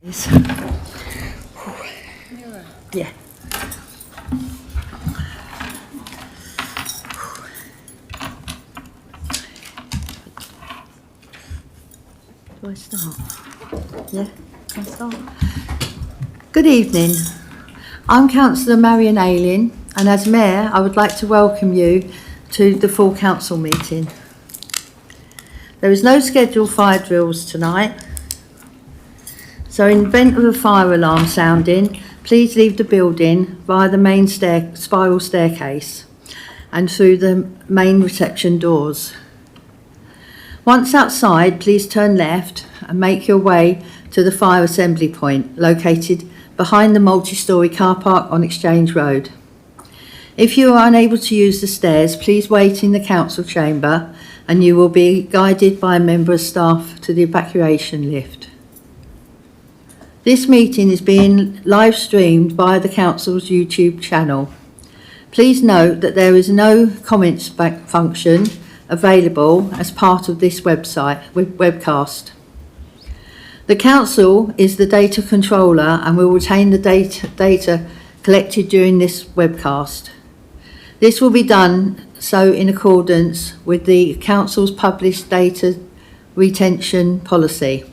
Yeah. Do I start? Yeah, can I start? Good evening. I'm Councillor Marion Ayling, and as Mayor, I would like to welcome you to the full council meeting. There is no scheduled fire drills tonight, so in event of a fire alarm sounding, please leave the building via the main spiral staircase and through the main reception doors. Once outside, please turn left and make your way to the fire assembly point located behind the multi-storey car park on Exchange Road. If you are unable to use the stairs, please wait in the council chamber and you will be guided by a member of staff to the evacuation lift. This meeting is being live streamed via the council's YouTube channel. Please note that there is no comments function available as part of this webcast. The council is the data controller and will retain the data collected during this webcast. This will be done so in accordance with the council's published data retention policy.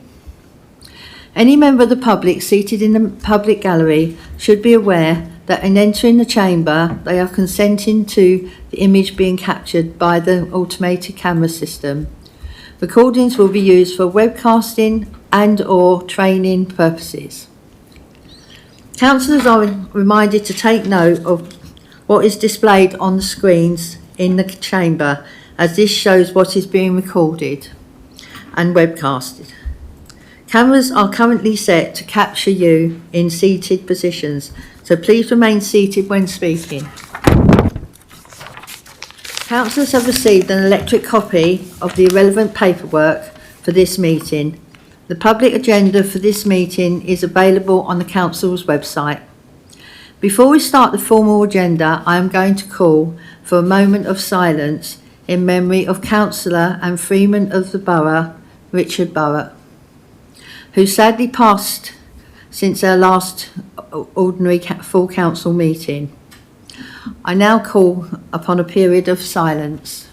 Any member of the public seated in the public gallery should be aware that in entering the chamber, they are consenting to the image being captured by the automated camera system. Recordings will be used for webcasting and/or training purposes. Councillors are reminded to take note of what is displayed on the screens in the chamber, as this shows what is being recorded and webcasted. Cameras are currently set to capture you in seated positions, so please remain seated when speaking. Councillors have received an electric copy of the relevant paperwork for this meeting. The public agenda for this meeting is available on the council's website. Before we start the formal agenda, I am going to call for a moment of silence in memory of Councillor and Freeman of the Borough, Richard Burrett, who sadly passed since our last ordinary full council meeting. I now call upon a period of silence.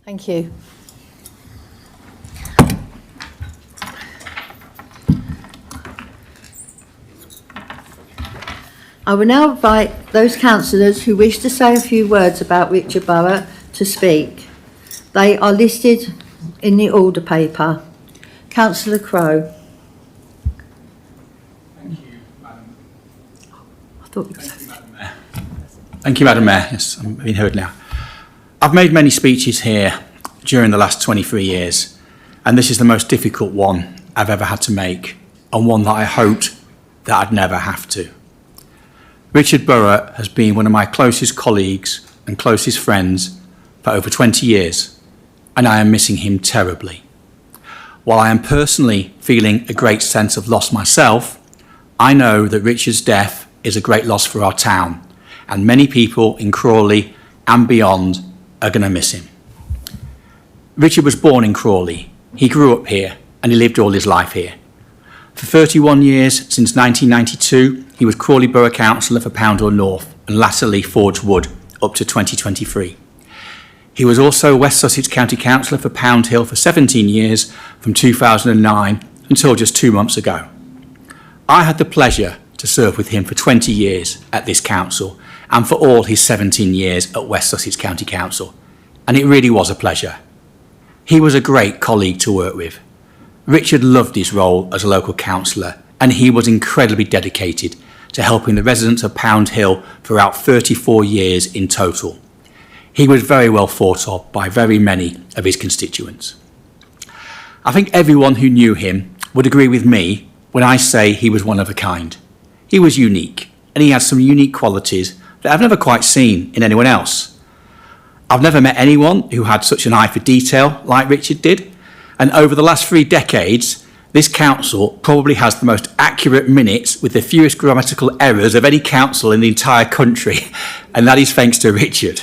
Thank you. I will now invite those councillors who wish to say a few words about Richard Burrett to speak. They are listed in the order paper. Councillor Crowe. Thank you, Madam. I thought you said. Thank you, Madam Mayor. Yes, I'm being heard now. I've made many speeches here during the last 23 years, and this is the most difficult one I've ever had to make, and one that I hoped that I'd never have to. Richard Burrett has been one of my closest colleagues and closest friends for over 20 years, and I am missing him terribly. While I am personally feeling a great sense of loss myself, I know that Richard's death is a great loss for our town, and many people in Crawley and beyond are going to miss him. Richard was born in Crawley. He grew up here and he lived all his life here. For 31 years, since 1992, he was Crawley Borough Councillor for Poundhill North and latterly Forge Wood up to 2023. He was also West Sussex County Councillor for Poundhill for 17 years, from 2009 until just 2 months ago. I had the pleasure to serve with him for 20 years at this council and for all his 17 years at West Sussex County Council, and it really was a pleasure. He was a great colleague to work with. Richard loved his role as a local councillor, and he was incredibly dedicated to helping the residents of Pound Hill throughout 34 years in total. He was very well thought of by very many of his constituents. I think everyone who knew him would agree with me when I say he was one of a kind. He was unique, and he had some unique qualities that I've never quite seen in anyone else. I've never met anyone who had such an eye for detail like Richard did, and over the last 3 decades, this council probably has the most accurate minutes with the fewest grammatical errors of any council in the entire country, and that is thanks to Richard.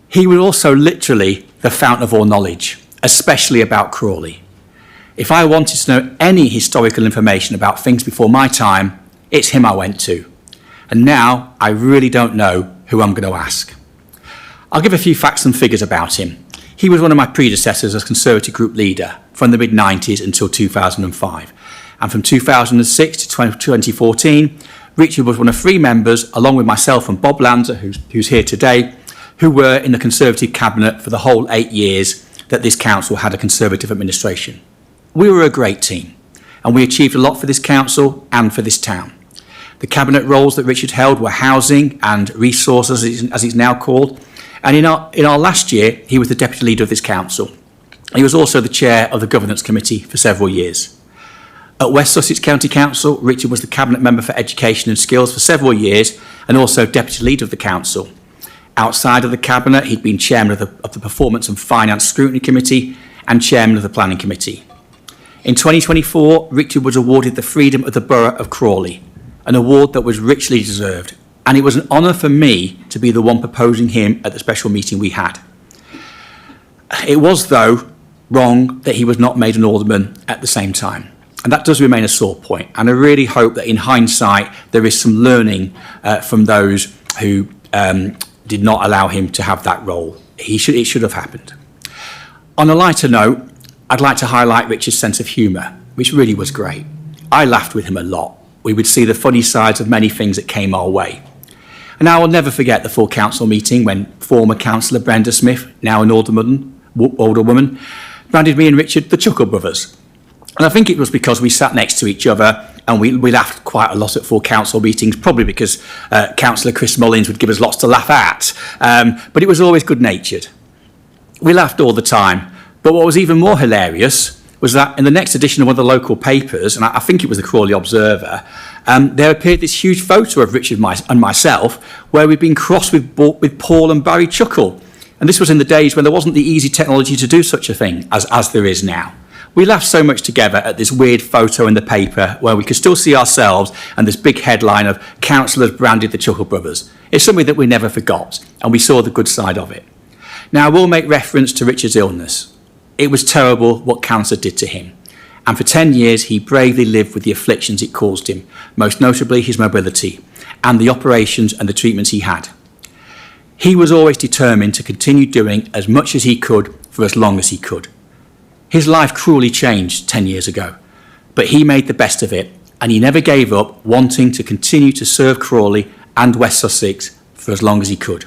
He was also literally the fountain of all knowledge, especially about Crawley. If I wanted to know any historical information about things before my time, it's him I went to. And now I really don't know who I'm going to ask. I'll give a few facts and figures about him. He was one of my predecessors as Conservative Group Leader from the mid-90s until 2005. And from 2006 to 2014, Richard was one of 3 members, along with myself and Bob Lanza, who's here today, who were in the Conservative Cabinet for the whole 8 years that this council had a Conservative administration. We were a great team, and we achieved a lot for this council and for this town. The cabinet roles that Richard held were housing and resources, as it's now called, and in our last year, he was the deputy leader of this council. He was also the chair of the governance committee for several years. At West Sussex County Council, Richard was the cabinet member for education and skills for several years, and also deputy leader of the council. Outside of the cabinet, he'd been chairman of the performance and finance scrutiny committee and chairman of the planning committee. In 2024, Richard was awarded the Freedom of the Borough of Crawley, an award that was richly deserved, and it was an honour for me to be the one proposing him at the special meeting we had. It was, though, wrong that he was not made an alderman at the same time, and that does remain a sore point, and I really hope that in hindsight there is some learning from those who did not allow him to have that role. It should have happened. On a lighter note, I'd like to highlight Richard's sense of humour, which really was great. I laughed with him a lot. We would see the funny sides of many things that came our way. And I will never forget the full council meeting when former councillor Brenda Smith, now an older woman, branded me and Richard the Chuckle Brothers. And I think it was because we sat next to each other and we laughed quite a lot at full council meetings, probably because Councillor Chris Mullins would give us lots to laugh at. But it was always good-natured. We laughed all the time. But what was even more hilarious was that in the next edition of one of the local papers, and I think it was the Crawley Observer, there appeared this huge photo of Richard and myself where we'd been crossed with Paul and Barry Chuckle. And this was in the days when there wasn't the easy technology to do such a thing as there is now. We laughed so much together at this weird photo in the paper where we could still see ourselves and this big headline of Councillors branded the Chuckle Brothers. It's something that we never forgot, and we saw the good side of it. Now, I will make reference to Richard's illness. It was terrible what cancer did to him, and for 10 years he bravely lived with the afflictions it caused him, most notably his mobility, and the operations and the treatments he had. He was always determined to continue doing as much as he could for as long as he could. His life cruelly changed 10 years ago, but he made the best of it, and he never gave up wanting to continue to serve Crawley and West Sussex for as long as he could.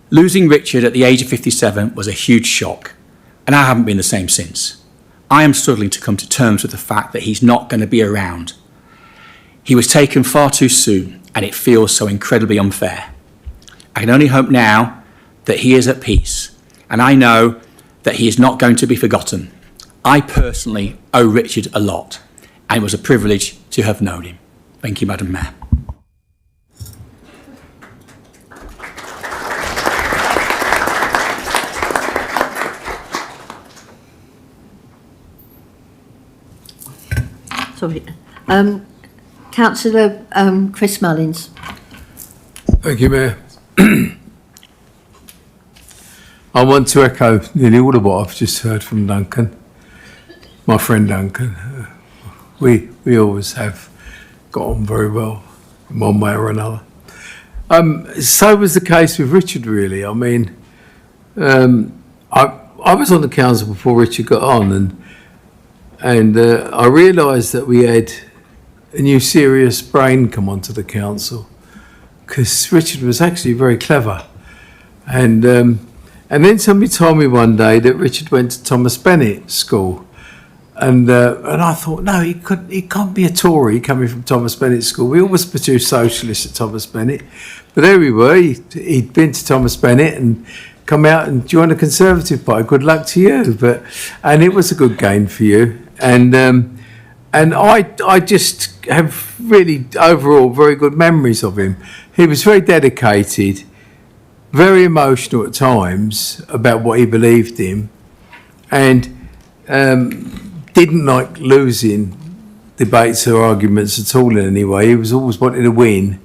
Losing Richard at the age of 57 was a huge shock, and I haven't been the same since. I am struggling to come to terms with the fact that he's not going to be around. He was taken far too soon, and it feels so incredibly unfair. I can only hope now that he is at peace, and I know that he is not going to be forgotten. I personally owe Richard a lot, and it was a privilege to have known him. Thank you, Madam Mayor. Sorry. Councillor Chris Mullins. Thank you, Mayor. I want to echo nearly all of what I've just heard from Duncan, my friend Duncan. We always have got on very well in one way or another. So was the case with Richard, really. I mean, I was on the council before Richard got on, and I realised that we had a new serious brain come onto the council, because Richard was actually very clever. And then somebody told me one day that Richard went to Thomas Bennett School. And I thought, no, he can't be a Tory coming from Thomas Bennett School. We always produced socialists at Thomas Bennett. But there we were, he'd been to Thomas Bennett and come out and join the Conservative Party. Good luck to you. And it was a good gain for you. And I just have really, overall, very good memories of him. He was very dedicated, very emotional at times about what he believed in, and didn't like losing debates or arguments at all in any way. He was always wanting to win,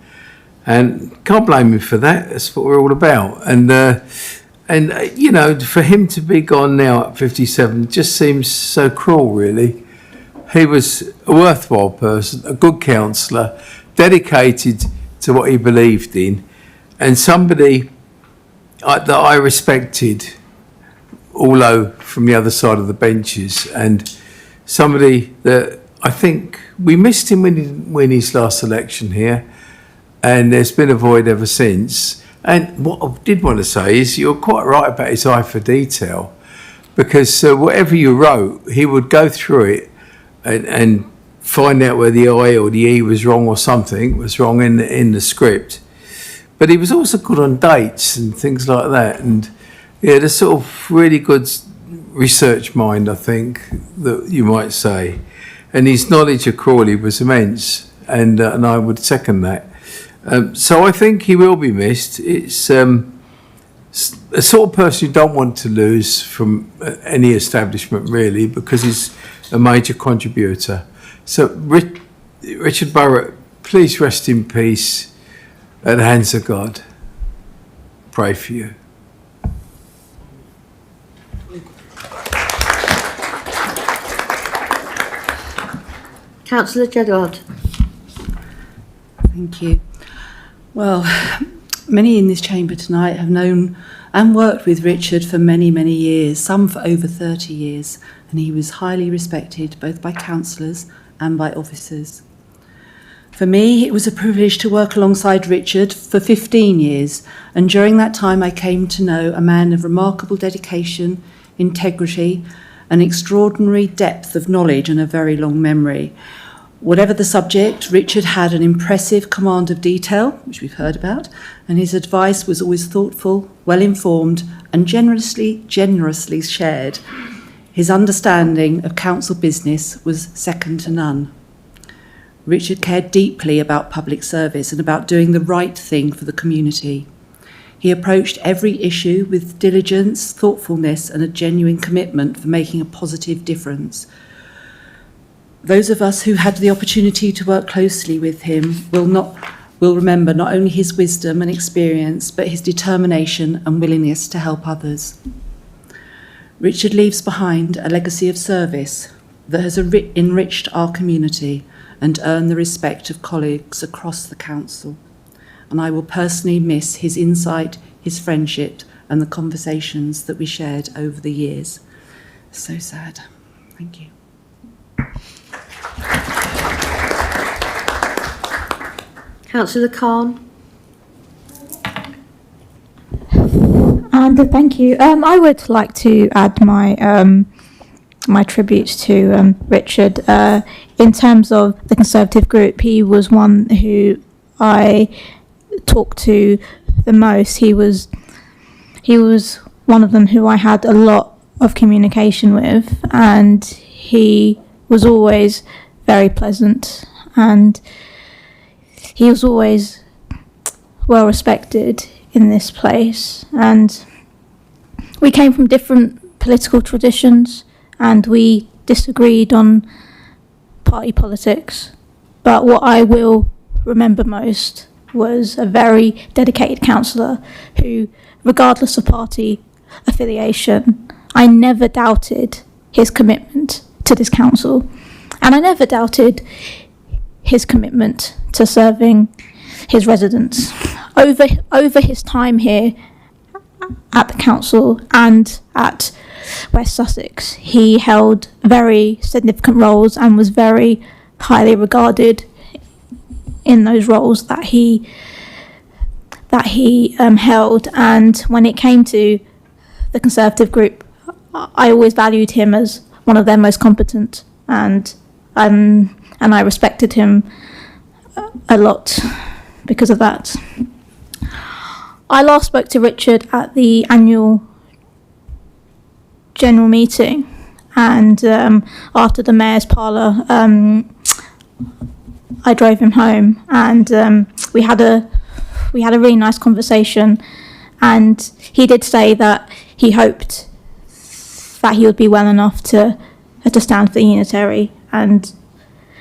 and can't blame him for that. That's what we're all about. And you know, for him to be gone now at 57 just seems so cruel, really. He was a worthwhile person, a good councillor, dedicated to what he believed in, and somebody that I respected, although from the other side of the benches, and somebody that I think we missed him when he didn't win his last election here, and there's been a void ever since. And what I did want to say is you're quite right about his eye for detail, because whatever you wrote, he would go through it and find out where the I or the E was wrong or something was wrong in the script. But he was also good on dates and things like that. And yeah, the sort of really good research mind, I think, that you might say. And his knowledge of Crawley was immense, and I would second that. So I think he will be missed. It's a sort of person you don't want to lose from any establishment, really, because he's a major contributor. So Richard Burrett, please rest in peace at the hands of God. Pray for you. Councillor Jedward. Thank you. Well, many in this chamber tonight have known and worked with Richard for many, many years, some for over 30 years, and he was highly respected both by councillors and by officers. For me, it was a privilege to work alongside Richard for 15 years, and during that time I came to know a man of remarkable dedication, integrity, an extraordinary depth of knowledge and a very long memory. Whatever the subject, Richard had an impressive command of detail, which we've heard about, and his advice was always thoughtful, well-informed, and generously shared. His understanding of council business was second to none. Richard cared deeply about public service and about doing the right thing for the community. He approached every issue with diligence, thoughtfulness, and a genuine commitment for making a positive difference. Those of us who had the opportunity to work closely with him will remember not only his wisdom and experience, but his determination and willingness to help others. Richard leaves behind a legacy of service that has enriched our community and earned the respect of colleagues across the council. And I will personally miss his insight, his friendship, and the conversations that we shared over the years. So sad. Thank you. Councillor Khan. And thank you. I would like to add my tributes to Richard. In terms of the Conservative group, he was one who I talked to the most. He was one of them who I had a lot of communication with, and he was always very pleasant, and he was always well respected in this place. And we came from different political traditions, and we disagreed on party politics. But what I will remember most was a very dedicated councillor who, regardless of party affiliation, I never doubted his commitment to this council, and I never doubted his commitment to serving his residents. Over his time here at the council and at West Sussex, he held very significant roles and was very highly regarded in those roles that he held. And when it came to the Conservative group, I always valued him as one of their most competent, and I respected him a lot because of that. I last spoke to Richard at the annual general meeting, and after the mayor's parlour, I drove him home, and we had a really nice conversation, and he did say that he hoped that he would be well enough to stand for the unitary, and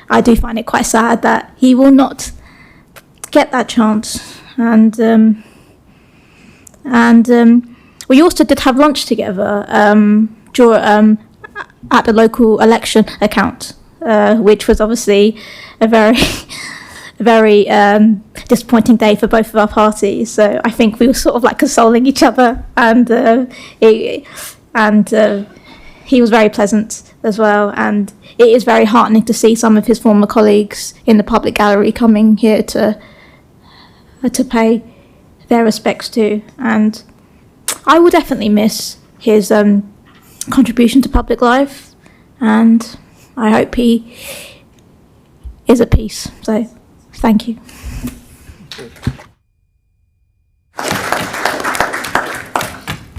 I do find it quite sad that he will not get that chance. And we also did have lunch together at the local election account, which was obviously a very disappointing day for both of our parties. So I think we were sort of like consoling each other, and he was very pleasant as well. And it is very heartening to see some of his former colleagues in the public gallery coming here to pay their respects to. And I will definitely miss his contribution to public life, and I hope he is at peace. So thank you.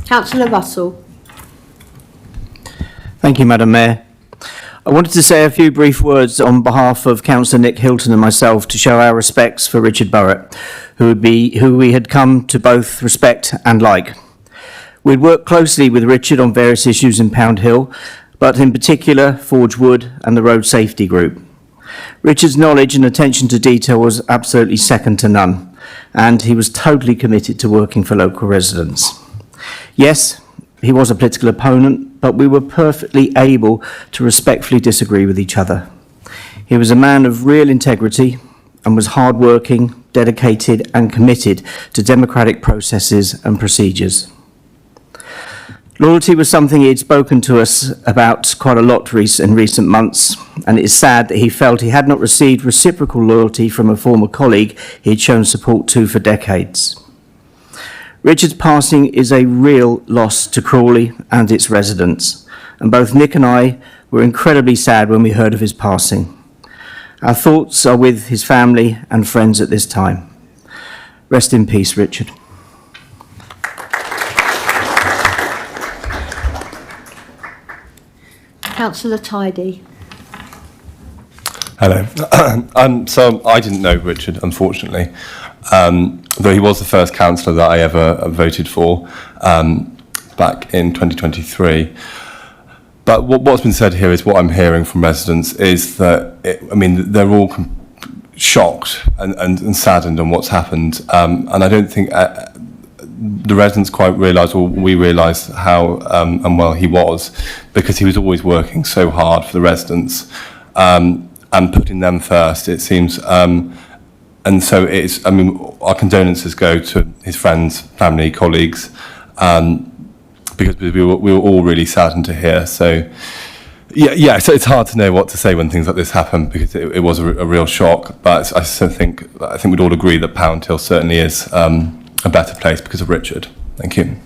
Councillor Russell. Thank you, Madam Mayor. I wanted to say a few brief words on behalf of Councillor Nick Hilton and myself to show our respects for Richard Burrett, who we had come to both respect and like. We'd worked closely with Richard on various issues in Pound Hill, but in particular Forge Wood and the Road Safety Group. Richard's knowledge and attention to detail was absolutely second to none, and he was totally committed to working for local residents. Yes, he was a political opponent, but we were perfectly able to respectfully disagree with each other. He was a man of real integrity and was hard-working, dedicated and committed to democratic processes and procedures. Loyalty was something he had spoken to us about quite a lot in recent months, and it is sad that he felt he had not received reciprocal loyalty from a former colleague he had shown support to for decades. Richard's passing is a real loss to Crawley and its residents, and both Nick and I were incredibly sad when we heard of his passing. Our thoughts are with his family and friends at this time. Rest in peace, Richard. Councillor Tidy. Hello. So I didn't know Richard, unfortunately, though he was the first councillor that I ever voted for back in 2023. But what's been said here is what I'm hearing from residents is that, they're all shocked and saddened on what's happened. And I don't think the residents quite realise, or we realise how unwell he was, because he was always working so hard for the residents and putting them first, it seems. And so it's, our condolences go to his friends, family, colleagues, because we were all really saddened to hear. So, yeah. So it's hard to know what to say when things like this happen, because it was a real shock. But I think we'd all agree that Pound Hill certainly is a better place because of Richard. Thank you.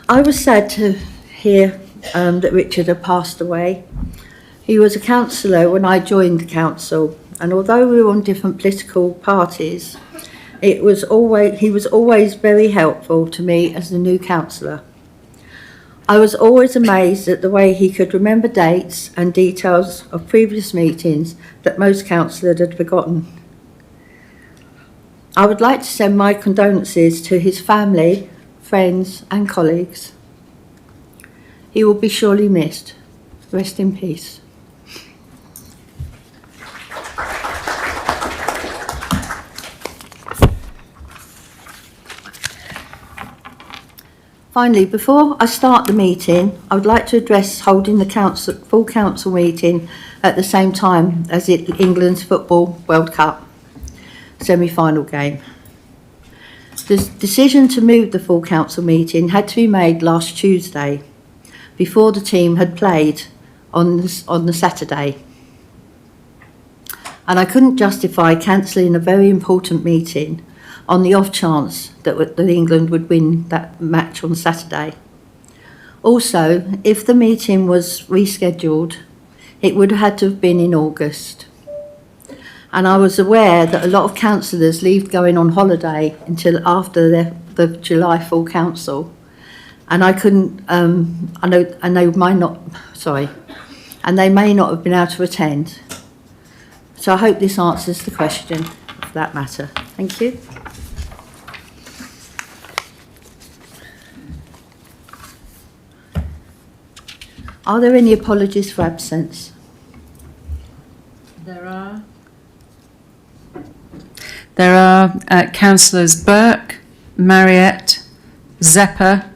I was sad to hear that Richard had passed away. He was a councillor when I joined the council, and although we were on different political parties, he was always very helpful to me as the new councillor. I was always amazed at the way he could remember dates and details of previous meetings that most councillors had forgotten. I would like to send my condolences to his family, friends and colleagues. He will be surely missed. Rest in peace. Finally, before I start the meeting, I would like to address holding the full council meeting at the same time as England's Football World Cup semi-final game. The decision to move the full council meeting had to be made last Tuesday, before the team had played on the Saturday. And I couldn't justify cancelling a very important meeting on the off chance that England would win that match on Saturday. Also, if the meeting was rescheduled, it would have had to have been in August. And I was aware that a lot of councillors leave going on holiday until after the July full council. And I couldn't, and they may not have been able to attend. So I hope this answers the question of that matter. Thank you. Are there any apologies for absence? There are Councillors Burke, Marriott, Zepper,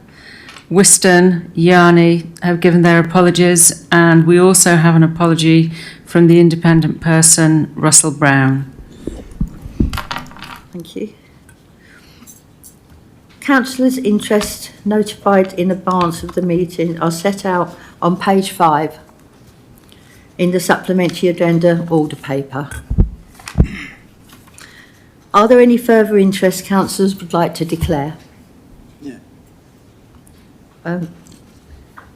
Whiston, Yarney have given their apologies, and we also have an apology from the independent person, Russell Brown. Thank you. Councillors' interests notified in advance of the meeting are set out on page 5 in the supplementary agenda order paper. Are there any further interests councillors would like to declare? Yeah.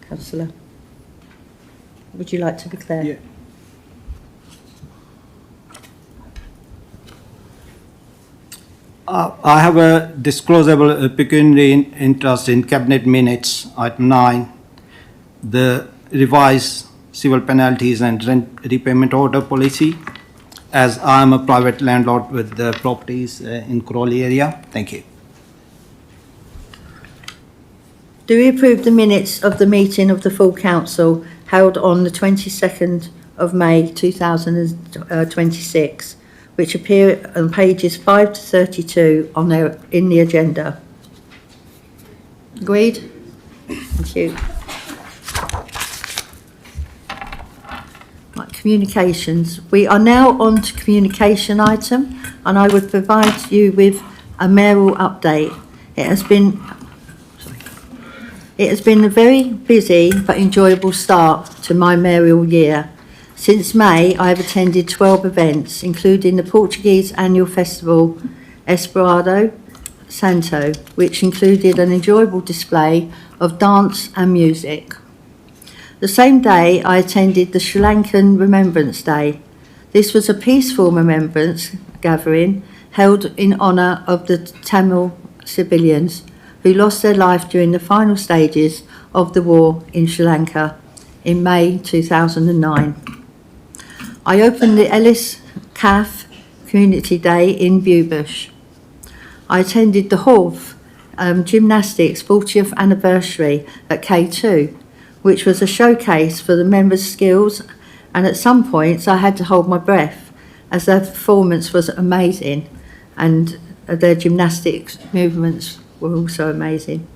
Councillor, would you like to declare? Yeah. I have a disclosable pecuniary interest in Cabinet Minutes, item 9, the revised civil penalties and rent repayment order policy, as I am a private landlord with the properties in Crawley area. Thank you. Do we approve the minutes of the meeting of the full council held on the 22nd of May 2026, which appear on pages 5 to 32 in the agenda? Agreed? Thank you. Right, communications. We are now on to communication item, and I would provide you with a mayoral update. It has been a very busy but enjoyable start to my mayoral year. Since May, I have attended 12 events, including the Portuguese annual festival Esperado Santo, which included an enjoyable display of dance and music. The same day, I attended the Sri Lankan Remembrance Day. This was a peaceful remembrance gathering held in honour of the Tamil civilians who lost their life during the final stages of the war in Sri Lanka in May 2009. I opened the Ellis Calf Community Day in Viewbush. I attended the Horth Gymnastics 40th anniversary at K2, which was a showcase for the members' skills, and at some points I had to hold my breath as their performance was amazing and their gymnastics movements were also amazing.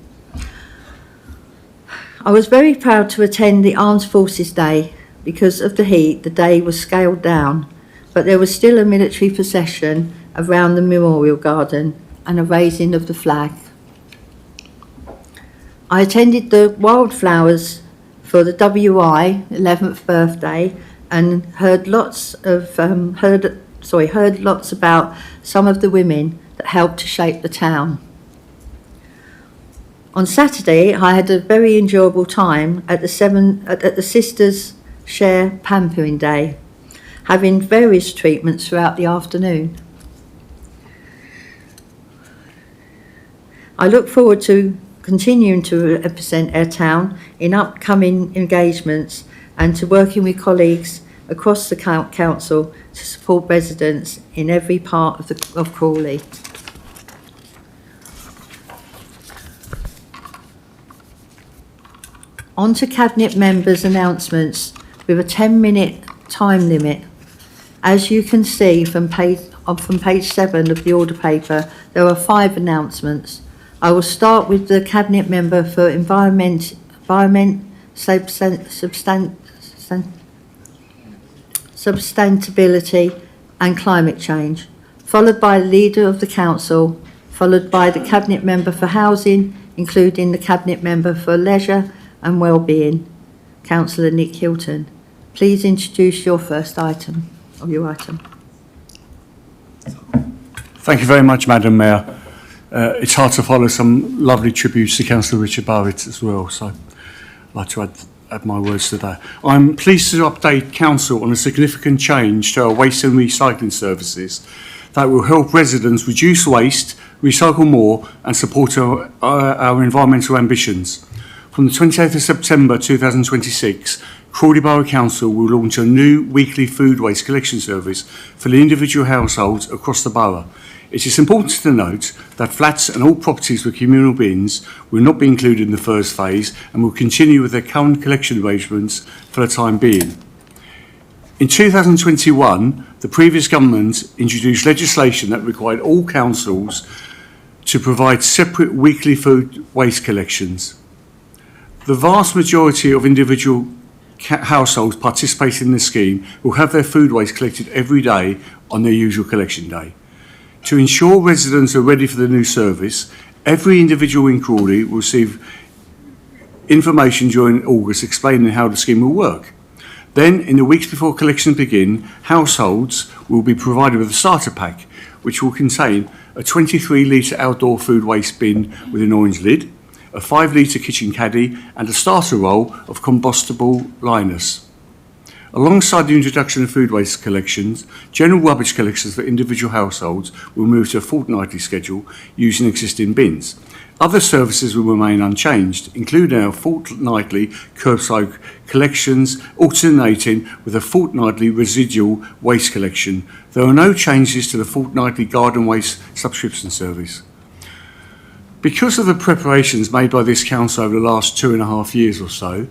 I was very proud to attend the Armed Forces Day. Because of the heat, the day was scaled down, but there was still a military procession around the Memorial Garden and a raising of the flag. I attended the wildflowers for the WI 11th birthday and heard lots about some of the women that helped to shape the town. On Saturday, I had a very enjoyable time at the Sisters Share Pampering Day, having various treatments throughout the afternoon. I look forward to continuing to represent our town in upcoming engagements and to working with colleagues across the council to support residents in every part of Crawley. On to Cabinet members' announcements with a 10-minute time limit. As you can see from page 7 of the order paper, there are 5 announcements. I will start with the Cabinet member for Sustainability and Climate Change, followed by the Leader of the Council, followed by the Cabinet member for Housing, including the Cabinet member for Leisure and Wellbeing, Councillor Nick Hilton. Please introduce your first item, or your item. Thank you very much, Madam Mayor. It's hard to follow some lovely tributes to Councillor Richard Barrett as well, so I'd like to add my words to that. I'm pleased to update Council on a significant change to our waste and recycling services that will help residents reduce waste, recycle more and support our environmental ambitions. From the 28th of September 2026, Crawley Borough Council will launch a new weekly food waste collection service for the individual households across the borough. It is important to note that flats and all properties with communal bins will not be included in the first phase and will continue with their current collection arrangements for the time being. In 2021, the previous government introduced legislation that required all councils to provide separate weekly food waste collections. The vast majority of individual households participating in the scheme will have their food waste collected every day on their usual collection day. To ensure residents are ready for the new service, every individual in Crawley will receive information during August explaining how the scheme will work. Then, in the weeks before collections begin, households will be provided with a starter pack, which will contain a 23-litre outdoor food waste bin with an orange lid, a 5-litre kitchen caddy and a starter roll of compostable liners. Alongside the introduction of food waste collections, general rubbish collections for individual households will move to a fortnightly schedule using existing bins. Other services will remain unchanged, including our fortnightly curbside collections, alternating with a fortnightly residual waste collection. There are no changes to the fortnightly garden waste subscription service. Because of the preparations made by this council over the last 2.5 years or so,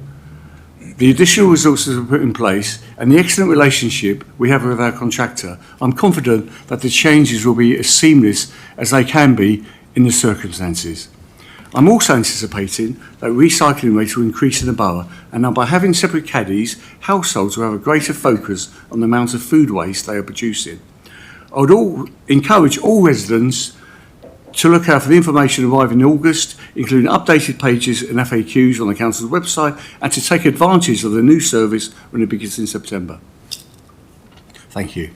the additional resources were put in place and the excellent relationship we have with our contractor, I'm confident that the changes will be as seamless as they can be in the circumstances. I'm also anticipating that recycling rates will increase in the borough, and that by having separate caddies, households will have a greater focus on the amount of food waste they are producing. I would encourage all residents to look out for the information arriving in August, including updated pages and FAQs on the council's website, and to take advantage of the new service when it begins in September. Thank you.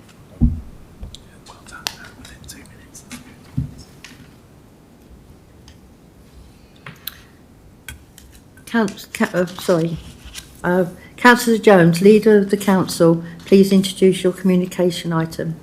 Councillor Jones, Leader of the Council, please introduce your communication item.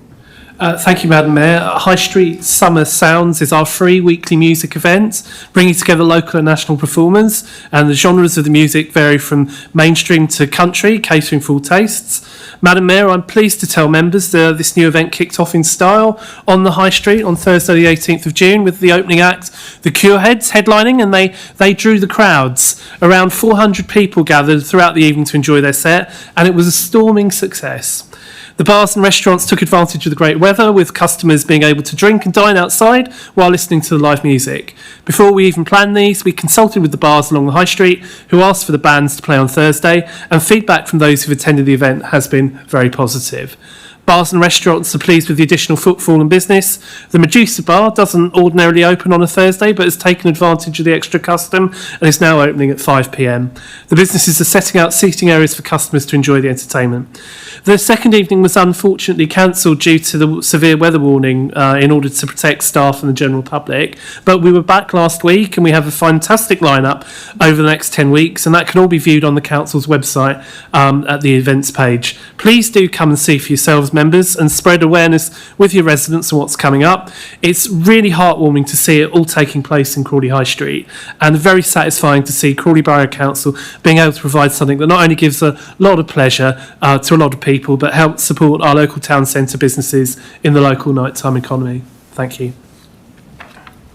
Thank you, Madam Mayor. High Street Summer Sounds is our free weekly music event, bringing together local and national performers, and the genres of the music vary from mainstream to country, catering for all tastes. Madam Mayor, I'm pleased to tell members that this new event kicked off in style on the High Street on Thursday the 18th of June with the opening act, the Cureheads, headlining, and they drew the crowds. Around 400 people gathered throughout the evening to enjoy their set, and it was a storming success. The bars and restaurants took advantage of the great weather, with customers being able to drink and dine outside while listening to the live music. Before we even planned these, we consulted with the bars along the High Street, who asked for the bands to play on Thursday, and feedback from those who've attended the event has been very positive. Bars and restaurants are pleased with the additional footfall and business. The Medusa Bar doesn't ordinarily open on a Thursday, but has taken advantage of the extra custom and is now opening at 5 p.m. The businesses are setting out seating areas for customers to enjoy the entertainment. The second evening was unfortunately cancelled due to the severe weather warning in order to protect staff and the general public. But we were back last week and we have a fantastic lineup over the next 10 weeks, and that can all be viewed on the council's website at the events page. Please do come and see for yourselves, members, and spread awareness with your residents on what's coming up. It's really heartwarming to see it all taking place in Crawley High Street, and very satisfying to see Crawley Borough Council being able to provide something that not only gives a lot of pleasure to a lot of people, but helps support our local town centre businesses in the local nighttime economy. Thank you.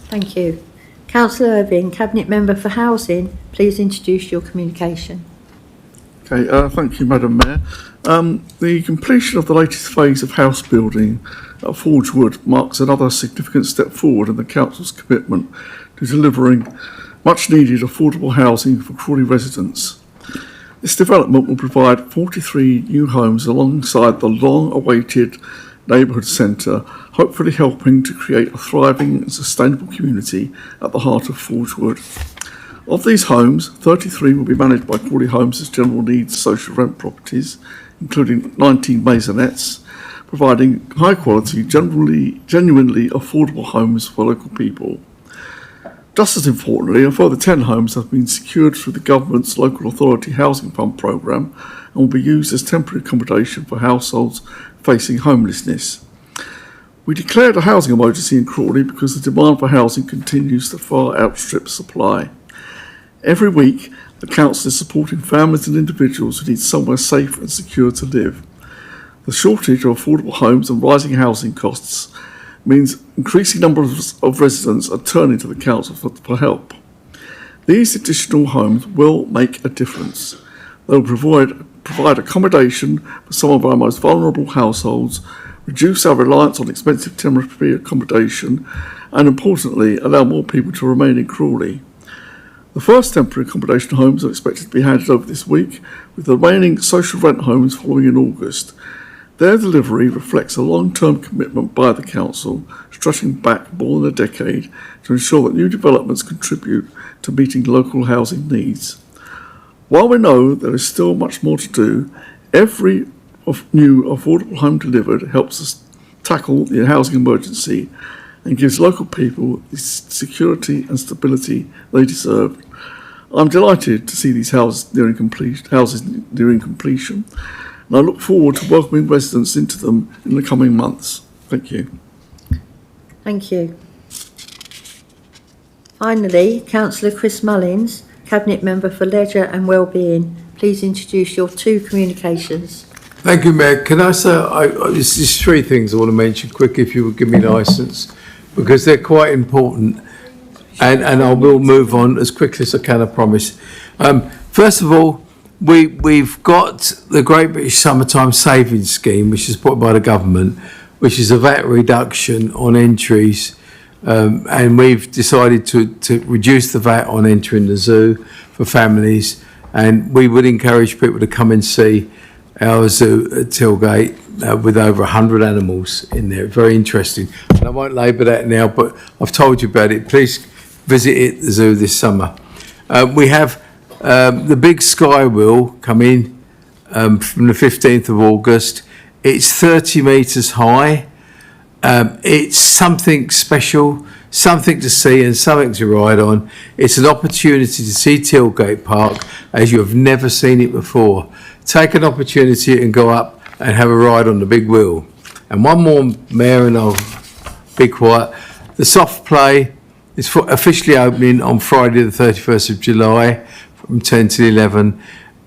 Thank you. Councillor Irving, Cabinet Member for Housing, please introduce your communication. Okay, thank you, Madam Mayor. The completion of the latest phase of house building at Forgewood marks another significant step forward in the Council's commitment to delivering much needed affordable housing for Crawley residents. This development will provide 43 new homes alongside the long-awaited neighbourhood centre, hopefully helping to create a thriving and sustainable community at the heart of Forgewood. Of these homes, 33 will be managed by Crawley Homes as general needs social rent properties, including 19 maisonettes, providing high quality, genuinely affordable homes for local people. Just as importantly, a further 10 homes have been secured through the government's local authority housing fund programme and will be used as temporary accommodation for households facing homelessness. We declared a housing emergency in Crawley because the demand for housing continues to far outstrip supply. Every week, the council is supporting families and individuals who need somewhere safe and secure to live. The shortage of affordable homes and rising housing costs means increasing numbers of residents are turning to the council for help. These additional homes will make a difference. They will provide accommodation for some of our most vulnerable households, reduce our reliance on expensive temporary accommodation, and importantly, allow more people to remain in Crawley. The first temporary accommodation homes are expected to be handed over this week, with the remaining social rent homes following in August. Their delivery reflects a long-term commitment by the council, stretching back more than a decade, to ensure that new developments contribute to meeting local housing needs. While we know there is still much more to do, every new affordable home delivered helps us tackle the housing emergency and gives local people the security and stability they deserve. I'm delighted to see these houses nearing completion, and I look forward to welcoming residents into them in the coming months. Thank you. Thank you. Finally, Councillor Chris Mullins, Cabinet Member for Leisure and Wellbeing. Please introduce your 2 communications. Thank you, Mayor. Can I say, there's just 3 things I want to mention quick, if you would give me licence, because they're quite important, and I will move on as quickly as I can, I promise. First of all, we've got the Great British Summertime Savings Scheme, which is put by the government, which is a VAT reduction on entries, and we've decided to reduce the VAT on entering the zoo for families, and we would encourage people to come and see our zoo at Tilgate with over 100 animals in there. Very interesting. And I won't labour that now, but I've told you about it. Please visit it, the zoo, this summer. We have the big Sky Wheel coming from the 15th of August. It's 30 metres high. It's something special, something to see and something to ride on. It's an opportunity to see Tilgate Park as you have never seen it before. Take an opportunity and go up and have a ride on the big wheel. And one more, Mayor, and I'll be quiet. The soft play is officially opening on Friday the 31st of July from 10 till 11,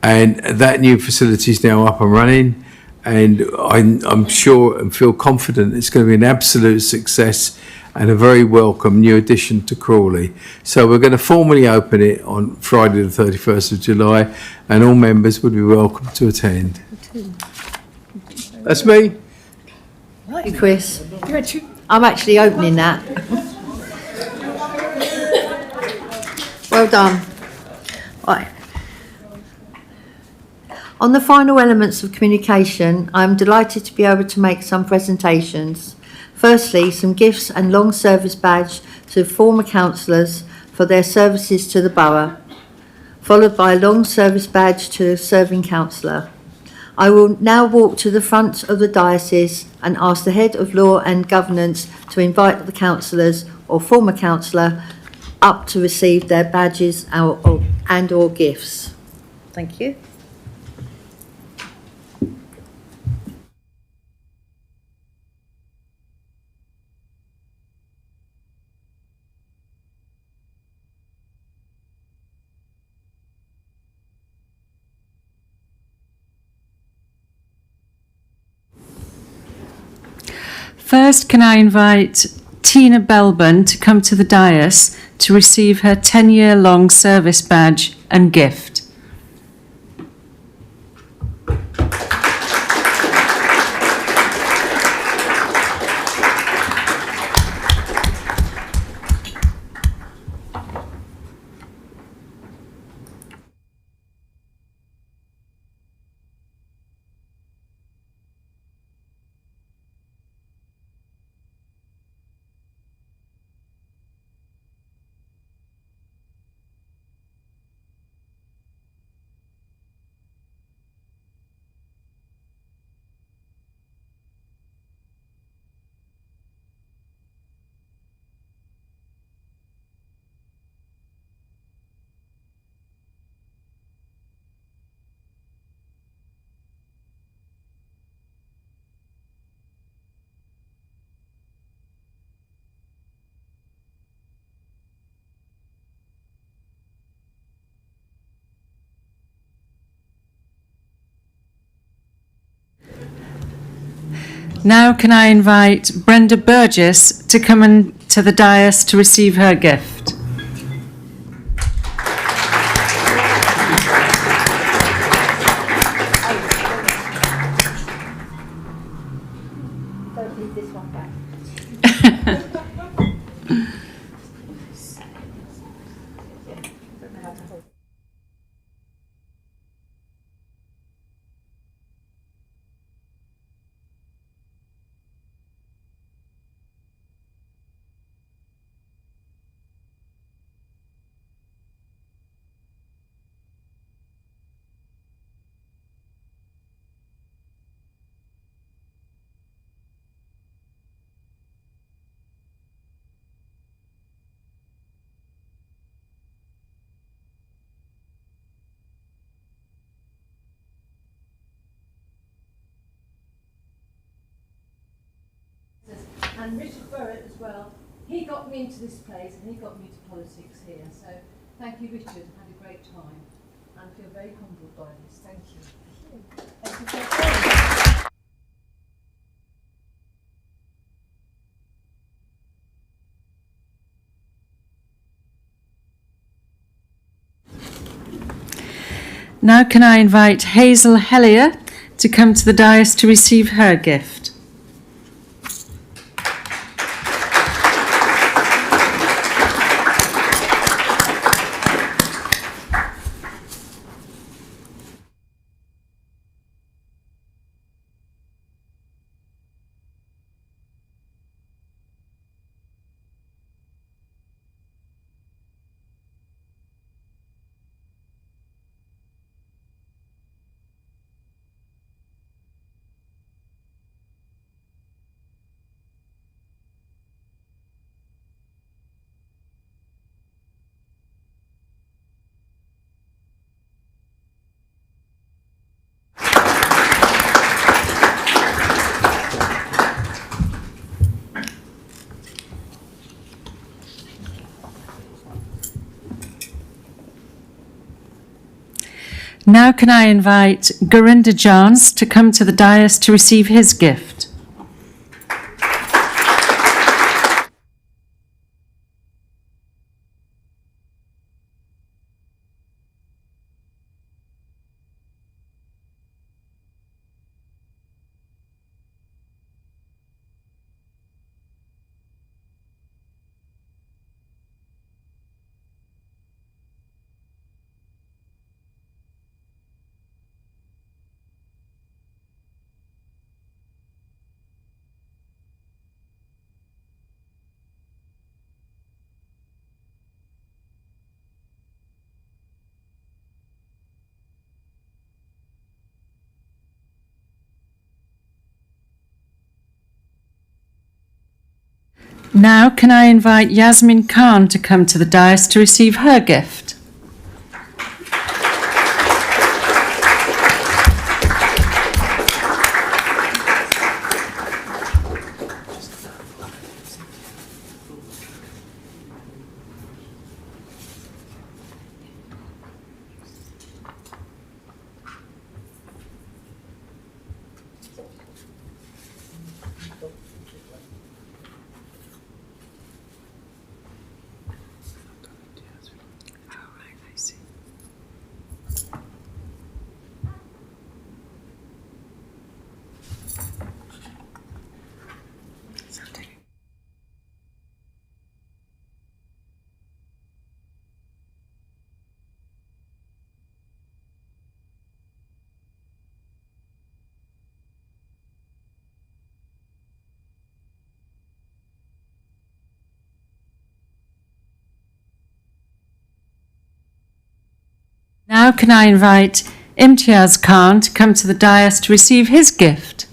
and that new facility is now up and running, and I'm sure and feel confident it's going to be an absolute success and a very welcome new addition to Crawley. So we're going to formally open it on Friday the 31st of July, and all members would be welcome to attend. That's me. Thank you, Chris. I'm actually opening that. Well done. Right. On the final elements of communication, I'm delighted to be able to make some presentations. Firstly, some gifts and long service badge to former councillors for their services to the borough, followed by a long service badge to a serving councillor. I will now walk to the front of the diocese and ask the Head of Law and Governance to invite the councillors or former councillor up to receive their badges and or gifts. Thank you. First, can I invite Tina Belbin to come to the dais to receive her 10-year-long service badge and gift. Now can I invite Brenda Burgess to come to the dais to receive her gift? Don't leave this one back. And Richard Burrett as well, he got me into this place and he got me to politics here. So thank you, Richard. Had a great time and I feel very humbled by this. Thank you. Thank you for your Now can I invite Hazel Hellier to come to the dais to receive her gift? Now can I invite Gurinder Jans to come to the dais to receive his gift? Now can I invite Yasmin Khan to come to the dais to receive her gift? Now can I invite Imtiaz Khan to come to the dais to receive his gift?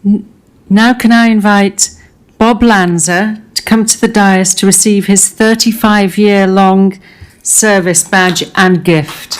Now can I invite Bob Lanza to come to the dais to receive his 35-year-long service badge and gift.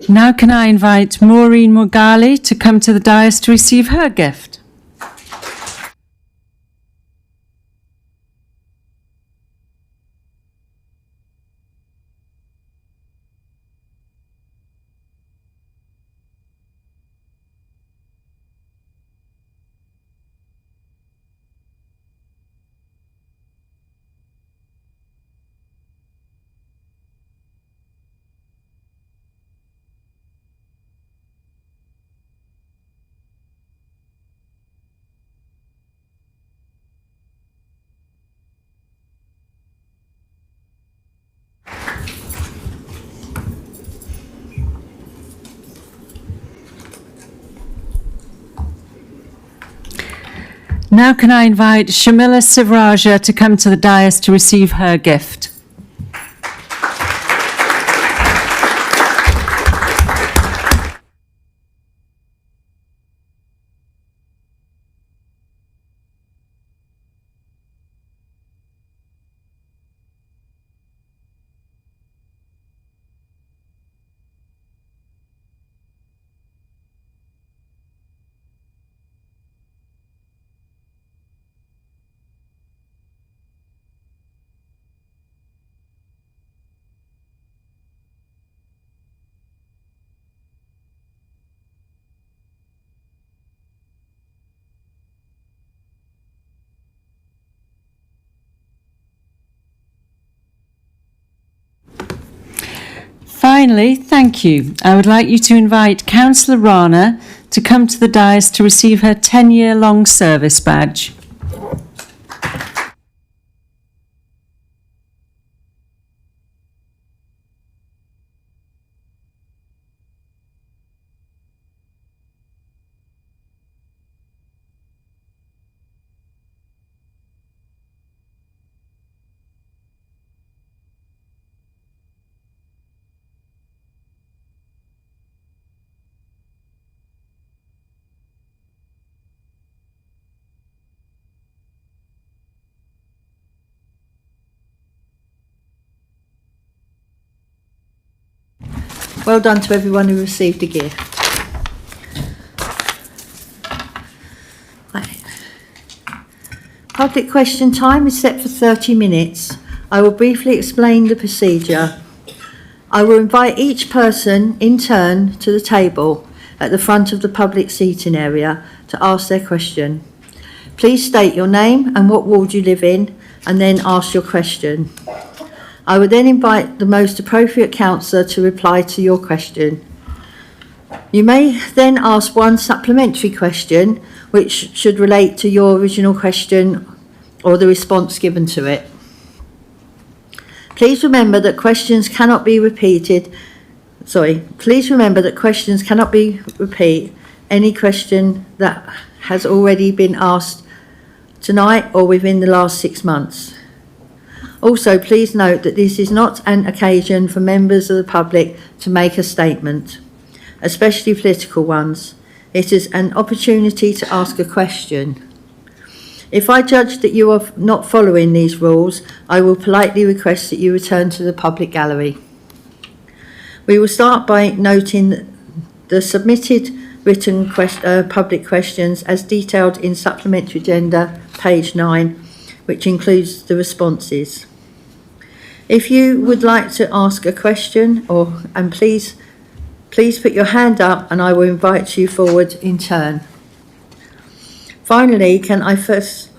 Now can I invite Maureen Morgali to come to the dais to receive her gift. Now can I invite Shamila Sivraja to come to the dais to receive her gift. Finally, thank you. I would like you to invite Councillor Rana to come to the dais to receive her 10-year-long service badge. Well done to everyone who received a gift. Right. Public question time is set for 30 minutes. I will briefly explain the procedure. I will invite each person in turn to the table at the front of the public seating area to ask their question. Please state your name and what ward you live in, and then ask your question. I will then invite the most appropriate councillor to reply to your question. You may then ask one supplementary question, which should relate to your original question or the response given to it. Please remember that questions cannot be repeat any question that has already been asked tonight or within the last 6 months. Also, please note that this is not an occasion for members of the public to make a statement, especially political ones. It is an opportunity to ask a question. If I judge that you are not following these rules, I will politely request that you return to the public gallery. We will start by noting the submitted written public questions as detailed in supplementary agenda, page 9, which includes the responses. If you would like to ask a question, please put your hand up and I will invite you forward in turn. Finally, can I check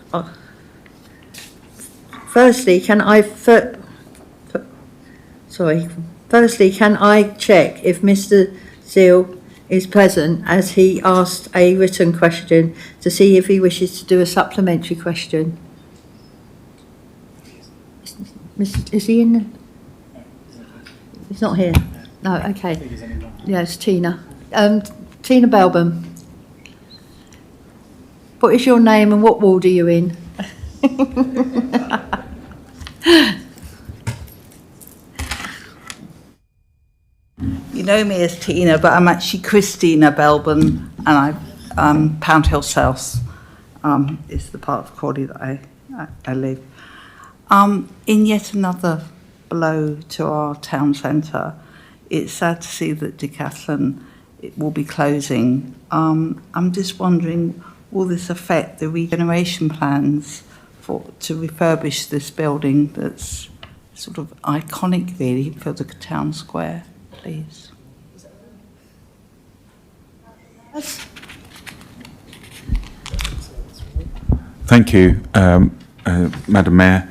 if Mr. Zeal is present, as he asked a written question, to see if he wishes to do a supplementary question? Is he in? He's not here. No, okay. Yes, Tina. Tina Belbin. What is your name and what ward are you in? You know me as Tina, but I'm actually Christina Belbin, and Pound Hill South is the part of Crawley that I live. In yet another blow to our town centre, it's sad to see that Decathlon will be closing. I'm just wondering, will this affect the regeneration plans to refurbish this building that's sort of iconic, really, for the town square, please? Thank you, Madam Mayor.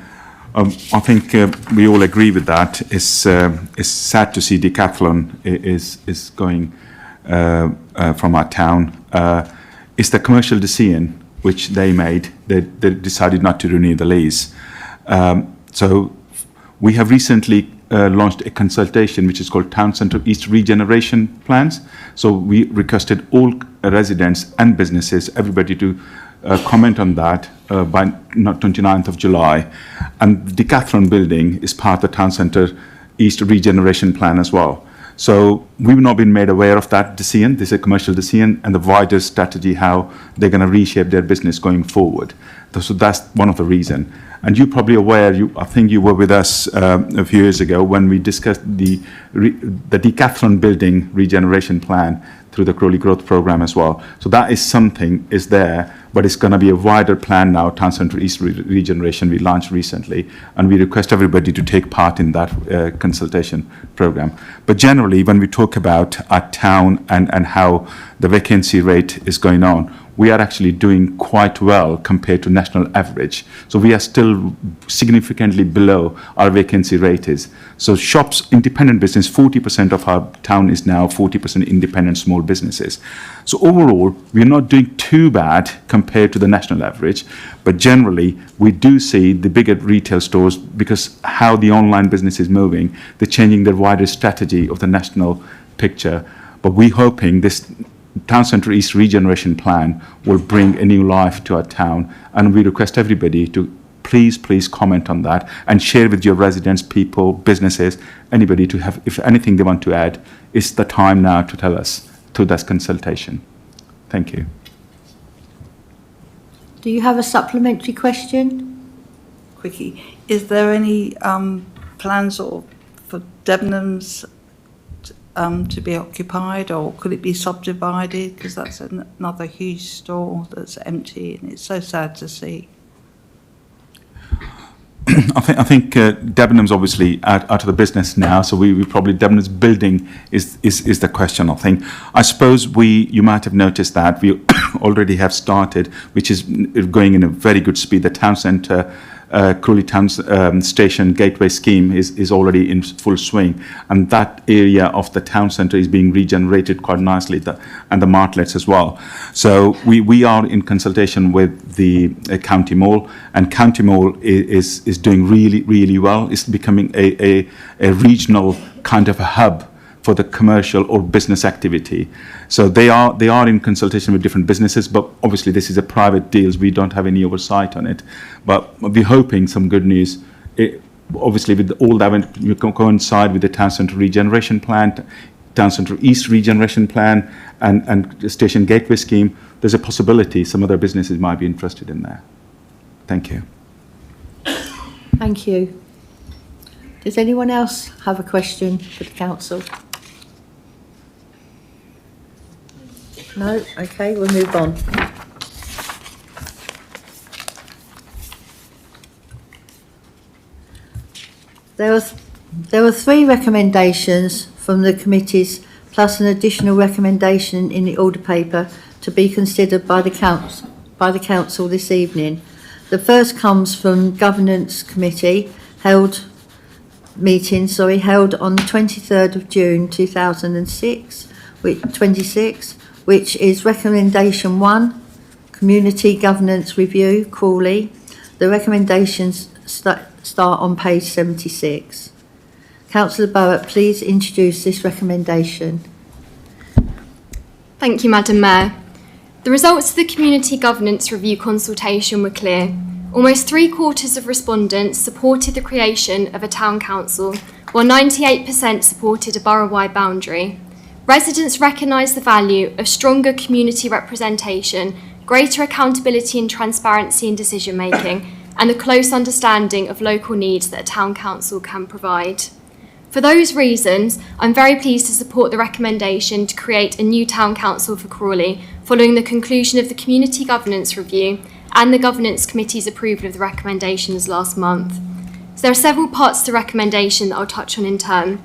I think we all agree with that. It's sad to see Decathlon is going from our town. It's the commercial decision which they made. They decided not to renew the lease. So we have recently launched a consultation which is called Town Centre East Regeneration Plans. So we requested all residents and businesses, everybody to comment on that by 29th of July. And the Decathlon building is part of the Town Centre East Regeneration Plan as well. So we've not been made aware of that decision. This is a commercial decision and the wider strategy how they're going to reshape their business going forward. So that's one of the reasons. And you're probably aware, I think you were with us a few years ago when we discussed the Decathlon building regeneration plan through the Crawley Growth Programme as well. So that is something is there, but it's going to be a wider plan now, Town Centre East Regeneration we launched recently, and we request everybody to take part in that consultation programme. But generally, when we talk about our town and how the vacancy rate is going on, we are actually doing quite well compared to national average. So we are still significantly below our vacancy rate is. So shops, independent business, 40% of our town is now 40% independent small businesses. So overall, we're not doing too bad compared to the national average, but generally we do see the bigger retail stores, because how the online business is moving, they're changing their wider strategy of the national picture. But we're hoping this Town Centre East Regeneration Plan will bring a new life to our town, and we request everybody to please comment on that and share with your residents, people, businesses, anybody to have, if anything they want to add, it's the time now to tell us through this consultation. Thank you. Do you have a supplementary question? Quickie. Is there any plans for Debenhams to be occupied, or could it be subdivided? Because that's another huge store that's empty, and it's so sad to see. I think Debenhams obviously out of the business now, so we probably Debenhams building is the question. I suppose you might have noticed that we already have started, which is going in a very good speed. The town centre, Crawley Town Station Gateway scheme is already in full swing, and that area of the town centre is being regenerated quite nicely, and the martlets as well. So we are in consultation with the County Mall, and County Mall is doing really well. It's becoming a regional kind of a hub for the commercial or business activity. So they are in consultation with different businesses, but obviously this is a private deal, we don't have any oversight on it. But we're hoping some good news. Obviously with all that, you can coincide with the Town Centre Regeneration Plan, Town Centre East Regeneration Plan, and the Station Gateway Scheme. There's a possibility some other businesses might be interested in there. Thank you. Thank you. Does anyone else have a question for the council? No? Okay, we'll move on. There were 3 recommendations from the committees plus an additional recommendation in the order paper to be considered by the council this evening. The first comes from Governance Committee held on the 23rd of June 2006, 26, which is recommendation 1, Community Governance Review, Crawley. The recommendations start on page 76. Councillor Barrett, please introduce this recommendation. Thank you, Madam Mayor. The results of the Community Governance Review consultation were clear. Almost 3/4 of respondents supported the creation of a town council, while 98% supported a borough-wide boundary. Residents recognise the value of stronger community representation, greater accountability and transparency in decision-making, and the close understanding of local needs that a town council can provide. For those reasons, I'm very pleased to support the recommendation to create a new town council for Crawley following the conclusion of the Community Governance Review and the Governance Committee's approval of the recommendations last month. So there are several parts to the recommendation that I'll touch on in turn.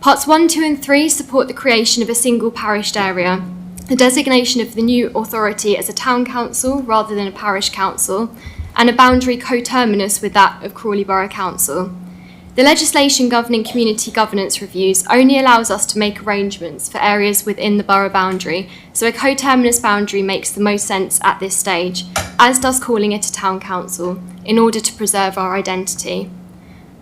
Parts 1, 2 and 3 support the creation of a single parished area, the designation of the new authority as a town council rather than a parish council, and a boundary coterminous with that of Crawley Borough Council. The legislation governing community governance reviews only allows us to make arrangements for areas within the borough boundary, so a coterminous boundary makes the most sense at this stage, as does calling it a town council, in order to preserve our identity.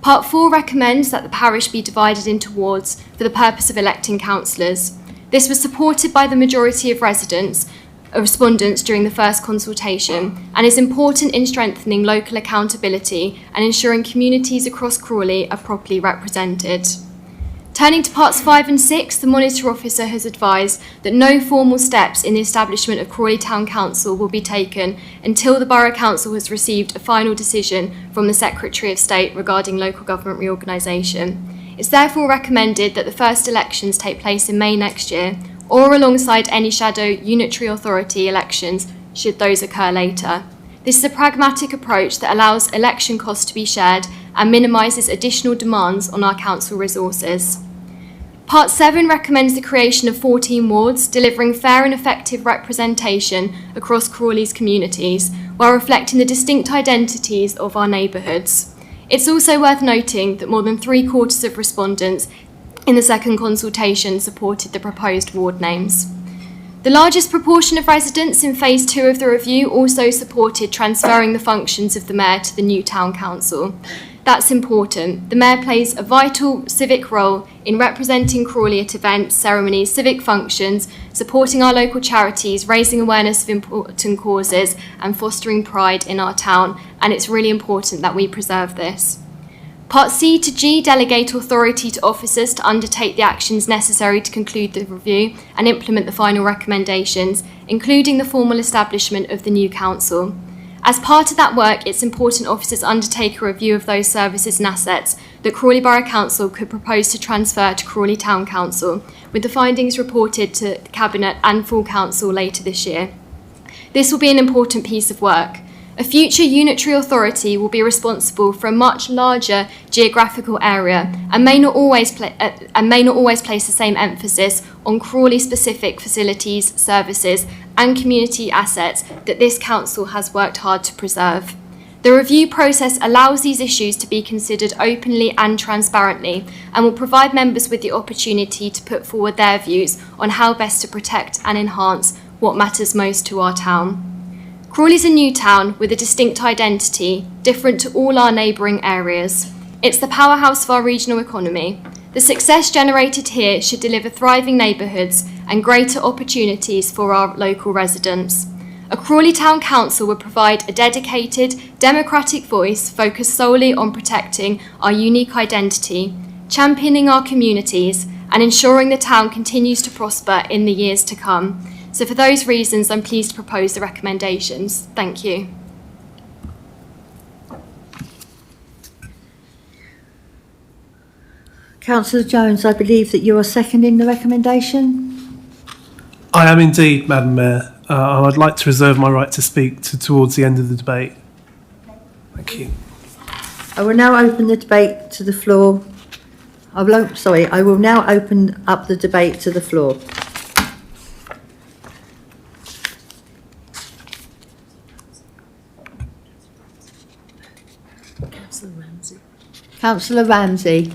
Part 4 recommends that the parish be divided into wards for the purpose of electing councillors. This was supported by the majority of respondents during the first consultation and is important in strengthening local accountability and ensuring communities across Crawley are properly represented. Turning to parts 5 and 6, the Monitor Officer has advised that no formal steps in the establishment of Crawley Town Council will be taken until the Borough Council has received a final decision from the Secretary of State regarding local government reorganisation. It's therefore recommended that the first elections take place in May next year, or alongside any shadow unitary authority elections should those occur later. This is a pragmatic approach that allows election costs to be shared and minimises additional demands on our council resources. Part 7 recommends the creation of 14 wards, delivering fair and effective representation across Crawley's communities, while reflecting the distinct identities of our neighbourhoods. It's also worth noting that more than 3/4 of respondents in the second consultation supported the proposed ward names. The largest proportion of residents in phase 2 of the review also supported transferring the functions of the mayor to the new town council. That's important. The mayor plays a vital civic role in representing Crawley at events, ceremonies, civic functions, supporting our local charities, raising awareness of important causes and fostering pride in our town, and it's really important that we preserve this. Part C to G delegate authority to officers to undertake the actions necessary to conclude the review and implement the final recommendations, including the formal establishment of the new council. As part of that work, it's important officers undertake a review of those services and assets that Crawley Borough Council could propose to transfer to Crawley Town Council, with the findings reported to the Cabinet and full Council later this year. This will be an important piece of work. A future unitary authority will be responsible for a much larger geographical area and may not always place the same emphasis on Crawley-specific facilities, services and community assets that this council has worked hard to preserve. The review process allows these issues to be considered openly and transparently and will provide members with the opportunity to put forward their views on how best to protect and enhance what matters most to our town. Crawley's a new town with a distinct identity, different to all our neighbouring areas. It's the powerhouse of our regional economy. The success generated here should deliver thriving neighbourhoods and greater opportunities for our local residents. A Crawley Town Council will provide a dedicated, democratic voice focused solely on protecting our unique identity, championing our communities, and ensuring the town continues to prosper in the years to come. So for those reasons, I'm pleased to propose the recommendations. Thank you. Councillor Jones, I believe that you are seconding the recommendation? I am indeed, Madam Mayor, and I'd like to reserve my right to speak towards the end of the debate. Thank you. I will now open the debate to the floor. I will now open up the debate to the floor. Councillor Ramsey.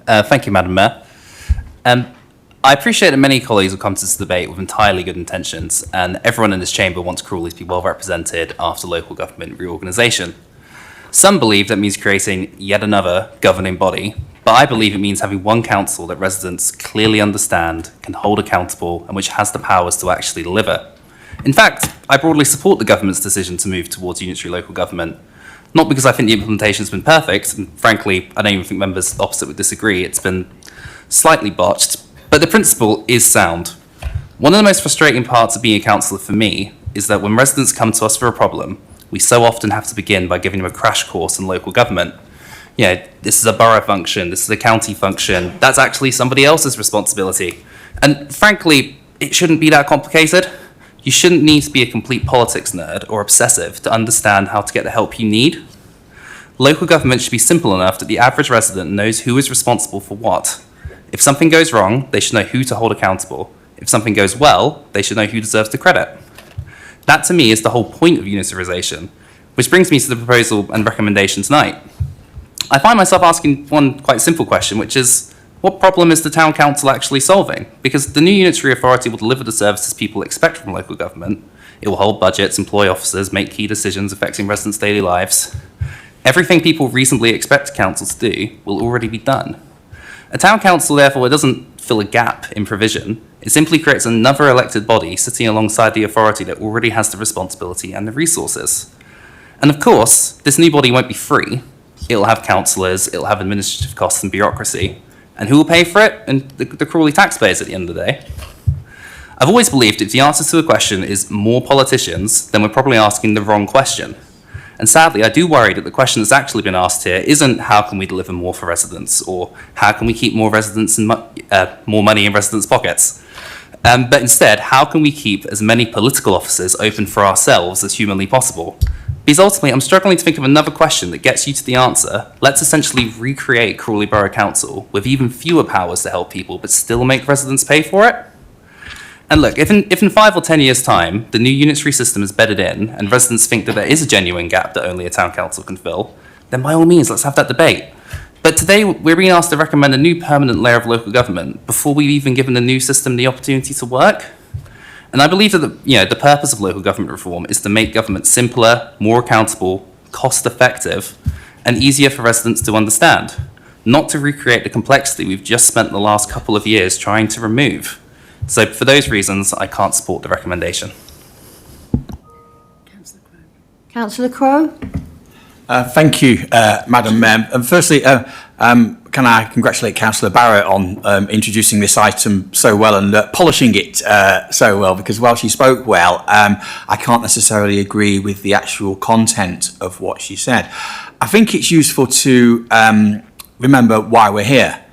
Thank you, Madam Mayor. I appreciate that many colleagues have come to this debate with entirely good intentions, and everyone in this chamber wants Crawley to be well represented after local government reorganisation. Some believe that means creating yet another governing body, but I believe it means having one council that residents clearly understand, can hold accountable, and which has the powers to actually deliver. In fact, I broadly support the government's decision to move towards unitary local government, not because I think the implementation has been perfect, and frankly, I don't even think members opposite would disagree, it's been slightly botched, but the principle is sound. One of the most frustrating parts of being a councillor for me is that when residents come to us for a problem, we so often have to begin by giving them a crash course in local government. This is a borough function, this is a county function, that's actually somebody else's responsibility. And frankly, it shouldn't be that complicated. You shouldn't need to be a complete politics nerd or obsessive to understand how to get the help you need. Local government should be simple enough that the average resident knows who is responsible for what. If something goes wrong, they should know who to hold accountable. If something goes well, they should know who deserves the credit. That to me is the whole point of unitarisation, which brings me to the proposal and recommendation tonight. I find myself asking one quite simple question, which is, what problem is the town council actually solving? Because the new unitary authority will deliver the services people expect from local government. It will hold budgets, employ officers, make key decisions affecting residents' daily lives. Everything people reasonably expect council to do will already be done. A town council, therefore, doesn't fill a gap in provision. It simply creates another elected body sitting alongside the authority that already has the responsibility and the resources. And of course, this new body won't be free. It'll have councillors, it'll have administrative costs and bureaucracy. And who will pay for it? And the Crawley taxpayers at the end of the day. I've always believed if the answer to a question is more politicians, then we're probably asking the wrong question. And sadly, I do worry that the question that's actually been asked here isn't how can we deliver more for residents, or how can we keep more residents and more money in residents' pockets, but instead, how can we keep as many political offices open for ourselves as humanly possible? Because ultimately, I'm struggling to think of another question that gets you to the answer. Let's essentially recreate Crawley Borough Council with even fewer powers to help people, but still make residents pay for it. And look, if in 5 or 10 years' time, the new unitary system is bedded in and residents think that there is a genuine gap that only a town council can fill, then by all means, let's have that debate. But today, we're being asked to recommend a new permanent layer of local government before we've even given the new system the opportunity to work. And I believe that the purpose of local government reform is to make government simpler, more accountable, cost-effective, and easier for residents to understand, not to recreate the complexity we've just spent the last couple of years trying to remove. So for those reasons, I can't support the recommendation. Councillor Crowe? Thank you, Madam Mayor. And firstly, can I congratulate Councillor Barrett on introducing this item so well and polishing it so well, because while she spoke well, I can't necessarily agree with the actual content of what she said. I think it's useful to remember why we're here.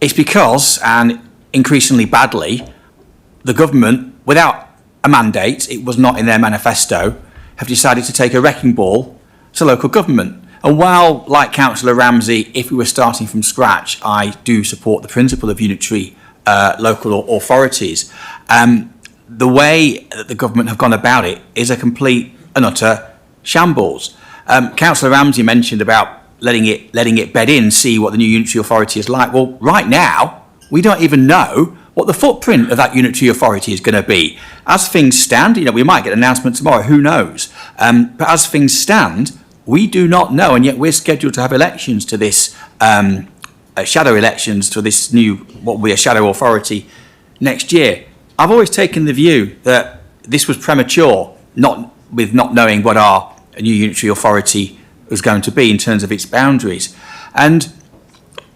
It's because, and increasingly badly, the government, without a mandate, it was not in their manifesto, have decided to take a wrecking ball to local government. And while, like Councillor Ramsey, if we were starting from scratch, I do support the principle of unitary local authorities, the way that the government have gone about it is a complete and utter shambles. Councillor Ramsey mentioned about letting it bed in, see what the new unitary authority is like. Well, right now, we don't even know what the footprint of that unitary authority is going to be. As things stand, we might get an announcement tomorrow, who knows? But as things stand, we do not know, and yet we're scheduled to have elections to this, shadow elections to this new, what will be a shadow authority next year. I've always taken the view that this was premature, not knowing what our new unitary authority was going to be in terms of its boundaries. And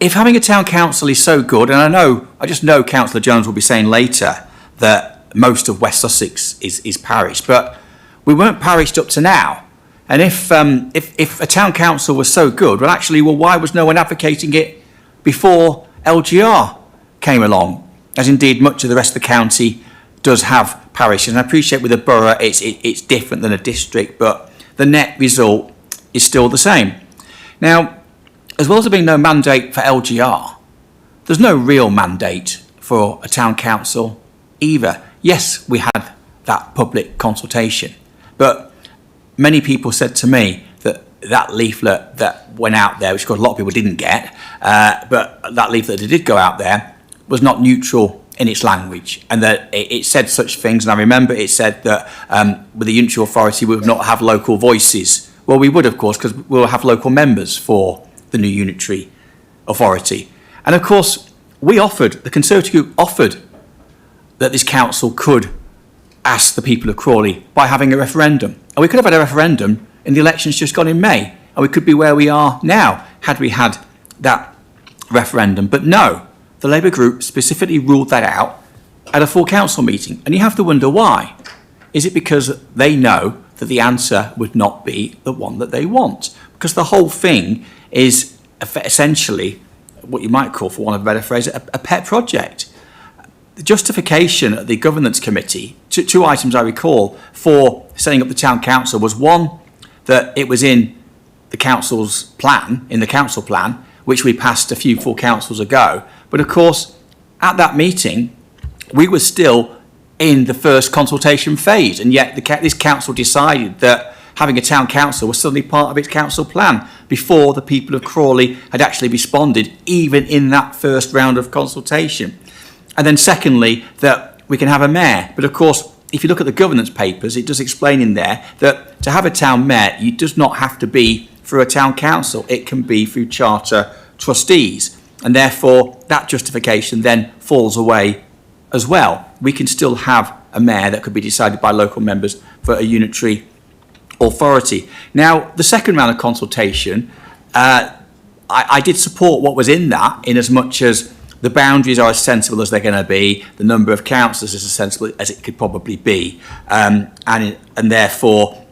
if having a town council is so good, and I just know Councillor Jones will be saying later that most of West Sussex is parish, but we weren't parished up to now. And if a town council was so good, why was no one advocating it before LGR came along? as indeed much of the rest of the county does have parishes. And I appreciate with a borough it's different than a district, but the net result is still the same. Now, as well as there being no mandate for LGR, there's no real mandate for a town council either. Yes, we had that public consultation, but many people said to me that that leaflet that went out there, which of course a lot of people didn't get, but that leaflet that did go out there was not neutral in its language, and that it said such things. And I remember it said that with the unitary authority we would not have local voices. Well, we would, of course, because we'll have local members for the new unitary authority. And of course, the Conservative group offered that this council could ask the people of Crawley by having a referendum. And we could have had a referendum in the elections just gone in May, and we could be where we are now had we had that referendum. But no, the Labour group specifically ruled that out at a full council meeting. And you have to wonder why. Is it because they know that the answer would not be the one that they want? Because the whole thing is essentially what you might call, for want of a better phrase, a pet project. The justification at the governance committee, two items I recall, for setting up the town council was one, that it was in the council's plan, which we passed a few full councils ago. But of course, at that meeting, we were still in the first consultation phase, and yet this council decided that having a town council was suddenly part of its council plan before the people of Crawley had actually responded, even in that first round of consultation. And then secondly, that we can have a mayor. But of course, if you look at the governance papers, it does explain in there that to have a town mayor, it does not have to be through a town council. It can be through charter trustees. And therefore, that justification then falls away as well. We can still have a mayor that could be decided by local members for a unitary authority. Now, the second round of consultation, I did support what was in that, in as much as the boundaries are as sensible as they're going to be, the number of councillors is as sensible as it could probably be, and therefore,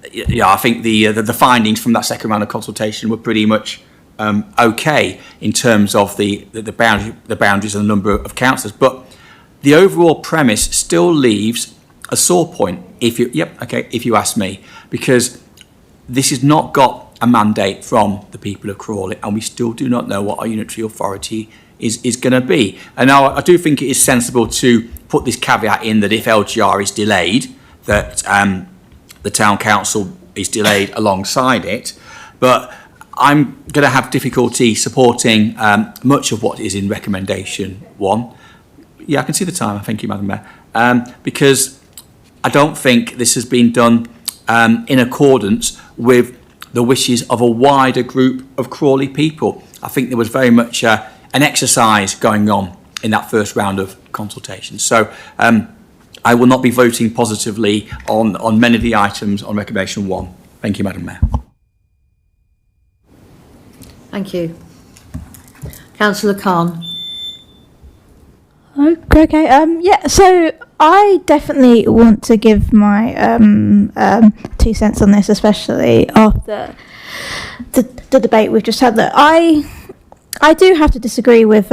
I think the findings from that second round of consultation were pretty much okay in terms of the boundaries and the number of councillors. But the overall premise still leaves a sore point, if you ask me, because this has not got a mandate from the people of Crawley, and we still do not know what our unitary authority is going to be. And now I do think it is sensible to put this caveat in that if LGR is delayed, that the town council is delayed alongside it. But I'm going to have difficulty supporting much of what is in recommendation 1. Yeah, I can see the timer. Thank you, Madam Mayor. Because I don't think this has been done in accordance with the wishes of a wider group of Crawley people. I think there was very much an exercise going on in that first round of consultation. So I will not be voting positively on many of the items on recommendation 1. Thank you, Madam Mayor. Thank you. Councillor Khan. Okay. Yeah. So I definitely want to give my 2 cents on this, especially after the debate we've just had. That I do have to disagree with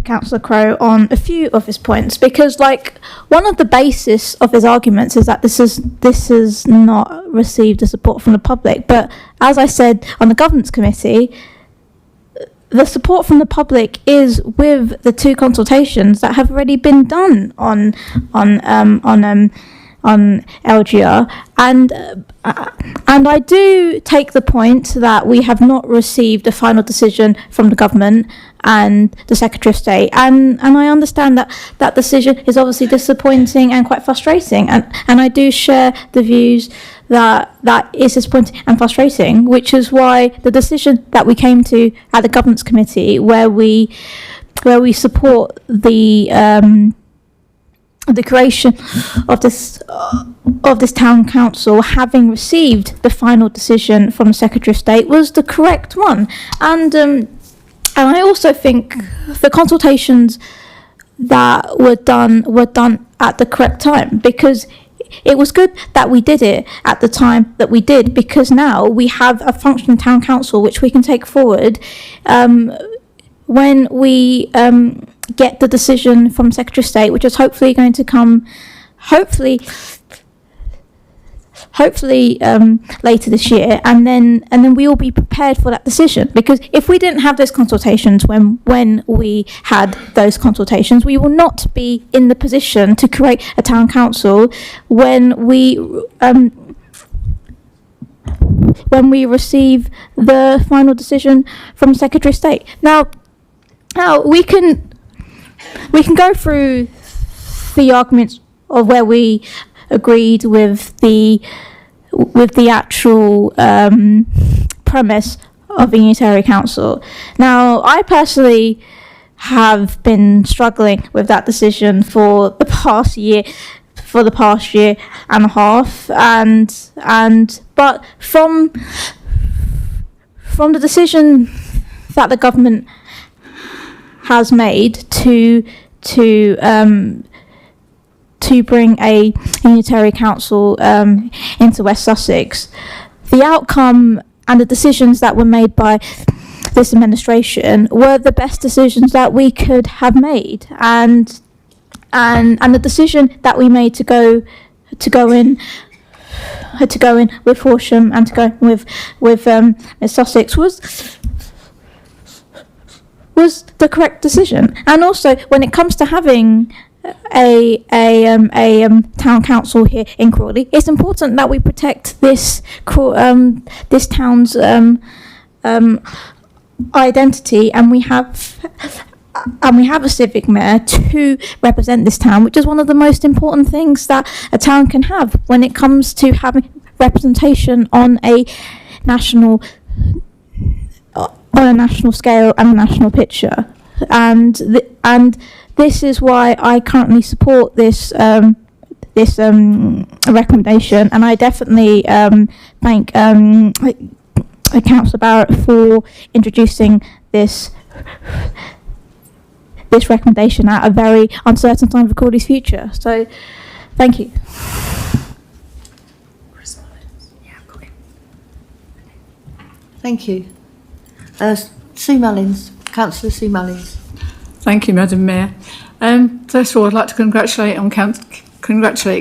Councillor Crowe on a few of his points, because like one of the basis of his arguments is that this has not received the support from the public. But as I said on the governance committee, the support from the public is with the 2 consultations that have already been done on LGR, and I do take the point that we have not received a final decision from the government and the Secretary of State, and I understand that decision is obviously disappointing and quite frustrating, and I do share the views that is disappointing and frustrating, which is why the decision that we came to at the governance committee, where we support the creation of this town council, having received the final decision from the Secretary of State, was the correct one. And I also think the consultations that were done at the correct time, because it was good that we did it at the time that we did, because now we have a functioning town council which we can take forward when we get the decision from Secretary of State, which is hopefully going to come, hopefully later this year, and then we will be prepared for that decision. Because if we didn't have those consultations when we had those consultations, we will not be in the position to create a town council when we receive the final decision from Secretary of State. Now we can go through the arguments of where we agreed with the actual premise of the Unitary Council. Now, I personally have been struggling with that decision for the past year and a half, but from the decision that the government has made to bring a unitary council into West Sussex, the outcome and the decisions that were made by this administration were the best decisions that we could have made, and the decision that we made to go in with Horsham and to go with Sussex was the correct decision. And also, when it comes to having a town council here in Crawley, it's important that we protect this town's identity, and we have a civic mayor to represent this town, which is one of the most important things that a town can have when it comes to having representation on a national scale and a national picture. And this is why I currently support this recommendation, and I definitely thank Councillor Barrett for introducing this recommendation at a very uncertain time for Crawley's future. So, thank you. Thank you. Sue Mullins, Councillor Sue Mullins. Thank you, Madam Mayor. First of all, I'd like to congratulate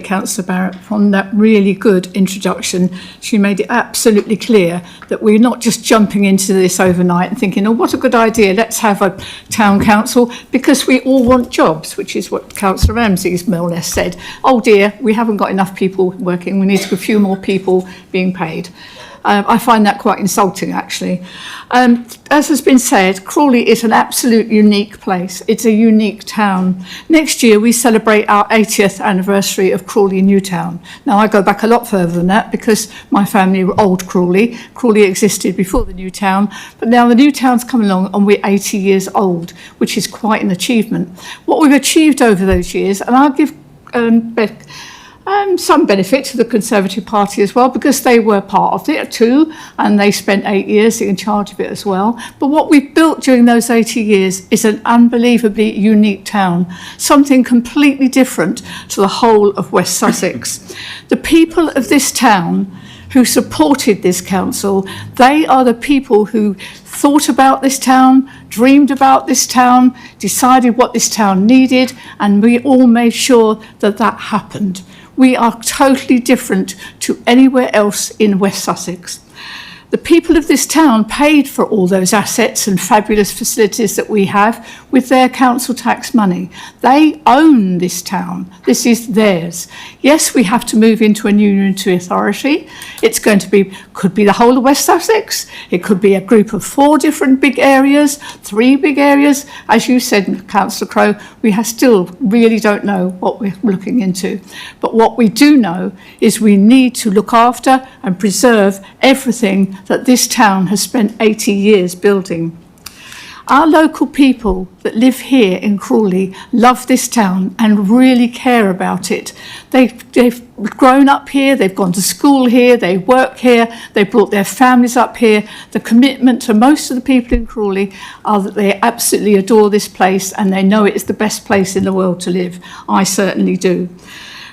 Councillor Barrett on that really good introduction. She made it absolutely clear that we're not just jumping into this overnight and thinking, oh, what a good idea, let's have a town council, because we all want jobs, which is what Councillor Ramsey's more or less said. Oh dear, we haven't got enough people working, we need a few more people being paid. I find that quite insulting, actually. As has been said, Crawley is an absolute unique place. It's a unique town. Next year, we celebrate our 80th anniversary of Crawley New Town. Now, I go back a lot further than that because my family were old Crawley. Crawley existed before the new town, but now the new town's come along and we're 80 years old, which is quite an achievement. What we've achieved over those years, and I'll give some benefit to the Conservative Party as well, because they were part of it too, and they spent 8 years in charge of it as well. But what we've built during those 80 years is an unbelievably unique town, something completely different to the whole of West Sussex. The people of this town who supported this council, they are the people who thought about this town, dreamed about this town, decided what this town needed, and we all made sure that that happened. We are totally different to anywhere else in West Sussex. The people of this town paid for all those assets and fabulous facilities that we have with their council tax money. They own this town. This is theirs. Yes, we have to move into a new unitary authority. It's going to be, could be the whole of West Sussex. It could be a group of 4 different big areas, 3 big areas. As you said, Councillor Crowe, we still really don't know what we're looking into. But what we do know is we need to look after and preserve everything that this town has spent 80 years building. Our local people that live here in Crawley love this town and really care about it. They've grown up here, they've gone to school here, they work here, they brought their families up here. The commitment to most of the people in Crawley are that they absolutely adore this place and they know it's the best place in the world to live. I certainly do.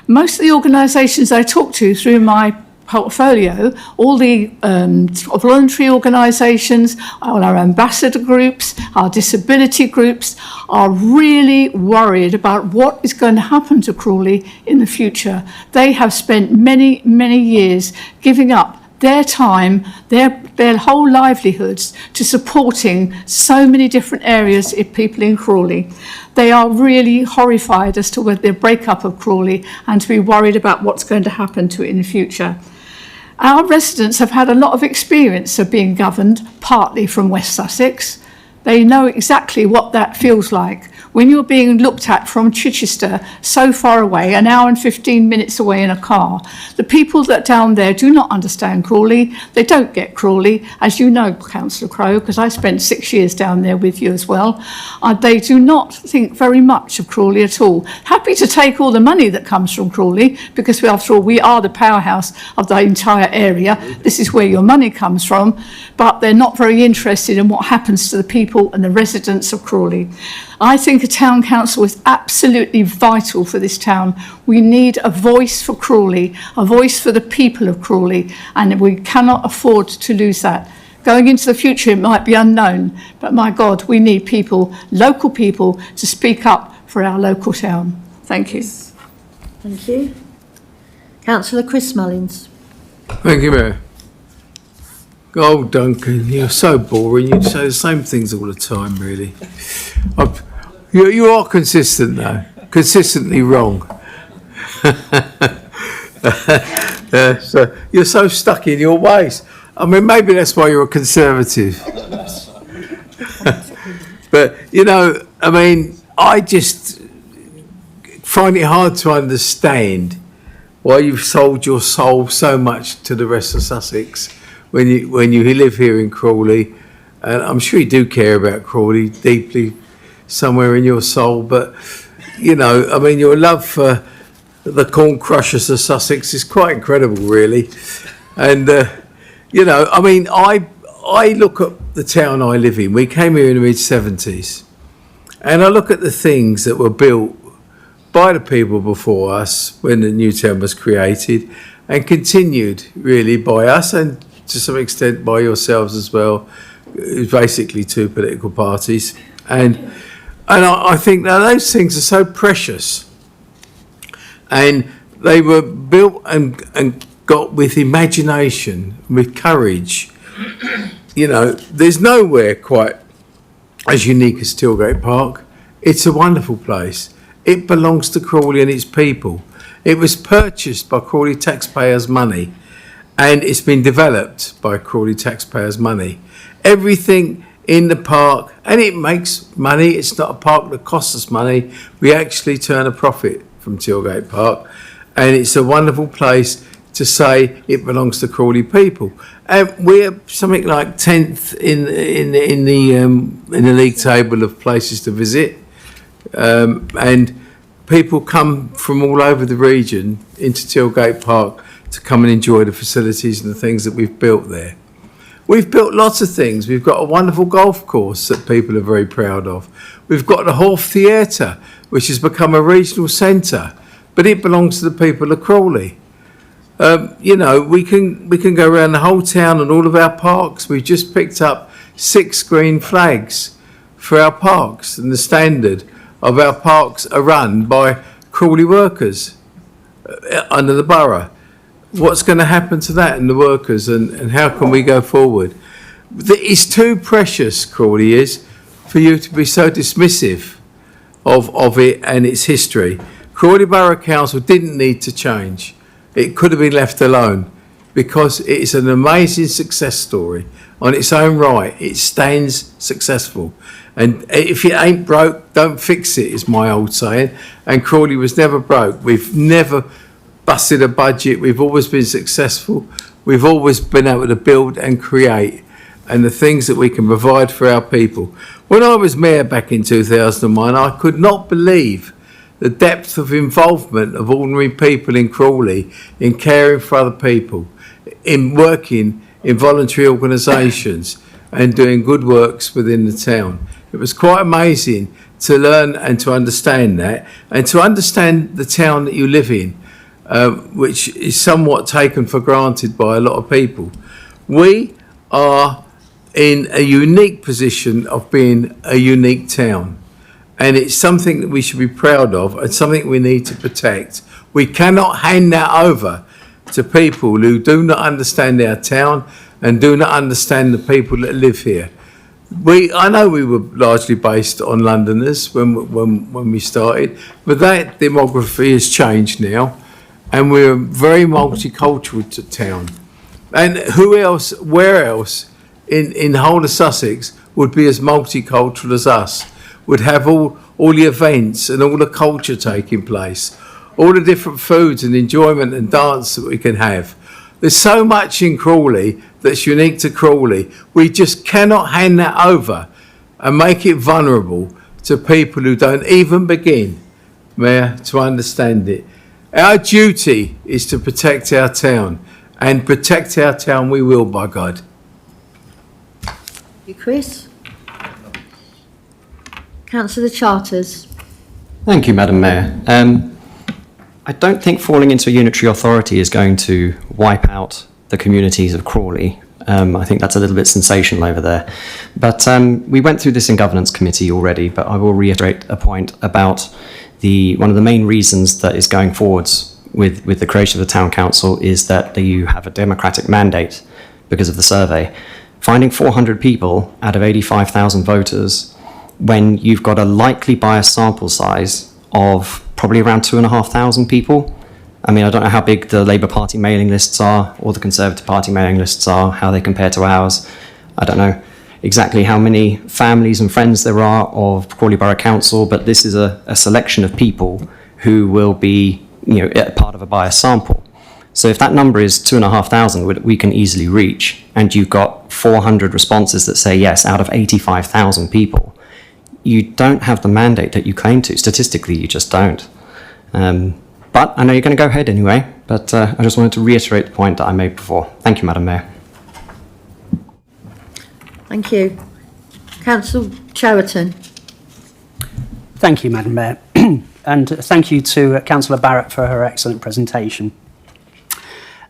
Most of the organisations I talk to through my portfolio, all the voluntary organisations, all our ambassador groups, our disability groups are really worried about what is going to happen to Crawley in the future. They have spent many, many years giving up their time, their whole livelihoods to supporting so many different areas of people in Crawley. They are really horrified as to whether the breakup of Crawley and to be worried about what's going to happen to it in the future. Our residents have had a lot of experience of being governed, partly from West Sussex. They know exactly what that feels like. When you're being looked at from Chichester, so far away, an hour and 15 minutes away in a car, the people that down there do not understand Crawley. They don't get Crawley, as you know, Councillor Crowe, because I spent 6 years down there with you as well. They do not think very much of Crawley at all. Happy to take all the money that comes from Crawley, because after all, we are the powerhouse of the entire area. This is where your money comes from, but they're not very interested in what happens to the people and the residents of Crawley. I think a town council is absolutely vital for this town. We need a voice for Crawley, a voice for the people of Crawley, and we cannot afford to lose that. Going into the future, it might be unknown, but my God, we need people, local people, to speak up for our local town. Thank you. Thank you. Councillor Chris Mullins. Thank you, Mayor. Oh, Duncan, you're so boring. You say the same things all the time, really. You are consistent, though. Consistently wrong. So you're so stuck in your ways. I mean, maybe that's why you're a Conservative. But, you know, I mean, I just find it hard to understand why you've sold your soul so much to the rest of Sussex when you live here in Crawley. And I'm sure you do care about Crawley deeply somewhere in your soul, but, you know, I mean, your love for the corn crushers of Sussex is quite incredible, really. And, you know, I mean, I look at the town I live in. We came here in the mid-70s, and I look at the things that were built by the people before us when the new town was created, and continued, really, by us, and to some extent by yourselves as well. It was basically two political parties. And I think that those things are so precious. And they were built and got with imagination, with courage. You know, there's nowhere quite as unique as Tilgate Park. It's a wonderful place. It belongs to Crawley and its people. It was purchased by Crawley taxpayers' money, and it's been developed by Crawley taxpayers' money. Everything in the park, and it makes money. It's not a park that costs us money. We actually turn a profit from Tilgate Park, and it's a wonderful place to say it belongs to Crawley people. And we're something like 10th in the league table of places to visit, and people come from all over the region into Tilgate Park to come and enjoy the facilities and the things that we've built there. We've built lots of things. We've got a wonderful golf course that people are very proud of. We've got the Hall Theatre, which has become a regional centre, but it belongs to the people of Crawley. You know, we can go around the whole town and all of our parks. We've just picked up 6 green flags for our parks, and the standard of our parks are run by Crawley workers under the borough. What's going to happen to that and the workers, and how can we go forward? It's too precious, Crawley is, for you to be so dismissive of it and its history. Crawley Borough Council didn't need to change. It could have been left alone, because it's an amazing success story. On its own right, it stands successful. And if it ain't broke, don't fix it, is my old saying. And Crawley was never broke. We've never busted a budget. We've always been successful. We've always been able to build and create, and the things that we can provide for our people. When I was mayor back in 2001, I could not believe the depth of involvement of ordinary people in Crawley in caring for other people, in working in voluntary organisations and doing good works within the town. It was quite amazing to learn and to understand that, and to understand the town that you live in. which is somewhat taken for granted by a lot of people. We are in a unique position of being a unique town, and it's something that we should be proud of and something we need to protect. We cannot hand that over to people who do not understand our town and do not understand the people that live here. I know we were largely based on Londoners when we started, but that demography has changed now, and we're a very multicultural town. And where else in the whole of Sussex would be as multicultural as us, would have all the events and all the culture taking place, all the different foods and enjoyment and dance that we can have. There's so much in Crawley that's unique to Crawley. We just cannot hand that over and make it vulnerable to people who don't even begin, Mayor, to understand it. Our duty is to protect our town, and protect our town we will, by God. You, Chris? Councillor Charters. Thank you, Madam Mayor. I don't think falling into a unitary authority is going to wipe out the communities of Crawley. I think that's a little bit sensational over there. But we went through this in Governance Committee already, but I will reiterate a point about one of the main reasons that is going forwards with the creation of the Town Council is that you have a democratic mandate because of the survey. Finding 400 people out of 85,000 voters when you've got a likely biased sample size of probably around 2,500 people. I mean, I don't know how big the Labour Party mailing lists are or the Conservative Party mailing lists are, how they compare to ours. I don't know exactly how many families and friends there are of Crawley Borough Council, but this is a selection of people who will be, part of a biased sample. So if that number is 2,500, we can easily reach, and you've got 400 responses that say yes out of 85,000 people, you don't have the mandate that you claim to. Statistically, you just don't. But I know you're going to go ahead anyway, but I just wanted to reiterate the point that I made before. Thank you, Madam Mayor. Thank you. Councillor Cheriton. Thank you, Madam Mayor. And thank you to Councillor Barrett for her excellent presentation.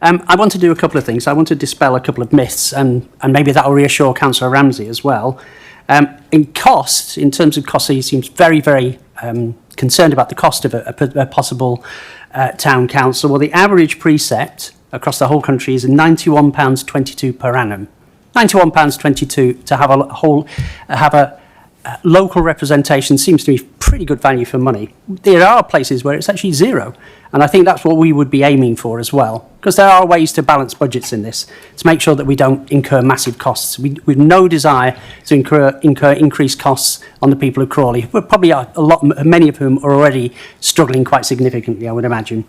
I want to do a couple of things. I want to dispel a couple of myths, and maybe that will reassure Councillor Ramsey as well. In terms of cost, he seems very, very concerned about the cost of a possible town council. Well, the average precept across the whole country is £91.22 per annum. £91.22 to have a local representation seems to be pretty good value for money. There are places where it's actually zero, and I think that's what we would be aiming for as well, because there are ways to balance budgets in this to make sure that we don't incur massive costs. We've no desire to incur increased costs on the people of Crawley. We're probably many of whom are already struggling quite significantly, I would imagine.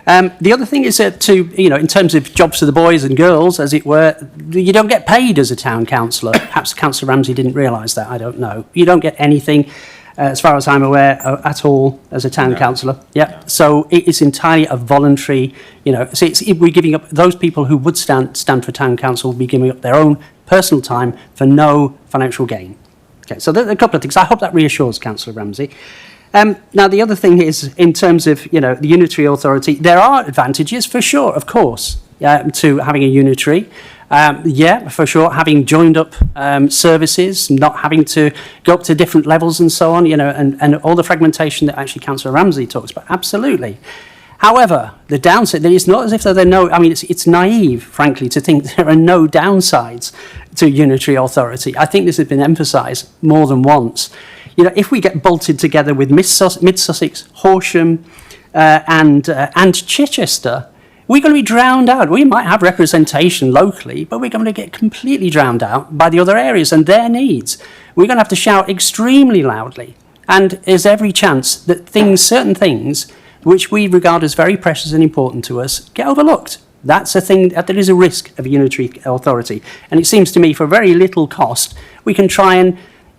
The other thing is in terms of jobs for the boys and girls, as it were, you don't get paid as a town councillor. Perhaps Councillor Ramsey didn't realise that, I don't know. You don't get anything, as far as I'm aware, at all as a town councillor. Yeah. So it's entirely a voluntary, so we're giving up, those people who would stand for town council will be giving up their own personal time for no financial gain. Okay, so there are a couple of things. I hope that reassures Councillor Ramsey. Now, the other thing is, in terms of, the unitary authority, there are advantages, for sure, of course, to having a unitary. For sure, having joined up services, not having to go up to different levels and so on, and all the fragmentation that actually Councillor Ramsey talks about, absolutely. However, the downside, it's not as if there are no, it's naive, frankly, to think there are no downsides to unitary authority. I think this has been emphasised more than once. If we get bolted together with Mid-Sussex, Horsham and Chichester, we're going to be drowned out. We might have representation locally, but we're going to get completely drowned out by the other areas and their needs. We're going to have to shout extremely loudly. And there's every chance that certain things, which we regard as very precious and important to us, get overlooked. That's a thing, that is a risk of a unitary authority. And it seems to me, for very little cost, we can try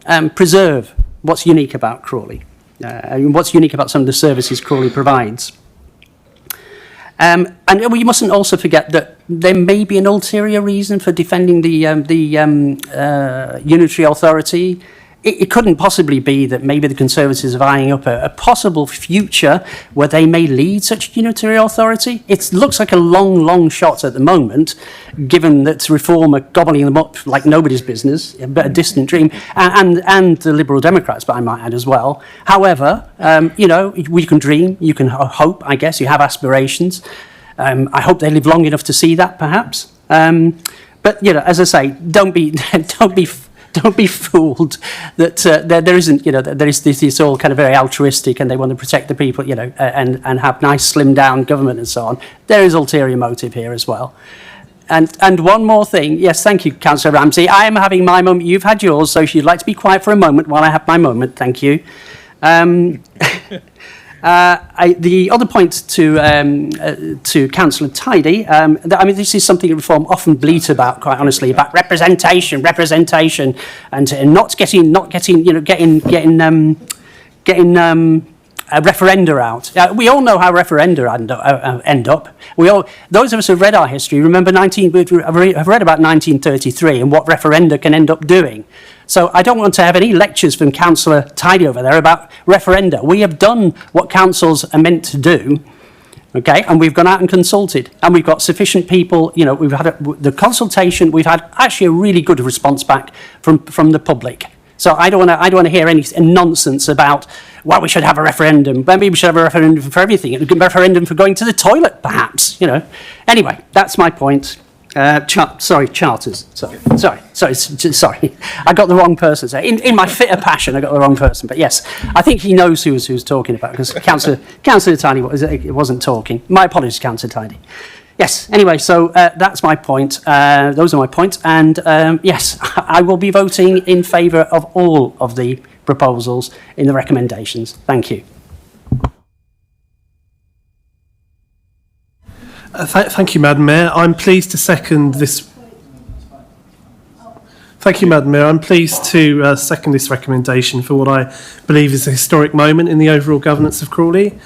and preserve what's unique about Crawley, and what's unique about some of the services Crawley provides. And we mustn't also forget that there may be an ulterior reason for defending the unitary authority. it couldn't possibly be that maybe the Conservatives are eyeing up a possible future where they may lead such a unitary authority. It looks like a long shot at the moment, given that Reform are gobbling them up like nobody's business, a distant dream, and the Liberal Democrats, but I might add as well. However, we can dream, you can hope, I guess, you have aspirations. I hope they live long enough to see that, perhaps. But as I say, don't be fooled that there isn't, there is this all kind of very altruistic and they want to protect the people, and have nice slimmed down government and so on. There is ulterior motive here as well. And one more thing. Yes, thank you, Councillor Ramsey. I am having my moment. You've had yours, so if you'd like to be quiet for a moment while I have my moment, thank you. The other point to Councillor Tidy, this is something Reform often bleat about, quite honestly, about representation, and not getting referenda out. We all know how referenda end up. Those of us who have read our history remember have read about 1933 and what referenda can end up doing. So I don't want to have any lectures from Councillor Tidy over there about referenda. We have done what councils are meant to do, okay, and we've gone out and consulted, and we've got sufficient people. We've had the consultation. We've had actually a really good response back from the public. So I don't want to hear any nonsense about, well, we should have a referendum. Maybe we should have a referendum for everything. A referendum for going to the toilet, perhaps. Anyway, that's my point. Charters. Sorry. I got the wrong person. So in my fit of passion, I got the wrong person. But yes, I think he knows who's talking about, because Councillor Tidy wasn't talking. My apologies, Councillor Tidy. Yes, anyway, so that's my point. Those are my points. And yes, I will be voting in favour of all of the proposals in the recommendations. Thank you. Thank you, Madam Mayor. I'm pleased to second this. Thank you, Madam Mayor. I'm pleased to second this recommendation for what I believe is a historic moment in the overall governance of Crawley.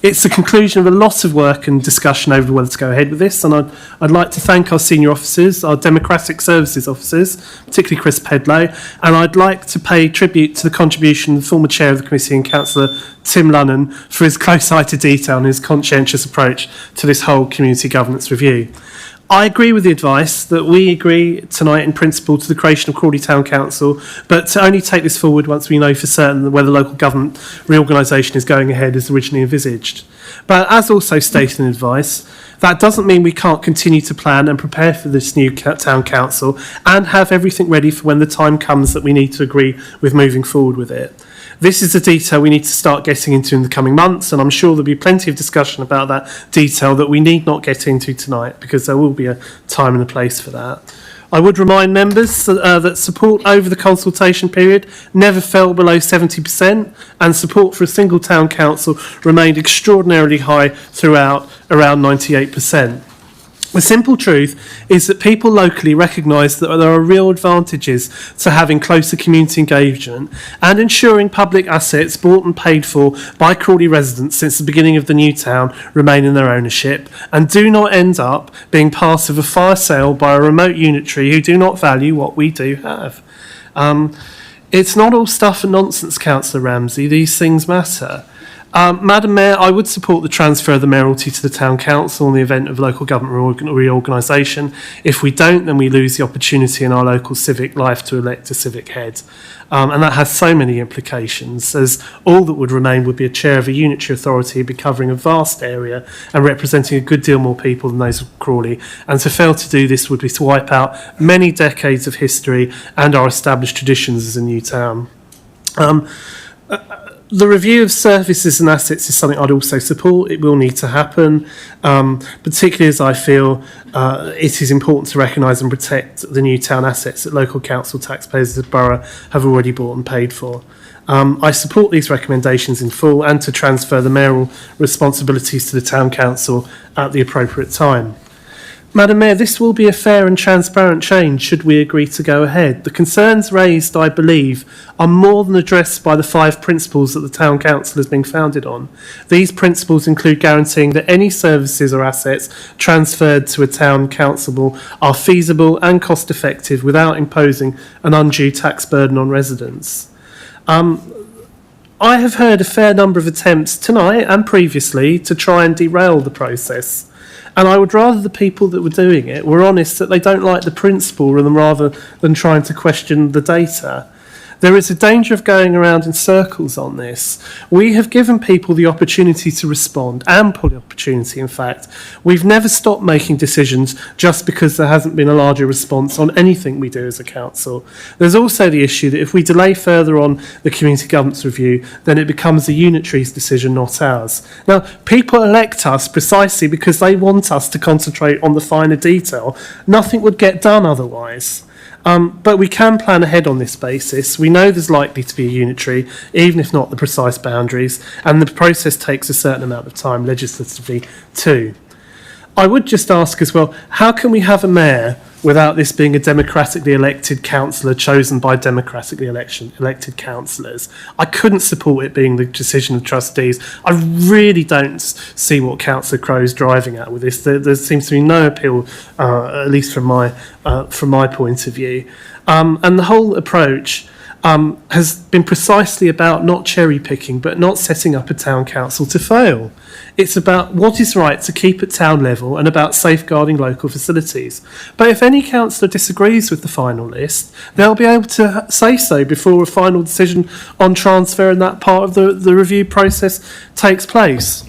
It's the conclusion of a lot of work and discussion over whether to go ahead with this, and I'd like to thank our senior officers, our democratic services officers, particularly Chris Pedlow, and I'd like to pay tribute to the contribution of the former chair of the committee and Councillor Tim Lunnan for his close eye to detail and his conscientious approach to this whole community governance review. I agree with the advice that we agree tonight in principle to the creation of Crawley Town Council, but to only take this forward once we know for certain whether local government reorganisation is going ahead as originally envisaged. But as also stated in advice, that doesn't mean we can't continue to plan and prepare for this new town council and have everything ready for when the time comes that we need to agree with moving forward with it. This is the detail we need to start getting into in the coming months, and I'm sure there'll be plenty of discussion about that detail that we need not get into tonight, because there will be a time and a place for that. I would remind members that support over the consultation period never fell below 70%, and support for a single town council remained extraordinarily high throughout, around 98%. The simple truth is that people locally recognise that there are real advantages to having closer community engagement and ensuring public assets bought and paid for by Crawley residents since the beginning of the new town remain in their ownership and do not end up being part of a fire sale by a remote unitary who do not value what we do have. It's not all stuff and nonsense, Councillor Ramsey. These things matter. Madam Mayor, I would support the transfer of the mayoralty to the Town Council in the event of local government reorganisation. If we don't, then we lose the opportunity in our local civic life to elect a civic head. And that has so many implications, as all that would remain would be a chair of a unitary authority, be covering a vast area and representing a good deal more people than those of Crawley. And to fail to do this would be to wipe out many decades of history and our established traditions as a new town. The review of services and assets is something I'd also support. It will need to happen, particularly as I feel it is important to recognise and protect the new town assets that local council taxpayers of the borough have already bought and paid for. I support these recommendations in full and to transfer the mayoral responsibilities to the town council at the appropriate time. Madam Mayor, this will be a fair and transparent change should we agree to go ahead. The concerns raised, I believe, are more than addressed by the 5 principles that the Town Council is being founded on. These principles include guaranteeing that any services or assets transferred to a Town Council are feasible and cost effective without imposing an undue tax burden on residents. I have heard a fair number of attempts tonight and previously to try and derail the process. And I would rather the people that were doing it were honest that they don't like the principle rather than trying to question the data. There is a danger of going around in circles on this. We have given people the opportunity to respond, ample opportunity in fact. We've never stopped making decisions just because there hasn't been a larger response on anything we do as a council. There's also the issue that if we delay further on the community governance review, then it becomes the unitary's decision, not ours. Now, people elect us precisely because they want us to concentrate on the finer detail. Nothing would get done otherwise. But we can plan ahead on this basis. We know there's likely to be a unitary, even if not the precise boundaries, and the process takes a certain amount of time legislatively too. I would just ask as well, how can we have a mayor without this being a democratically elected councillor chosen by democratically elected councillors? I couldn't support it being the decision of trustees. I really don't see what Councillor Crow's driving at with this. There seems to be no appeal, at least from my point of view. And the whole approach has been precisely about not cherry picking, but not setting up a town council to fail. It's about what is right to keep at town level and about safeguarding local facilities. But if any councillor disagrees with the final list, they'll be able to say so before a final decision on transfer and that part of the review process takes place.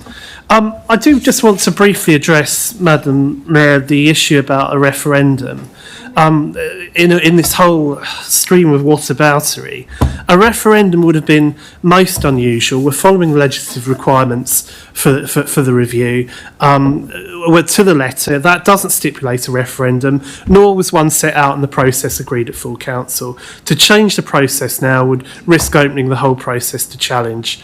I do just want to briefly address, Madam Mayor, the issue about a referendum. In this whole stream of whataboutery, a referendum would have been most unusual. We're following the legislative requirements for the review. We're to the letter. That doesn't stipulate a referendum, nor was one set out in the process agreed at full council. To change the process now would risk opening the whole process to challenge.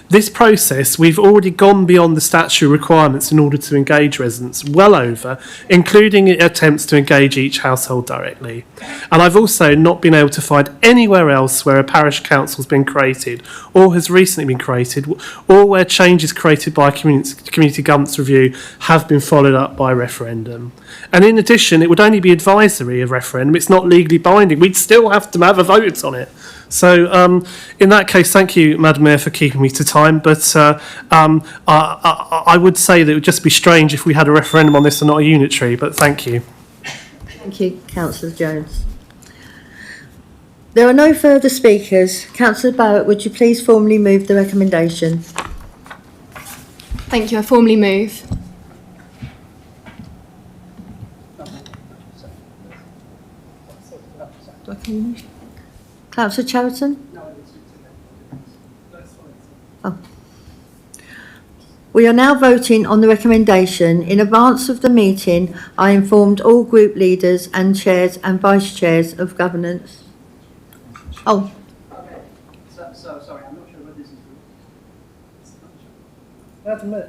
This process, we've already gone beyond the statutory requirements in order to engage residents, well over, including attempts to engage each household directly. And I've also not been able to find anywhere else where a parish council has been created or has recently been created or where changes created by a community governance review have been followed up by referendum. And in addition, it would only be advisory of referendum. It's not legally binding. We'd still have to have a vote on it. So in that case, thank you, Madam Mayor, for keeping me to time. But I would say that it would just be strange if we had a referendum on this and not a unitary. But thank you. Thank you, Councillor Jones. There are no further speakers. Councillor Barrett, would you please formally move the recommendation? Thank you. I formally move. Councillor Cheriton? Oh. We are now voting on the recommendation. In advance of the meeting, I informed all group leaders and chairs and vice chairs of governance. Oh. So sorry, I'm not sure whether this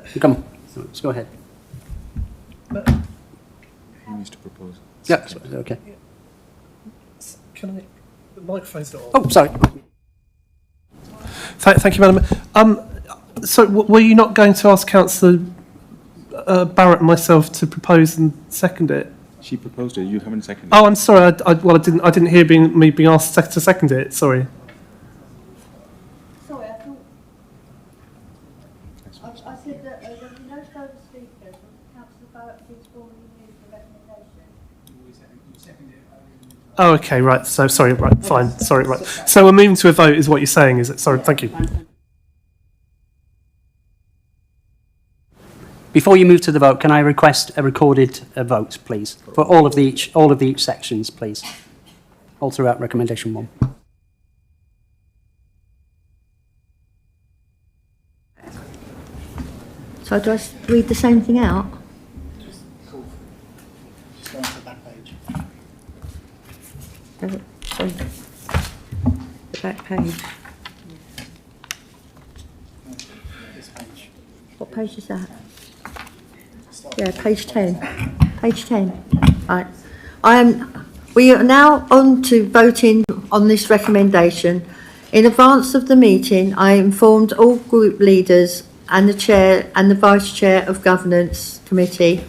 is... Come on, let's go ahead. He needs to propose. Yeah, okay. Can I... The microphone's not on. Oh, sorry. Thank you, Madam. So were you not going to ask Councillor Barrett and myself to propose and second it? She proposed it. You haven't seconded. Oh, I'm sorry. I didn't hear me being asked to second it. Sorry. Sorry, I thought. I said that there will be no further speakers. Councillor Barrett please formally move the recommendation. Oh, okay, right. So sorry, right, fine. Sorry, right. So we're moving to a vote, is what you're saying, is it? Sorry, thank you. Before you move to the vote, can I request a recorded vote, please, for all of the each sections, please, all throughout recommendation 1. So do I read the same thing out? Sorry. The back page. What page is that? Yeah, page 10. Page 10. Right. We are now on to voting on this recommendation. In advance of the meeting, I informed all group leaders and the chair and the vice chair of governance committee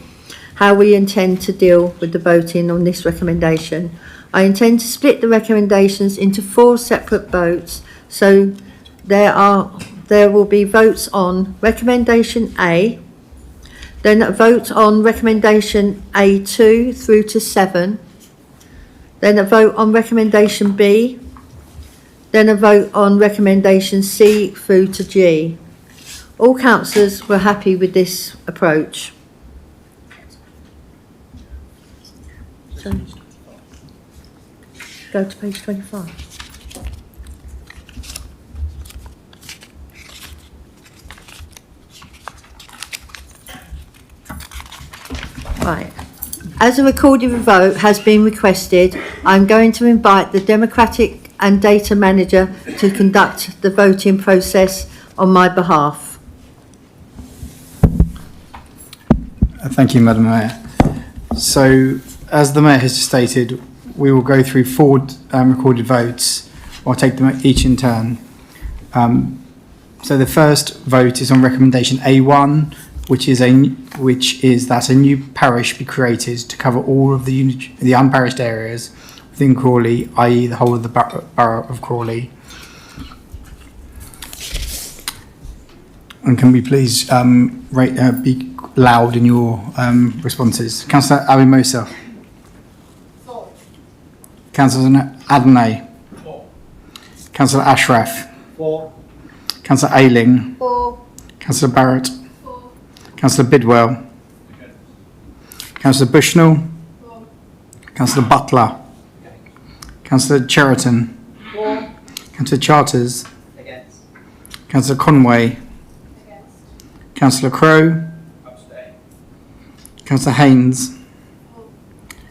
how we intend to deal with the voting on this recommendation. I intend to split the recommendations into 4 separate votes So there will be votes on recommendation A, then a vote on recommendation A2 through to 7, then a vote on recommendation B, then a vote on recommendation C through to G. All councillors were happy with this approach. So, go to page 25. Right. As a recorded vote has been requested, I'm going to invite the Democratic and Data Manager to conduct the voting process on my behalf. Thank you, Madam Mayor. So, as the Mayor has just stated, we will go through 4 recorded votes. I'll take them each in turn. So the first vote is on recommendation A1, which is that a new parish be created to cover all of the unparished areas within Crawley, i.e. the whole of the borough of Crawley. And can we please be loud in your responses? Councillor Abimosa. For. Councillor Adonai. For. Councillor Ashraf. For. Councillor Ayling. For. Councillor Barrett. For. Councillor Bidwell. Against. Councillor Bushnell. For. Councillor Butler. Against. Councillor Cheriton. For. Councillor Charters. Against. Councillor Conway. Councillor Crowe. Abstain. Councillor Haynes. For.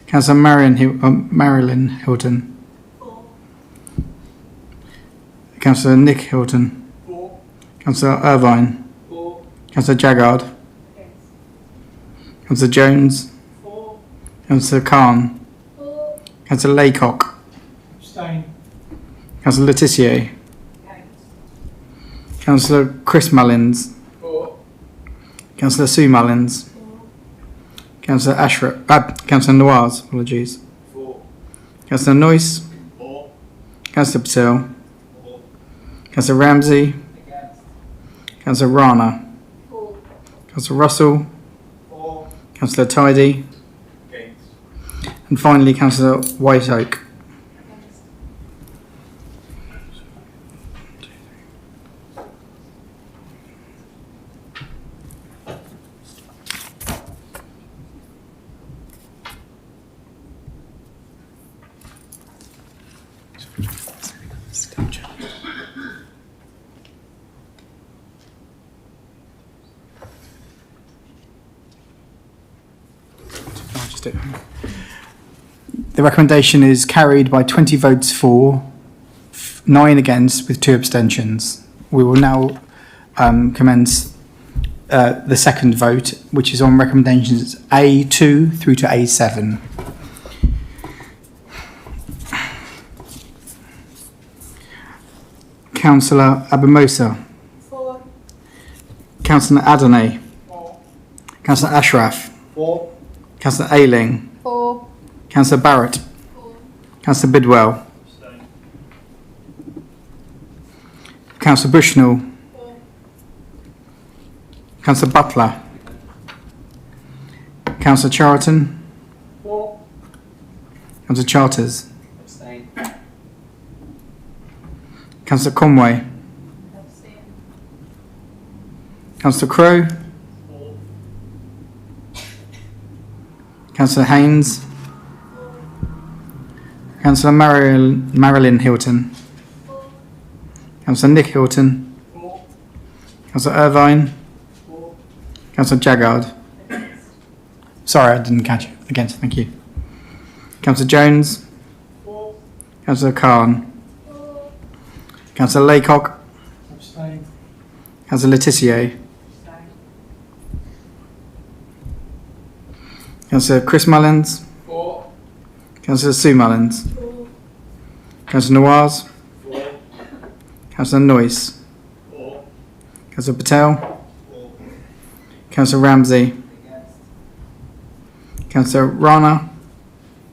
Councillor Marilyn Hilton. For. Councillor Nick Hilton. For. Councillor Irvine. For. Councillor Jaggard. Against. Councillor Jones. For. Councillor Khan. For. Councillor Laycock. Abstain. Councillor Letitia. Against. Councillor Chris Mullins. Councillor Sue Mullins. Councillor Councillor Noirs, apologies. Councillor Noyce. Councillor Patel. Councillor Ramsey. Councillor Rana. Councillor Russell. Councillor Tidy. And finally, Councillor Whiteoak. The recommendation is carried by 20 votes for, 9 against, with 2 abstentions. We will now commence the second vote, which is on recommendations A2 through to A7. Councillor Abimosa. For. Councillor Adonai. For. Councillor Ashraf. For. Councillor Ayling. For. Councillor Barrett. For. Councillor Bidwell. Abstain. Councillor Bushnell. For. Councillor Butler. Councillor Cheriton. For. Councillor Charters. Abstain. Councillor Conway. Abstain. Councillor Crowe. For. Councillor Haynes. Councillor Marilyn Hilton. For. Councillor Nick Hilton. For. Councillor Irvine. For. Councillor Jaggard. Against. Sorry, I didn't catch it. Against, thank you. Councillor Jones. For. Councillor Khan. For. Councillor Laycock. Abstain. Councillor Letitia. Abstain. Councillor Chris Mullins. For. Councillor Sue Mullins. For. Councillor Noirs. For. Councillor Noyce. For. Councillor Patel. For. Councillor Ramsey. Against. Councillor Rana.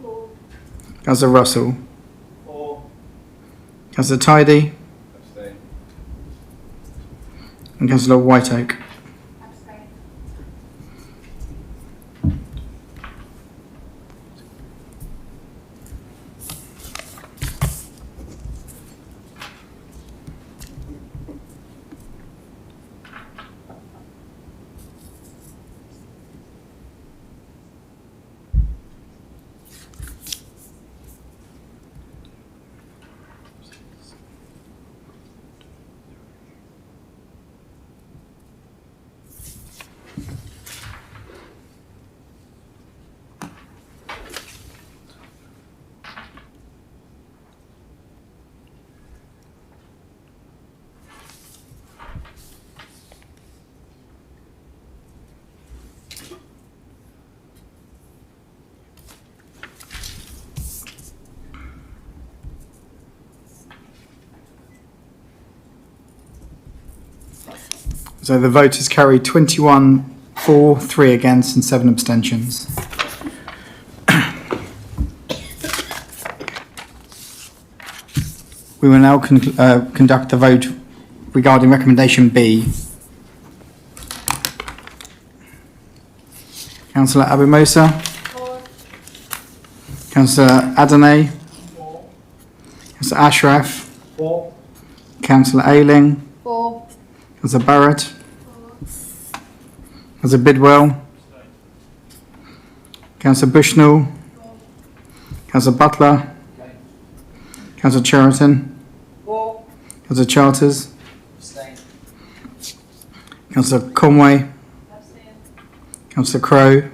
For. Councillor Russell. For. Councillor Tidy. Abstain. And Councillor Whiteoak. So the vote is carried 21 for, 3 against and 7 abstentions. We will now conduct the vote regarding recommendation B. Councillor Abumosa. Councillor Adonai. Councillor Ashraf. Councillor Ayling. Councillor Barrett. Councillor Bidwell. Councillor Bushnell. Councillor Butler. Councillor Cheriton. Councillor Charters. Councillor Conway. Councillor Crowe.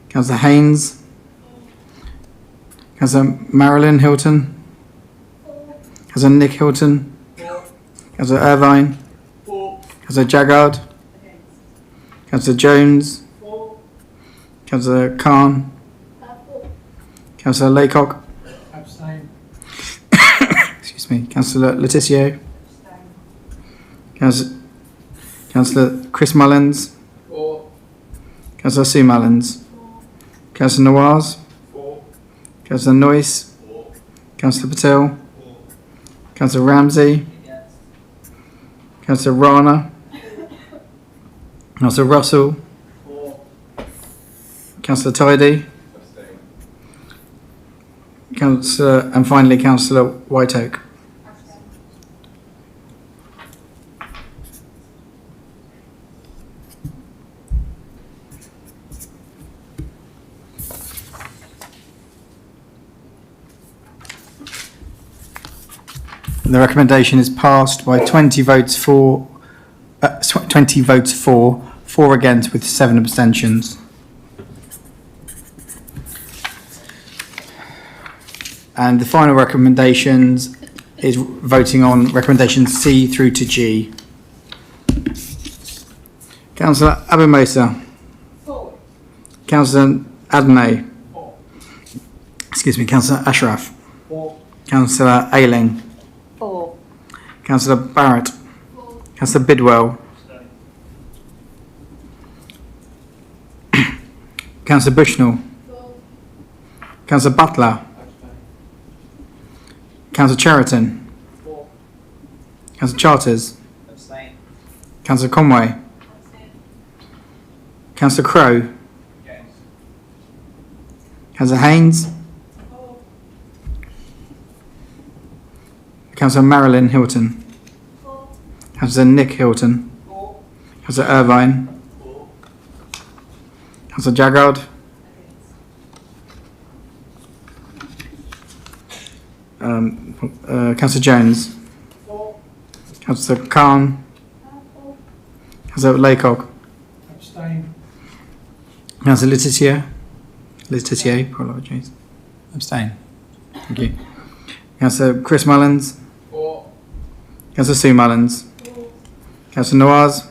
Councillor Haynes. Councillor Marilyn Hilton. Councillor Nick Hilton. Councillor Irvine. Councillor Jaggard. Councillor Jones. Councillor Khan. Councillor Laycock. Excuse me. Councillor Leticio. Councillor Chris Mullins. Councillor Sue Mullins. Councillor Nawaz. Councillor Noyce. Councillor Patel. Councillor Ramsey. Councillor Rana. Councillor Russell. Councillor Tidy. And finally Councillor Whiteoak. The recommendation is passed by 20 votes for, 4 against with 7 abstentions. And the final recommendations is voting on recommendations C through to G. Councillor Abumosa. Councillor Adonai. Excuse me, Councillor Ashraf. Councillor Ayling. Councillor Barrett. Councillor Bidwell. Councillor Bushnell. Councillor Butler. Councillor Cheriton. Councillor Charters. Councillor Conway. Councillor Crowe. Councillor Haynes. Councillor Marilyn Hilton. Councillor Nick Hilton. Councillor Irvine. Councillor Jaggard. Councillor Jones. Councillor Khan. Councillor Laycock. Councillor Letitia, apologies. Abstain. Thank you. Councillor Chris Mullins. Councillor Sue Mullins. Councillor Nawaz.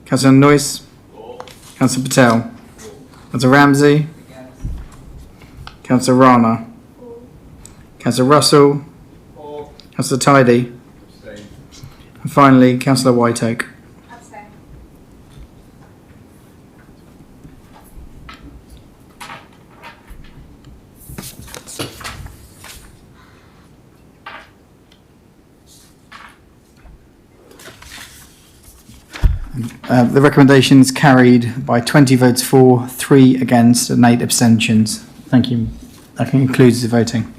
Councillor Noyce. Councillor Patel. Councillor Ramsey. Councillor Rana. Councillor Russell. Councillor Tidy. And finally, Councillor Whiteoak. The recommendation is carried by 20 votes for, 3 against and 8 abstentions. Thank you. That concludes the voting.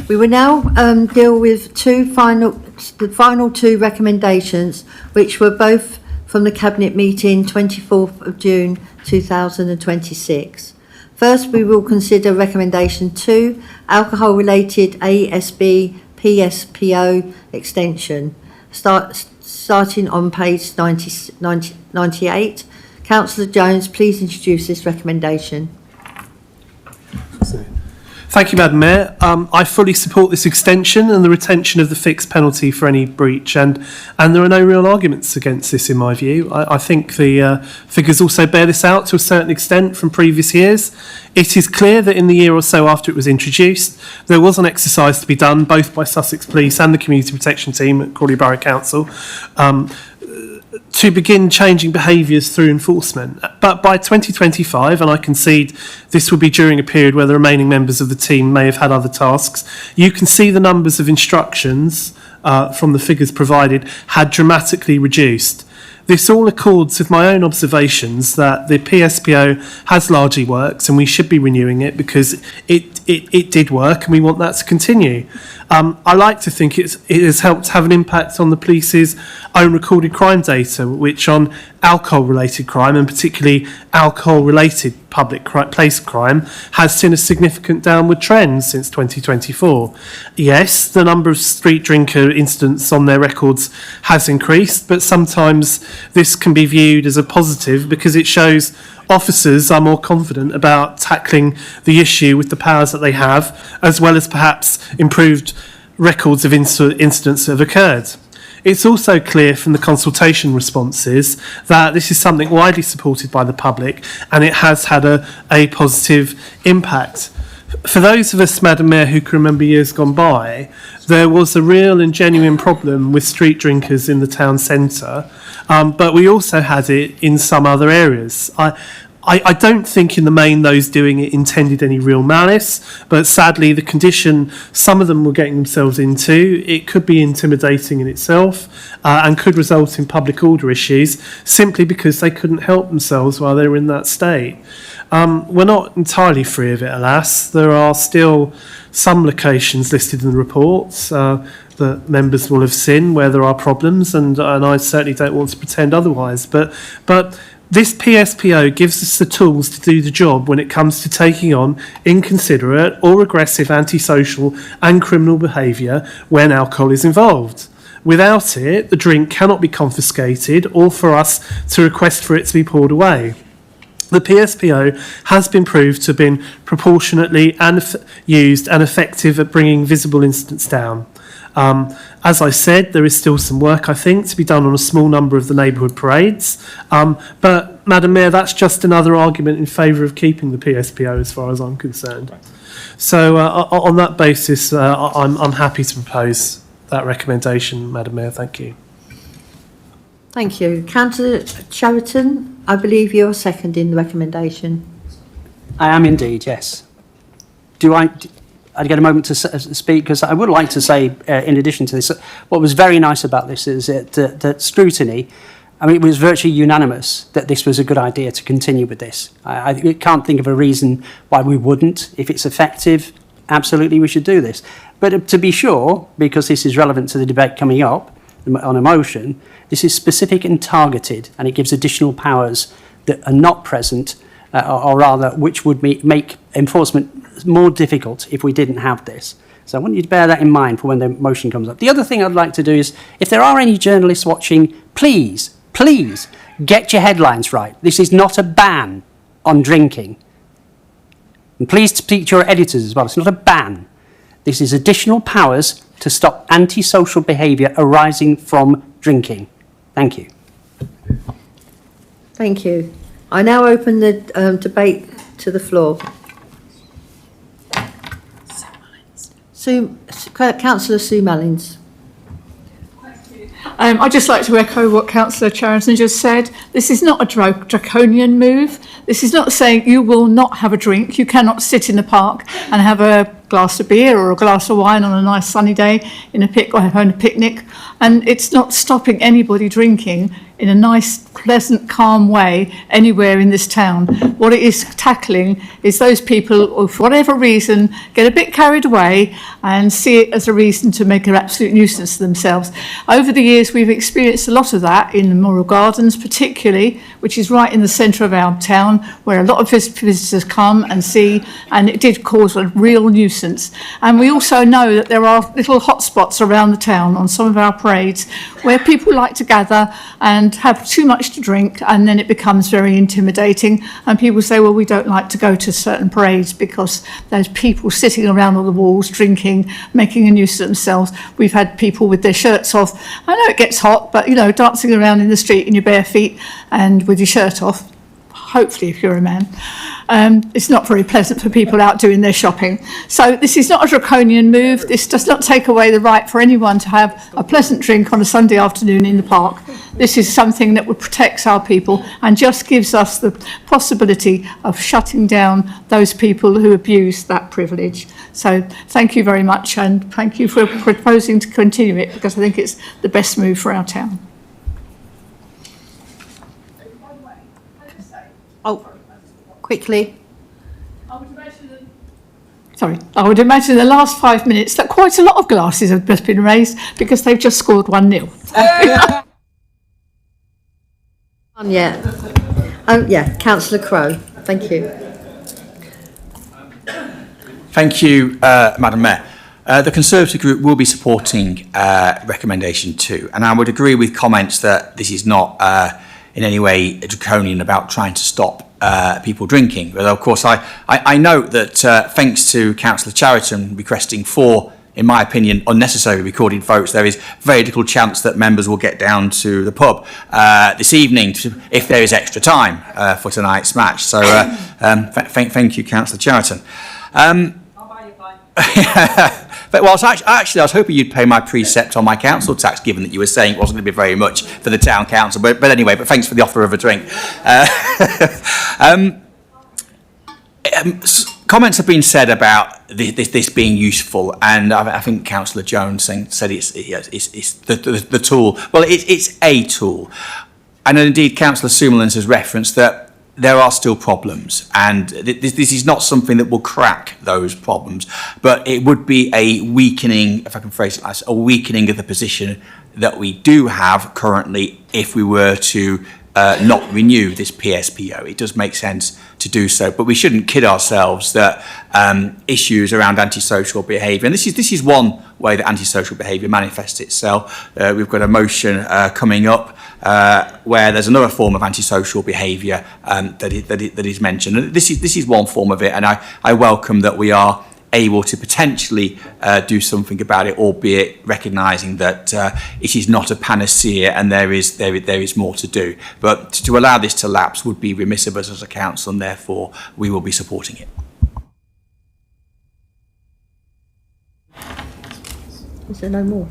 We will now deal with the final two recommendations, which were both from the Cabinet meeting 24th of June 2026. First, we will consider recommendation 2, alcohol-related ASB PSPO extension, starting on page 98. Councillor Jones, please introduce this recommendation. Thank you, Madam Mayor. I fully support this extension and the retention of the fixed penalty for any breach, and there are no real arguments against this in my view. I think the figures also bear this out to a certain extent from previous years. It is clear that in the year or so after it was introduced, there was an exercise to be done both by Sussex Police and the Community Protection Team at Crawley Borough Council to begin changing behaviours through enforcement. But by 2025, and I concede this will be during a period where the remaining members of the team may have had other tasks, you can see the numbers of instructions from the figures provided had dramatically reduced. This all accords with my own observations that the PSPO has largely worked and we should be renewing it because it did work and we want that to continue. I like to think it has helped have an impact on the police's own recorded crime data, which on alcohol-related crime, and particularly alcohol-related public place crime, has seen a significant downward trend since 2024. Yes, the number of street drinker incidents on their records has increased, but sometimes this can be viewed as a positive because it shows officers are more confident about tackling the issue with the powers that they have, as well as perhaps improved records of incidents that have occurred. It's also clear from the consultation responses that this is something widely supported by the public and it has had a positive impact. For those of us, Madam Mayor, who can remember years gone by, there was a real and genuine problem with street drinkers in the town centre, but we also had it in some other areas. I don't think in the main those doing it intended any real malice, but sadly the condition some of them were getting themselves into, it could be intimidating in itself and could result in public order issues simply because they couldn't help themselves while they were in that state. We're not entirely free of it, alas. There are still some locations listed in the reports that members will have seen where there are problems, and I certainly don't want to pretend otherwise, but this PSPO gives us the tools to do the job when it comes to taking on inconsiderate or aggressive antisocial and criminal behaviour when alcohol is involved. Without it, the drink cannot be confiscated or for us to request for it to be poured away. The PSPO has been proved to have been proportionately used and effective at bringing visible incidents down. As I said, there is still some work, I think, to be done on a small number of the neighbourhood parades. But, Madam Mayor, that's just another argument in favour of keeping the PSPO as far as I'm concerned. So, on that basis, I'm happy to propose that recommendation, Madam Mayor. Thank you. Thank you. Councillor Sheraton, I believe you're seconding the recommendation. I am indeed, yes. I'd get a moment to speak because I would like to say, in addition to this, what was very nice about this is that Scrutiny, I mean, it was virtually unanimous that this was a good idea to continue with this. I can't think of a reason why we wouldn't. If it's effective, absolutely we should do this. But to be sure, because this is relevant to the debate coming up on a motion, this is specific and targeted, and it gives additional powers that are not present, or rather, which would make enforcement more difficult if we didn't have this. So I want you to bear that in mind for when the motion comes up. The other thing I'd like to do is, if there are any journalists watching, please get your headlines right. This is not a ban on drinking. And please speak to your editors as well. It's not a ban. This is additional powers to stop antisocial behaviour arising from drinking. Thank you. Thank you. I now open the debate to the floor. Councillor Sue Mullins. I'd just like to echo what Councillor Charrington just said. This is not a draconian move. This is not saying you will not have a drink. You cannot sit in the park and have a glass of beer or a glass of wine on a nice sunny day in a picnic. And it's not stopping anybody drinking in a nice, pleasant, calm way anywhere in this town. What it is tackling is those people who, for whatever reason, get a bit carried away and see it as a reason to make an absolute nuisance of themselves. Over the years, we've experienced a lot of that in the Mural Gardens, particularly, which is right in the centre of our town, where a lot of visitors come and see, and it did cause a real nuisance. And we also know that there are little hotspots around the town on some of our parades where people like to gather and have too much to drink, and then it becomes very intimidating, and people say, well, we don't like to go to certain parades because there's people sitting around on the walls drinking, making a nuisance of themselves. We've had people with their shirts off. I know it gets hot, but dancing around in the street in your bare feet and with your shirt off, hopefully if you're a man, it's not very pleasant for people out doing their shopping. So this is not a draconian move. This does not take away the right for anyone to have a pleasant drink on a Sunday afternoon in the park. This is something that protects our people and just gives us the possibility of shutting down those people who abuse that privilege. So thank you very much, and thank you for proposing to continue it, because I think it's the best move for our town. Oh, quickly. I would imagine in the last 5 minutes that quite a lot of glasses have just been raised because they've just scored 1-0. Councillor Crowe. Thank you. Thank you, Madam Mayor. The Conservative Group will be supporting recommendation 2, and I would agree with comments that this is not in any way draconian about trying to stop people drinking. But of course, I note that thanks to Councillor Charrington requesting 4, in my opinion, unnecessary recorded votes, there is very little chance that members will get down to the pub this evening if there is extra time for tonight's match. So thank you, Councillor Charrington. But I was hoping you'd pay my precept on my council tax, given that you were saying it wasn't going to be very much for the town council. But anyway, thanks for the offer of a drink. Comments have been said about this being useful, and I think Councillor Jones said it's the tool. Well, it's a tool, and indeed Councillor Sumerlins has referenced that there are still problems, and this is not something that will crack those problems, but it would be a weakening, if I can phrase it like this, a weakening of the position that we do have currently if we were to not renew this PSPO. It does make sense to do so, but we shouldn't kid ourselves that issues around antisocial behaviour, and this is one way that antisocial behaviour manifests itself. We've got a motion coming up where there's another form of antisocial behaviour that is mentioned. And this is one form of it, and I welcome that we are able to potentially do something about it, albeit recognising that it is not a panacea and there is more to do. But to allow this to lapse would be remiss of us as a council, and therefore we will be supporting it. Is there no more?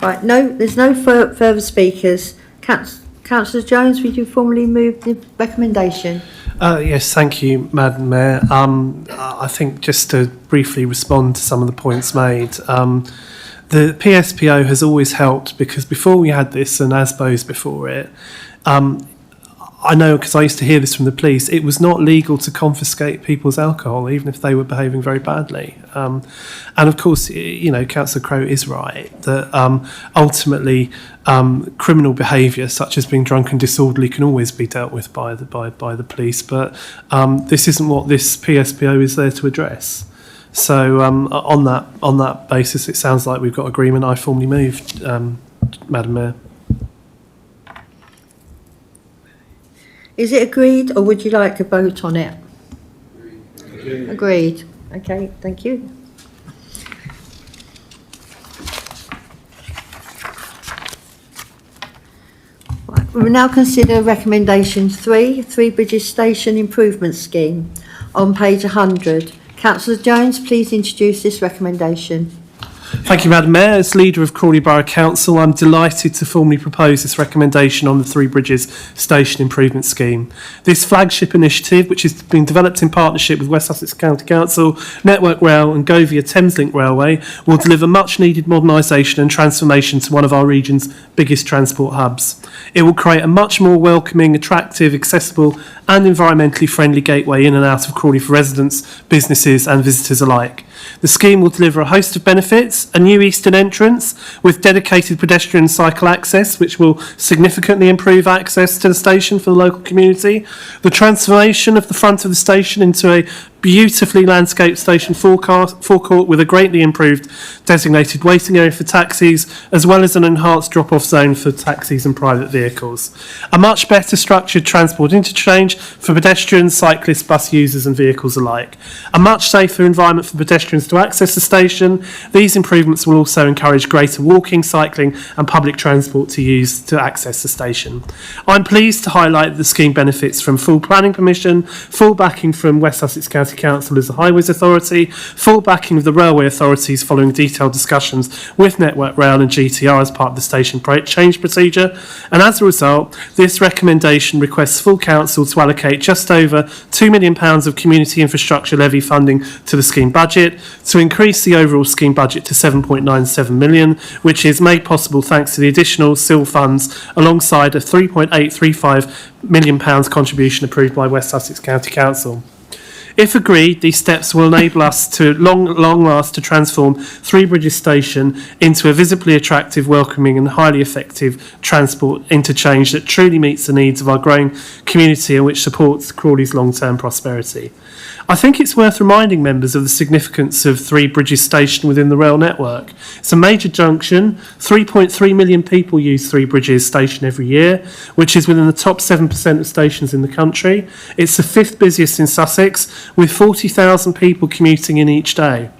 Right, no, there's no further speakers. Councillor Jones, would you formally move the recommendation? Yes, thank you, Madam Mayor. I think just to briefly respond to some of the points made, the PSPO has always helped, because before we had this, and ASBO's before it, I know, because I used to hear this from the police, it was not legal to confiscate people's alcohol, even if they were behaving very badly. And of course, Councillor Crowe is right, that ultimately criminal behaviour, such as being drunk and disorderly, can always be dealt with by the police. But this isn't what this PSPO is there to address. So on that basis, it sounds like we've got agreement. I formally moved, Madam Mayor. Is it agreed, or would you like a vote on it? Agreed. Okay, thank you. Right, we will now consider recommendation 3, Three Bridges Station Improvement Scheme, on page 100. Councillor Jones, please introduce this recommendation. Thank you, Madam Mayor. As leader of Crawley Borough Council, I'm delighted to formally propose this recommendation on the Three Bridges Station Improvement Scheme. This flagship initiative, which has been developed in partnership with West Sussex County Council, Network Rail and Govia Thameslink Railway, will deliver much needed modernisation and transformation to one of our region's biggest transport hubs. It will create a much more welcoming, attractive, accessible and environmentally friendly gateway in and out of Crawley for residents, businesses and visitors alike. The scheme will deliver a host of benefits: a new eastern entrance with dedicated pedestrian and cycle access, which will significantly improve access to the station for the local community, the transformation of the front of the station into a beautifully landscaped station forecourt with a greatly improved designated waiting area for taxis, as well as an enhanced drop-off zone for taxis and private vehicles. A much better structured transport interchange for pedestrians, cyclists, bus users and vehicles alike. A much safer environment for pedestrians to access the station. These improvements will also encourage greater walking, cycling and public transport to use to access the station. I'm pleased to highlight that the scheme benefits from full planning permission, full backing from West Sussex County Council as the Highways Authority, full backing of the railway authorities following detailed discussions with Network Rail and GTR as part of the station change procedure, and as a result, this recommendation requests full council to allocate just over £2 million of community infrastructure levy funding to the scheme budget, to increase the overall scheme budget to £7.97 million, which is made possible thanks to the additional SIL funds alongside a £3.835 million contribution approved by West Sussex County Council. If agreed, these steps will enable us to long last to transform Three Bridges Station into a visibly attractive, welcoming and highly effective transport interchange that truly meets the needs of our growing community and which supports Crawley's long-term prosperity. I think it's worth reminding members of the significance of Three Bridges Station within the rail network. It's a major junction. 3.3 million people use Three Bridges Station every year, which is within the top 7% of stations in the country. It's the fifth busiest in Sussex, with 40,000 people commuting in each day.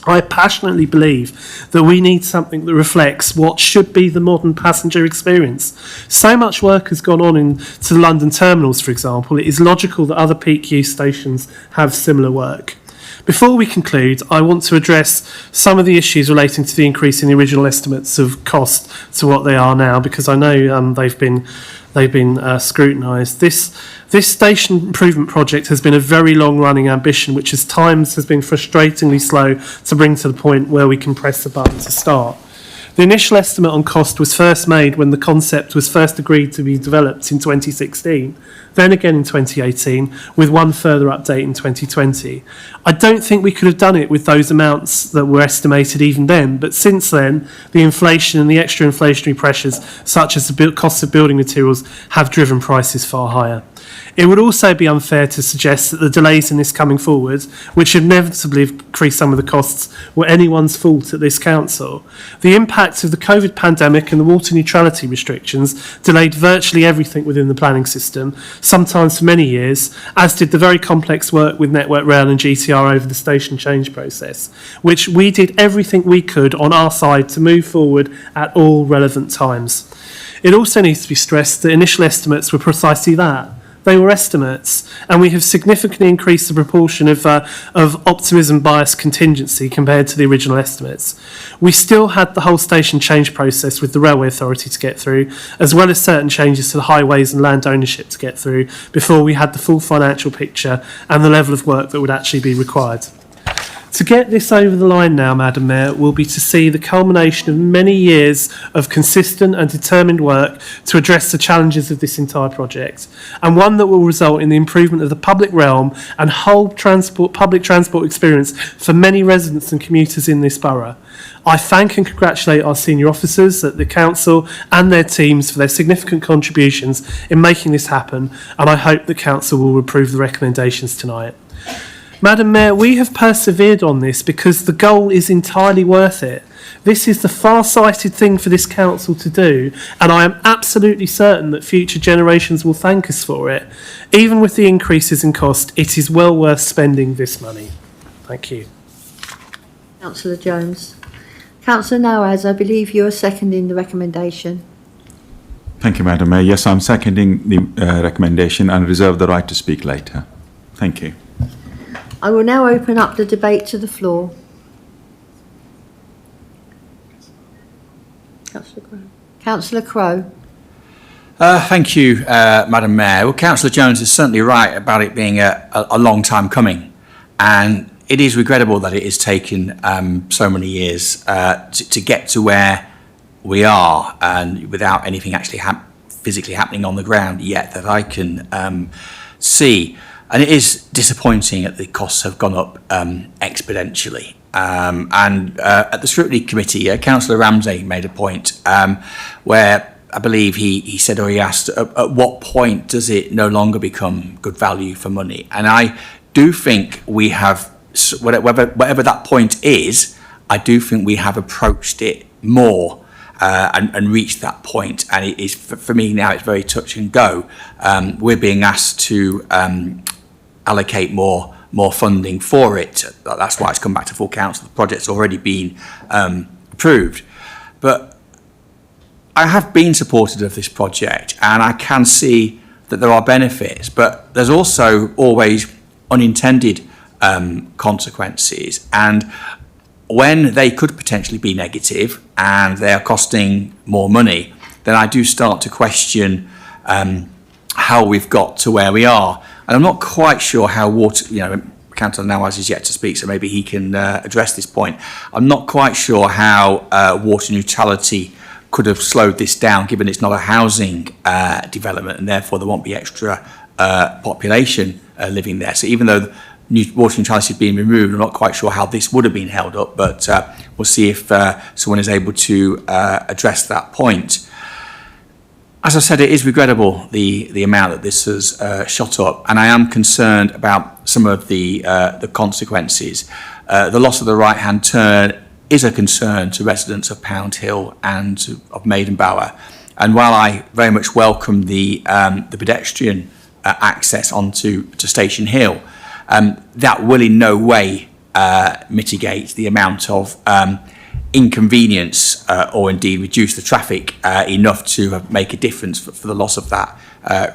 I passionately believe that we need something that reflects what should be the modern passenger experience. So much work has gone on into the London terminals, for example. It is logical that other peak use stations have similar work. Before we conclude, I want to address some of the issues relating to the increase in the original estimates of cost to what they are now, because I know they've been scrutinised. This station improvement project has been a very long-running ambition, which at times has been frustratingly slow to bring to the point where we can press the button to start. The initial estimate on cost was first made when the concept was first agreed to be developed in 2016, then again in 2018, with one further update in 2020. I don't think we could have done it with those amounts that were estimated even then, but since then, the inflation and the extra inflationary pressures, such as the cost of building materials, have driven prices far higher. It would also be unfair to suggest that the delays in this coming forward, which inevitably increased some of the costs, were anyone's fault at this council. The impact of the COVID pandemic and the water neutrality restrictions delayed virtually everything within the planning system, sometimes for many years, as did the very complex work with Network Rail and GTR over the station change process, which we did everything we could on our side to move forward at all relevant times. It also needs to be stressed that initial estimates were precisely that. They were estimates, and we have significantly increased the proportion of optimism bias contingency compared to the original estimates. We still had the whole station change process with the Railway Authority to get through, as well as certain changes to the highways and land ownership to get through, before we had the full financial picture and the level of work that would actually be required. To get this over the line now, Madam Mayor, will be to see the culmination of many years of consistent and determined work to address the challenges of this entire project, and one that will result in the improvement of the public realm and whole public transport experience for many residents and commuters in this borough. I thank and congratulate our senior officers at the council and their teams for their significant contributions in making this happen, and I hope the council will approve the recommendations tonight. Madam Mayor, we have persevered on this because the goal is entirely worth it. This is the far-sighted thing for this council to do, and I am absolutely certain that future generations will thank us for it. Even with the increases in cost, it is well worth spending this money. Thank you. Councillor Jones. Councillor Nawaz, I believe you are seconding the recommendation. Thank you, Madam Mayor. Yes, I'm seconding the recommendation and reserve the right to speak later. Thank you. I will now open up the debate to the floor. Councillor Crowe. Thank you, Madam Mayor. Well, Councillor Jones is certainly right about it being a long time coming, and it is regrettable that it has taken so many years to get to where we are, and without anything actually physically happening on the ground yet that I can see. And it is disappointing that the costs have gone up exponentially. At the Scrutiny Committee, Councillor Ramsey made a point where I believe he said, or he asked, at what point does it no longer become good value for money? And I do think we have, whatever that point is, I do think we have approached it more and reached that point. And it is, for me now, it's very touch and go. We're being asked to allocate more funding for it. That's why it's come back to full council. The project's already been approved. But I have been supportive of this project, and I can see that there are benefits, but there's also always unintended consequences. And when they could potentially be negative and they are costing more money, then I do start to question how we've got to where we are. And I'm not quite sure how Councillor Nawaz is yet to speak, so maybe he can address this point. I'm not quite sure how water neutrality could have slowed this down, given it's not a housing development, and therefore there won't be extra population living there. So even though water neutrality is being removed, I'm not quite sure how this would have been held up, but we'll see if someone is able to address that point. As I said, it is regrettable the amount that this has shot up, and I am concerned about some of the consequences. The loss of the right-hand turn is a concern to residents of Pound Hill and of Maidenbower. And while I very much welcome the pedestrian access onto Station Hill, that will in no way mitigate the amount of inconvenience or indeed reduce the traffic enough to make a difference for the loss of that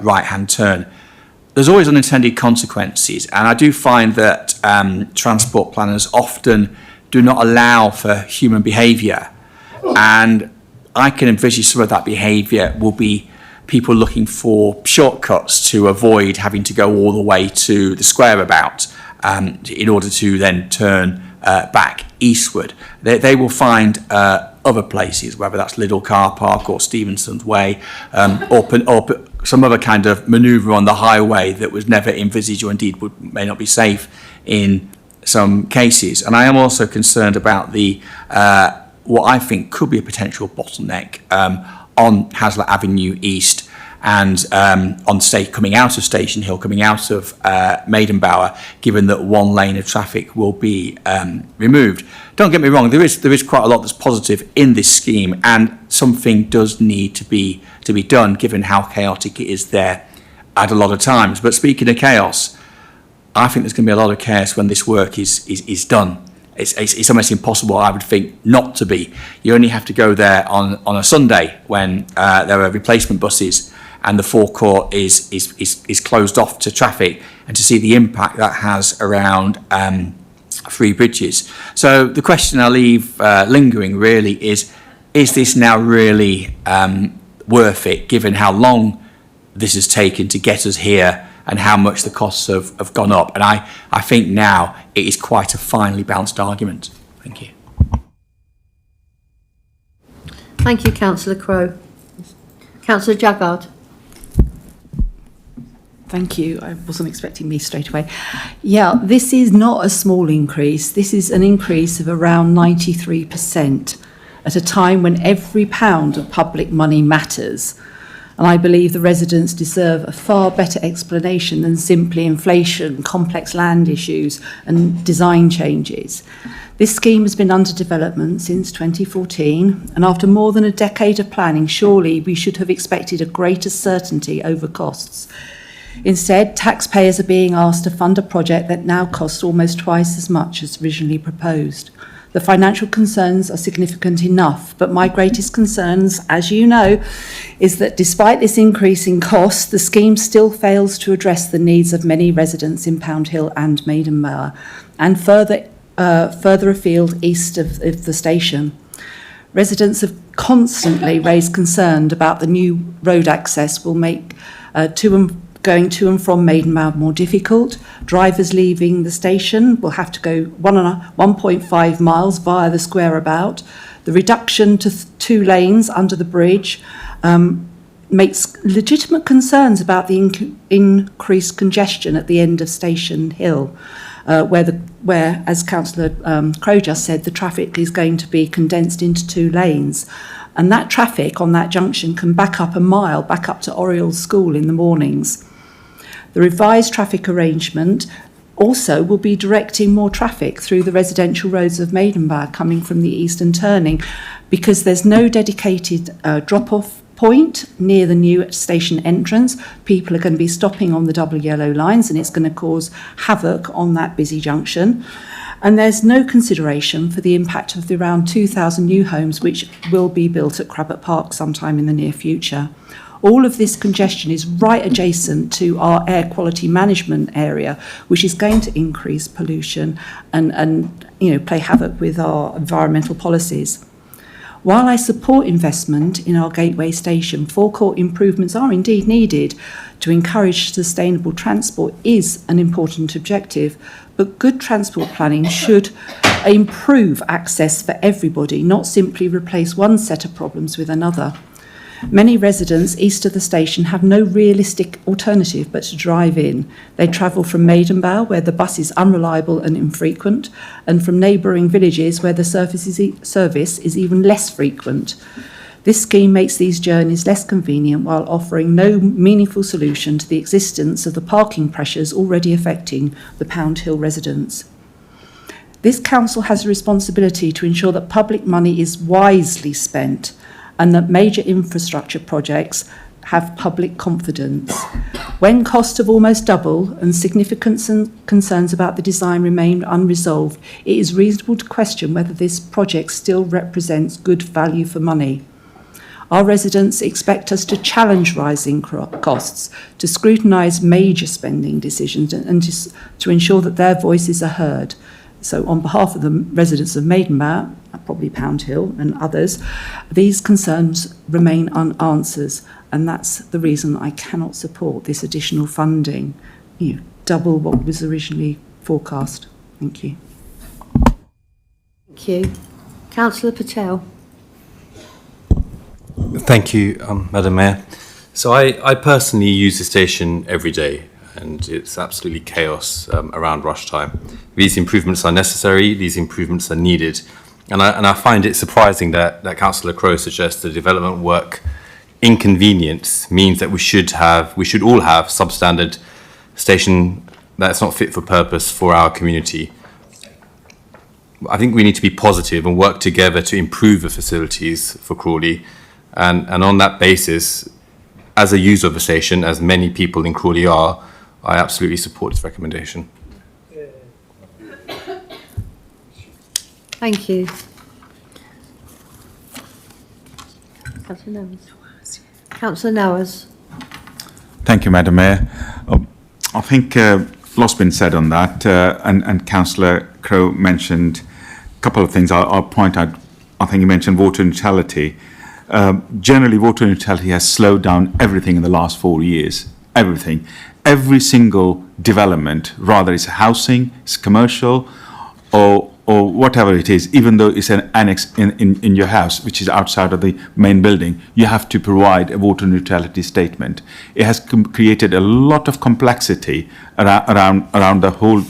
right-hand turn. There's always unintended consequences, and I do find that transport planners often do not allow for human behaviour, and I can envisage some of that behaviour will be people looking for shortcuts to avoid having to go all the way to the square about in order to then turn back eastward. They will find other places, whether that's Liddell Car Park or Stevenson's Way, or some other kind of manoeuvre on the highway that was never envisaged or indeed may not be safe in some cases. And I am also concerned about the what I think could be a potential bottleneck on Hazlitt Avenue East and coming out of Station Hill, coming out of Maidenbower, given that one lane of traffic will be removed. Don't get me wrong, there is quite a lot that's positive in this scheme, and something does need to be done, given how chaotic it is there at a lot of times. But speaking of chaos, I think there's going to be a lot of chaos when this work is done. It's almost impossible, I would think, not to be. You only have to go there on a Sunday when there are replacement buses and the forecourt is closed off to traffic, and to see the impact that has around Three Bridges. So the question I leave lingering really is this now really worth it, given how long this has taken to get us here and how much the costs have gone up? And I think now it is quite a finely balanced argument. Thank you. Thank you, Councillor Crowe. Councillor Jaggard. Thank you. I wasn't expecting me straight away. Yeah, this is not a small increase. This is an increase of around 93% at a time when every pound of public money matters. And I believe the residents deserve a far better explanation than simply inflation, complex land issues and design changes. This scheme has been under development since 2014, and after more than a decade of planning, surely we should have expected a greater certainty over costs. Instead, taxpayers are being asked to fund a project that now costs almost twice as much as originally proposed. The financial concerns are significant enough, but my greatest concerns, as you know, is that despite this increase in cost, the scheme still fails to address the needs of many residents in Pound Hill and Maidenbower, and further afield east of the station. Residents have constantly raised concern about the new road access will make going to and from Maidenbower more difficult. Drivers leaving the station will have to go 1.5 miles via the square about. The reduction to 2 lanes under the bridge makes legitimate concerns about the increased congestion at the end of Station Hill, where, as Councillor Crowe just said, the traffic is going to be condensed into 2 lanes. And that traffic on that junction can back up a mile, back up to Oriel School in the mornings. The revised traffic arrangement also will be directing more traffic through the residential roads of Maidenbower coming from the eastern turning, because there's no dedicated drop-off point near the new station entrance. People are going to be stopping on the double yellow lines, and it's going to cause havoc on that busy junction. And there's no consideration for the impact of the around 2,000 new homes which will be built at Crabbot Park sometime in the near future. All of this congestion is right adjacent to our air quality management area, which is going to increase pollution and play havoc with our environmental policies. While I support investment in our gateway station, forecourt improvements are indeed needed to encourage sustainable transport is an important objective, but good transport planning should improve access for everybody, not simply replace one set of problems with another. Many residents east of the station have no realistic alternative but to drive in. They travel from Maidenbower, where the bus is unreliable and infrequent, and from neighbouring villages where the service is even less frequent. This scheme makes these journeys less convenient while offering no meaningful solution to the existence of the parking pressures already affecting the Pound Hill residents. This council has a responsibility to ensure that public money is wisely spent and that major infrastructure projects have public confidence. When costs have almost doubled and significant concerns about the design remain unresolved, it is reasonable to question whether this project still represents good value for money. Our residents expect us to challenge rising costs, to scrutinise major spending decisions and to ensure that their voices are heard. So on behalf of the residents of Maidenbower, probably Pound Hill and others, these concerns remain unanswered, and that's the reason I cannot support this additional funding, double what was originally forecast. Thank you. Thank you. Councillor Patel. Thank you, Madam Mayor. So I personally use the station every day, and it's absolutely chaos around rush time. These improvements are necessary, these improvements are needed, and I find it surprising that Councillor Crowe suggests the development work inconvenience means that we should all have substandard station that's not fit for purpose for our community. I think we need to be positive and work together to improve the facilities for Crawley, and on that basis, as a user of the station, as many people in Crawley are, I absolutely support this recommendation. Thank you. Councillor Nowers. Councillor Nowers. Thank you, Madam Mayor. I think a lot's been said on that, and Councillor Crowe mentioned a couple of things. I'll point out, I think he mentioned water neutrality. Generally, water neutrality has slowed down everything in the last 4 years. Everything. Every single development, rather it's housing, it's commercial, or whatever it is, even though it's an annex in your house, which is outside of the main building, you have to provide a water neutrality statement. It has created a lot of complexity around the whole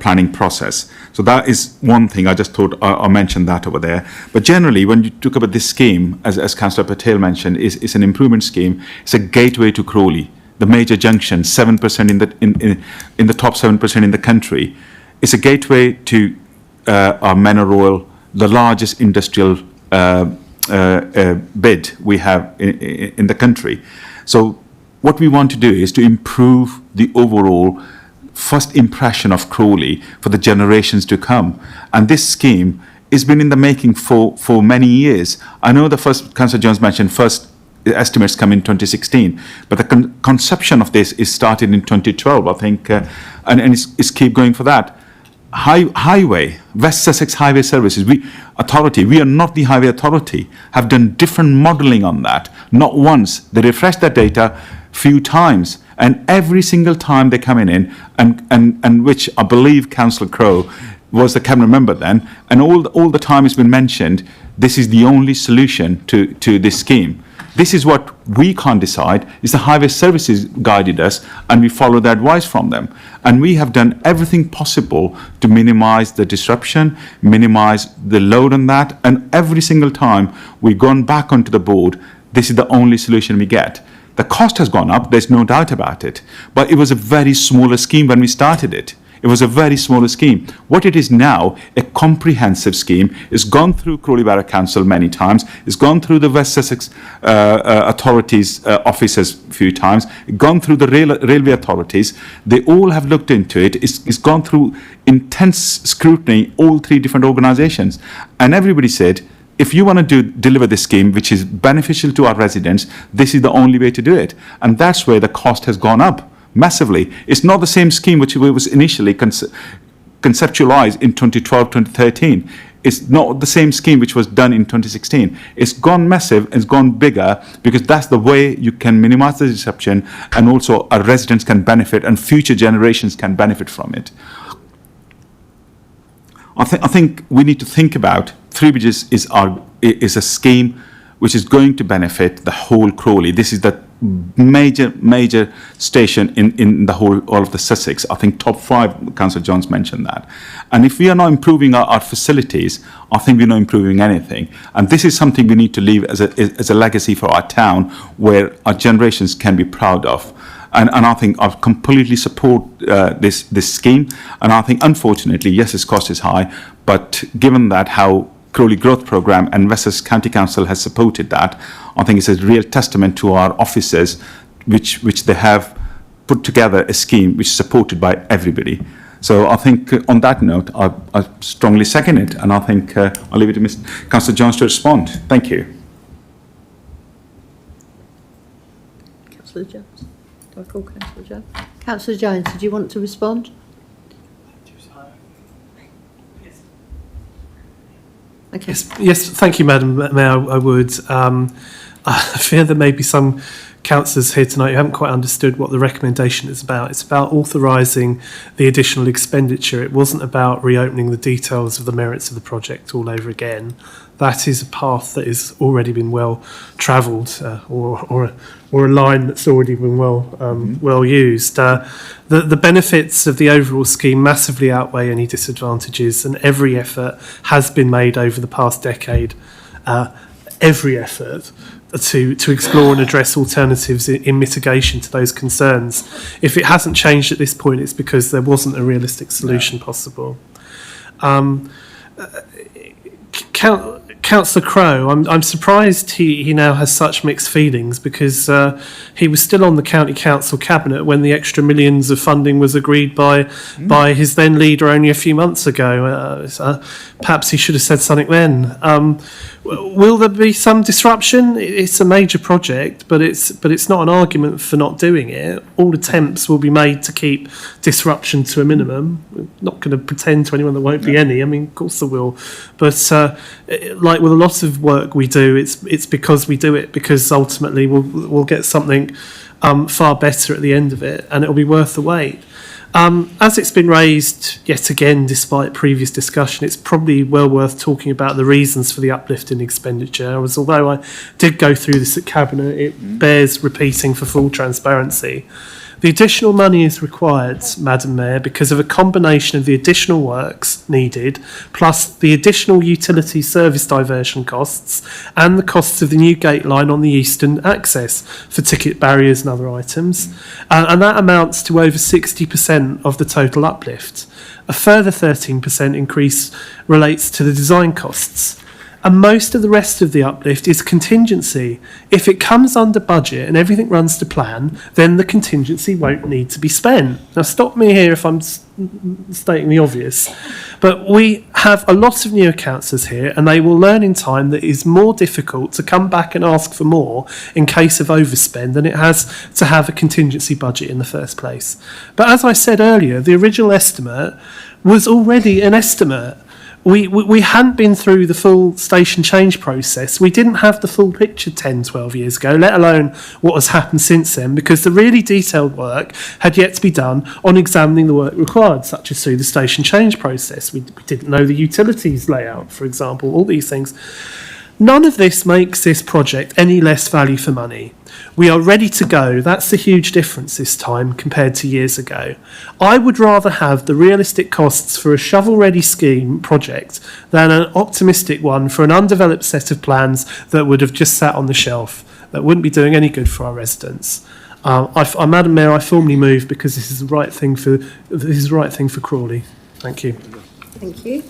planning process. So that is one thing. I just thought I'll mention that over there. But generally, when you talk about this scheme, as Councillor Patel mentioned, is an improvement scheme. It's a gateway to Crawley, the major junction, 7% in the top 7% in the country. It's a gateway to our Manor Royal, the largest industrial bid we have in the country. So what we want to do is to improve the overall first impression of Crawley for the generations to come. And this scheme it's been in the making for many years. I know the first, Councillor Jones mentioned, first estimates come in 2016, but the conception of this is started in 2012, I think, and it's keep going for that. Highway, West Sussex Highway Services, we are not the highway authority, have done different modelling on that. Not once. They refresh that data few times, and every single time they come in, and which I believe Councillor Crowe was the cabinet member then, and all the time it's been mentioned, this is the only solution to this scheme. This is what we can't decide, is the highway services guided us, and we follow the advice from them. And we have done everything possible to minimize the disruption, minimize the load on that, and every single time we've gone back onto the board, this is the only solution we get. The cost has gone up, there's no doubt about it, but it was a very smaller scheme when we started it. It was a very smaller scheme. What it is now, a comprehensive scheme. It's gone through Crawley Borough Council many times. It's gone through the West Sussex authorities' offices a few times. It's gone through the railway authorities. They all have looked into it. It's gone through intense scrutiny, all three different organisations. And everybody said, if you want to deliver this scheme, which is beneficial to our residents, this is the only way to do it. And that's where the cost has gone up massively. It's not the same scheme which was initially conceptualized in 2012, 2013. It's not the same scheme which was done in 2016. It's gone massive, it's gone bigger, because that's the way you can minimize the disruption, and also our residents can benefit and future generations can benefit from it. I think we need to think about Three Bridges is a scheme which is going to benefit the whole Crawley. This is the major station in the whole, all of the Sussex. I think top 5, Councillor Jones mentioned that. And if we are not improving our facilities, I think we're not improving anything. And this is something we need to leave as a legacy for our town, where our generations can be proud of. And I think I completely support this scheme. And I think, unfortunately, yes, its cost is high, but given that how Crawley Growth Programme and West Sussex County Council has supported that, I think it's a real testament to our officers, which they have put together a scheme which is supported by everybody. So I think on that note, I strongly second it, and I think I'll leave it to Councillor Jones to respond. Thank you. Councillor Jones. Do I call Councillor Jones? Councillor Jones, did you want to respond? Okay. Yes, thank you, Madam Mayor. I would. I fear there may be some councillors here tonight who haven't quite understood what the recommendation is about. It's about authorising the additional expenditure. It wasn't about reopening the details of the merits of the project all over again. That is a path that has already been well travelled, or a line that's already been well used. The benefits of the overall scheme massively outweigh any disadvantages, and every effort has been made over the past decade. Every effort to explore and address alternatives in mitigation to those concerns. If it hasn't changed at this point, it's because there wasn't a realistic solution possible. Councillor Crowe, I'm surprised he now has such mixed feelings, because he was still on the County Council Cabinet when the extra millions of funding was agreed by his then leader only a few months ago. Perhaps he should have said something then. Will there be some disruption? It's a major project, but it's not an argument for not doing it. All attempts will be made to keep disruption to a minimum. We're not going to pretend to anyone there won't be any. I mean, of course there will. But like with a lot of work we do, it's because we do it, because ultimately we'll get something far better at the end of it, and it'll be worth the wait. As it's been raised yet again, despite previous discussion, it's probably well worth talking about the reasons for the uplift in expenditure. Although I did go through this at Cabinet, it bears repeating for full transparency. The additional money is required, Madam Mayor, because of a combination of the additional works needed, plus the additional utility service diversion costs and the costs of the new gate line on the eastern access for ticket barriers and other items. And that amounts to over 60% of the total uplift. A further 13% increase relates to the design costs. And most of the rest of the uplift is contingency. If it comes under budget and everything runs to plan, then the contingency won't need to be spent. Now, stop me here if I'm stating the obvious, but we have a lot of newer councillors here, and they will learn in time that it is more difficult to come back and ask for more in case of overspend than it has to have a contingency budget in the first place. But as I said earlier, the original estimate was already an estimate. We hadn't been through the full station change process. We didn't have the full picture 10, 12 years ago, let alone what has happened since then, because the really detailed work had yet to be done on examining the work required, such as through the station change process. We didn't know the utilities layout, for example, all these things. None of this makes this project any less value for money. We are ready to go. That's the huge difference this time compared to years ago. I would rather have the realistic costs for a shovel-ready scheme project than an optimistic one for an undeveloped set of plans that would have just sat on the shelf, that wouldn't be doing any good for our residents. Madam Mayor, I formally move because this is the right thing for Crawley. Thank you. Thank you.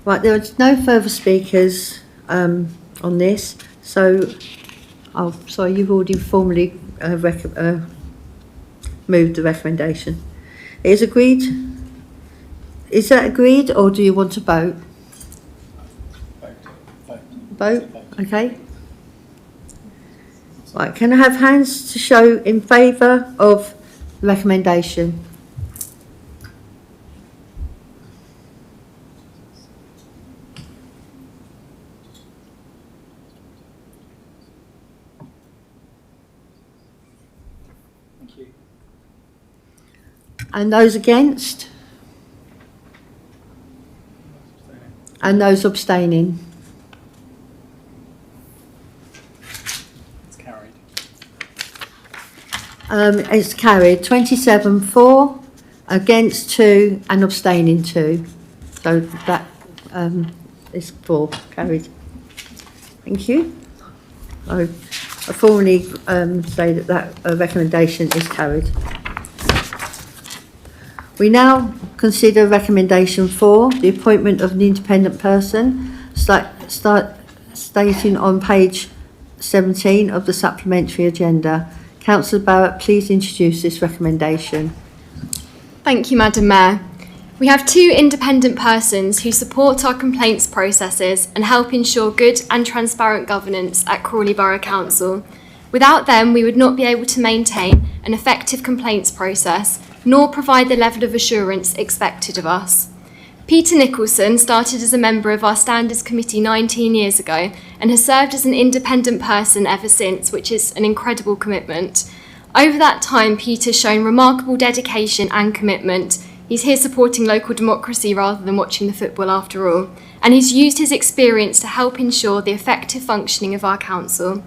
Right, there are no further speakers on this, so, oh, sorry, you've already formally moved the recommendation. It is agreed? Is that agreed, or do you want to vote? Vote, okay. Right, can I have hands to show in favour of the recommendation? And those against? And those abstaining? It's carried. It's carried. 27 for, against 2, and abstaining 2. So that is 4, carried. Thank you. I formally say that recommendation is carried. We now consider recommendation 4, the appointment of an independent person, stating on page 17 of the supplementary agenda. Councillor Barrett, please introduce this recommendation. Thank you, Madam Mayor. We have 2 independent persons who support our complaints processes and help ensure good and transparent governance at Crawley Borough Council. Without them, we would not be able to maintain an effective complaints process nor provide the level of assurance expected of us. Peter Nicholson started as a member of our Standards Committee 19 years ago and has served as an independent person ever since, which is an incredible commitment. Over that time, Peter's shown remarkable dedication and commitment. He's here supporting local democracy rather than watching the football after all, and he's used his experience to help ensure the effective functioning of our council.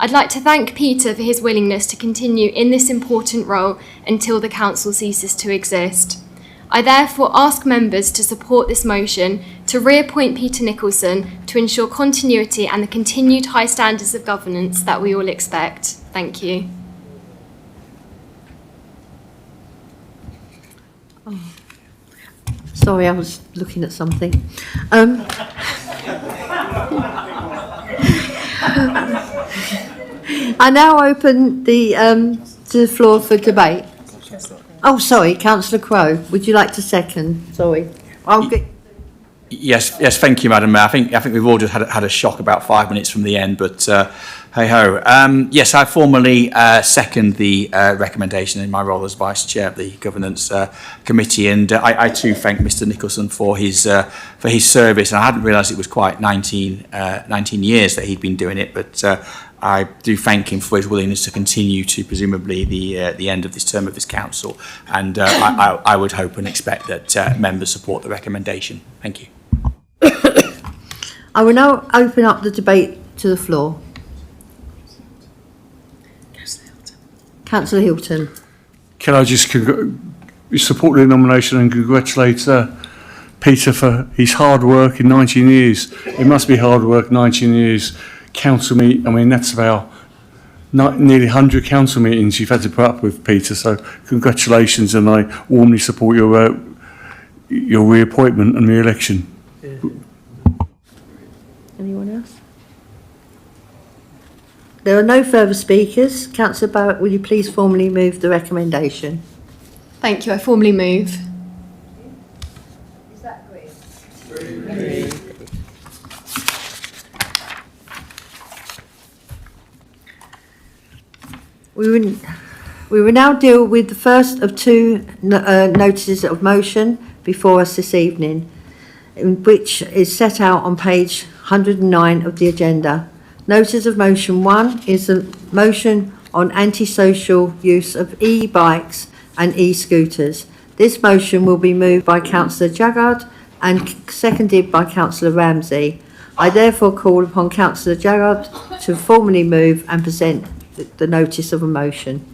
I'd like to thank Peter for his willingness to continue in this important role until the council ceases to exist. I therefore ask members to support this motion to reappoint Peter Nicholson to ensure continuity and the continued high standards of governance that we all expect. Thank you. Oh. Sorry, I was looking at something. I now open the to the floor for debate. Oh, sorry, Councillor Crowe, would you like to second? Sorry, I'll get. Yes, thank you, Madam Mayor. I think we've all just had a shock about 5 minutes from the end, but hey ho. Yes, I formally second the recommendation in my role as Vice Chair of the Governance Committee, and I too thank Mr. Nicholson for his service. And I hadn't realised it was quite 19 years that he'd been doing it, but I do thank him for his willingness to continue to presumably the end of this term of this council, and I would hope and expect that members support the recommendation. Thank you. I will now open up the debate to the floor. Councillor Hilton. Can I just support the nomination and congratulate Peter for his hard work in 19 years. It must be hard work, 19 years. Council meet, I mean, that's about nearly 100 council meetings you've had to put up with, Peter, so congratulations, and I warmly support your reappointment and re-election. Anyone else? There are no further speakers. Councillor Barrett, will you please formally move the recommendation? Thank you. I formally move. Is that great? We will now deal with the first of two notices of motion before us this evening, which is set out on page 109 of the agenda. Notice of motion 1 is a motion on antisocial use of e-bikes and e-scooters. This motion will be moved by Councillor Jaggard and seconded by Councillor Ramsey. I therefore call upon Councillor Jaggard to formally move and present the notice of a motion.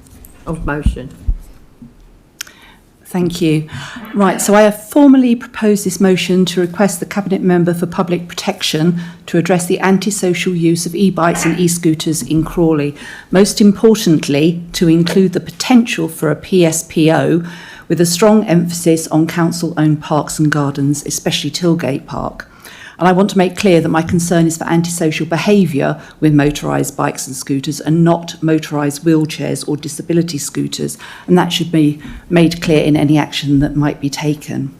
Thank you. Right, so I have formally proposed this motion to request the Cabinet Member for Public Protection to address the antisocial use of e-bikes and e-scooters in Crawley. Most importantly, to include the potential for a PSPO with a strong emphasis on council-owned parks and gardens, especially Tilgate Park. And I want to make clear that my concern is for antisocial behaviour with motorised bikes and scooters and not motorised wheelchairs or disability scooters, and that should be made clear in any action that might be taken.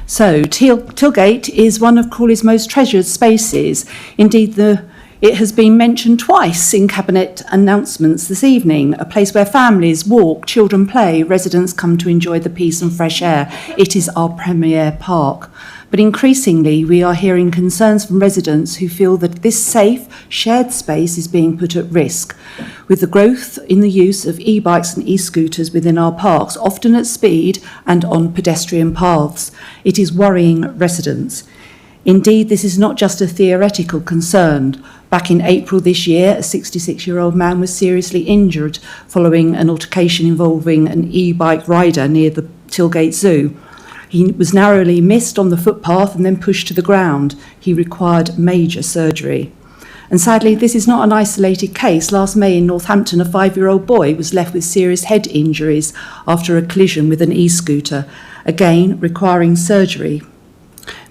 So, Tilgate is one of Crawley's most treasured spaces. Indeed, it has been mentioned twice in Cabinet announcements this evening, a place where families walk, children play, residents come to enjoy the peace and fresh air. It is our premier park. But increasingly, we are hearing concerns from residents who feel that this safe, shared space is being put at risk. With the growth in the use of e-bikes and e-scooters within our parks, often at speed and on pedestrian paths, it is worrying residents. Indeed, this is not just a theoretical concern. Back in April this year, a 66-year-old man was seriously injured following an altercation involving an e-bike rider near the Tilgate Zoo. He was narrowly missed on the footpath and then pushed to the ground. He required major surgery. And sadly, this is not an isolated case. Last May in Northampton, a 5-year-old boy was left with serious head injuries after a collision with an e-scooter, again requiring surgery.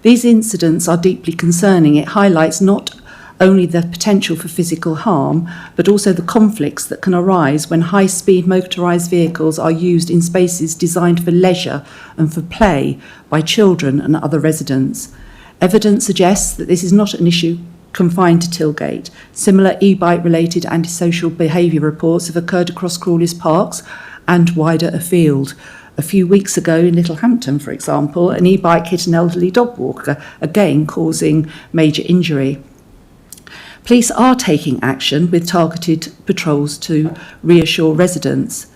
These incidents are deeply concerning. It highlights not only the potential for physical harm, but also the conflicts that can arise when high-speed motorised vehicles are used in spaces designed for leisure and for play by children and other residents. Evidence suggests that this is not an issue confined to Tilgate. Similar e-bike-related antisocial behaviour reports have occurred across Crawley's parks and wider afield. A few weeks ago in Littlehampton, for example, an e-bike hit an elderly dog walker, again causing major injury. Police are taking action with targeted patrols to reassure residents.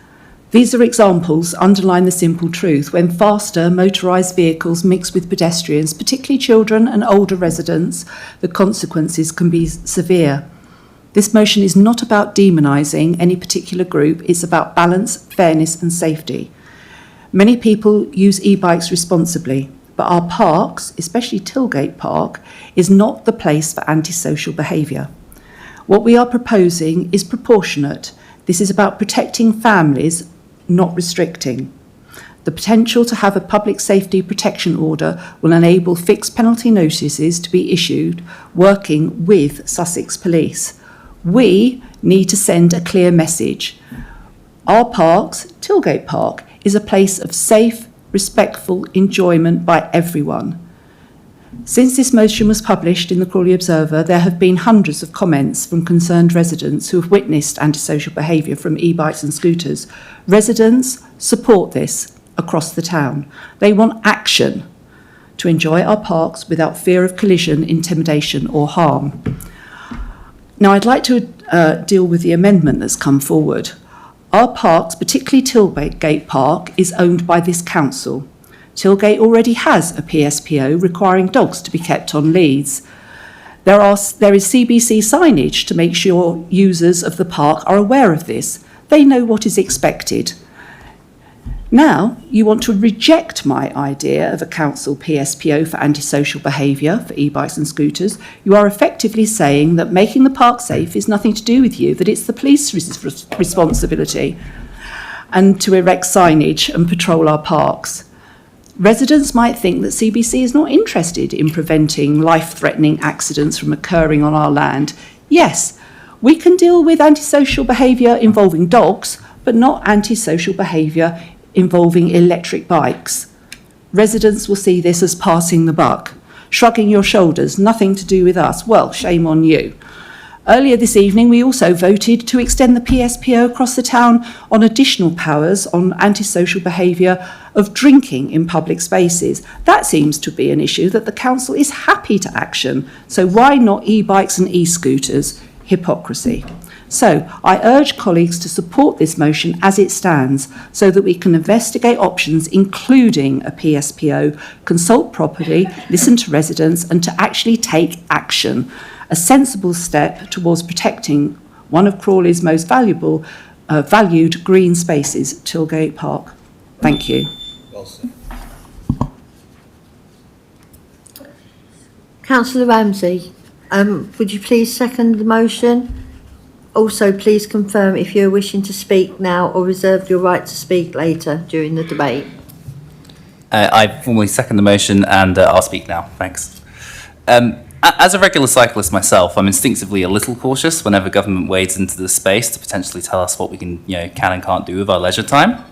These are examples underline the simple truth. When faster motorised vehicles mix with pedestrians, particularly children and older residents, the consequences can be severe. This motion is not about demonising any particular group, it's about balance, fairness and safety. Many people use e-bikes responsibly, but our parks, especially Tilgate Park, is not the place for antisocial behaviour. What we are proposing is proportionate. This is about protecting families, not restricting. The potential to have a public safety protection order will enable fixed penalty notices to be issued, working with Sussex Police. We need to send a clear message. Our parks, Tilgate Park, is a place of safe, respectful enjoyment by everyone. Since this motion was published in the Crawley Observer, there have been hundreds of comments from concerned residents who have witnessed antisocial behaviour from e-bikes and scooters. Residents support this across the town. They want action to enjoy our parks without fear of collision, intimidation or harm. Now, I'd like to deal with the amendment that's come forward. Our parks, particularly Tilgate Park, is owned by this council. Tilgate already has a PSPO requiring dogs to be kept on leads. There is CBC signage to make sure users of the park are aware of this. They know what is expected. Now, you want to reject my idea of a council PSPO for antisocial behaviour for e-bikes and scooters. You are effectively saying that making the park safe is nothing to do with you, that it's the police's responsibility, and to erect signage and patrol our parks. Residents might think that CBC is not interested in preventing life-threatening accidents from occurring on our land. Yes, we can deal with antisocial behaviour involving dogs, but not antisocial behaviour involving electric bikes. Residents will see this as passing the buck, shrugging your shoulders, nothing to do with us. Well, shame on you. Earlier this evening, we also voted to extend the PSPO across the town on additional powers on antisocial behaviour of drinking in public spaces. That seems to be an issue that the council is happy to action. So why not e-bikes and e-scooters? Hypocrisy. So I urge colleagues to support this motion as it stands so that we can investigate options, including a PSPO, consult properly, listen to residents, and to actually take action. A sensible step towards protecting one of Crawley's most valued green spaces, Tilgate Park. Thank you. Councillor Ramsey, would you please second the motion? Also, please confirm if you're wishing to speak now or reserve your right to speak later during the debate. I formally second the motion and I'll speak now. Thanks. As a regular cyclist myself, I'm instinctively a little cautious whenever government wades into the space to potentially tell us what we can and can't do with our leisure time.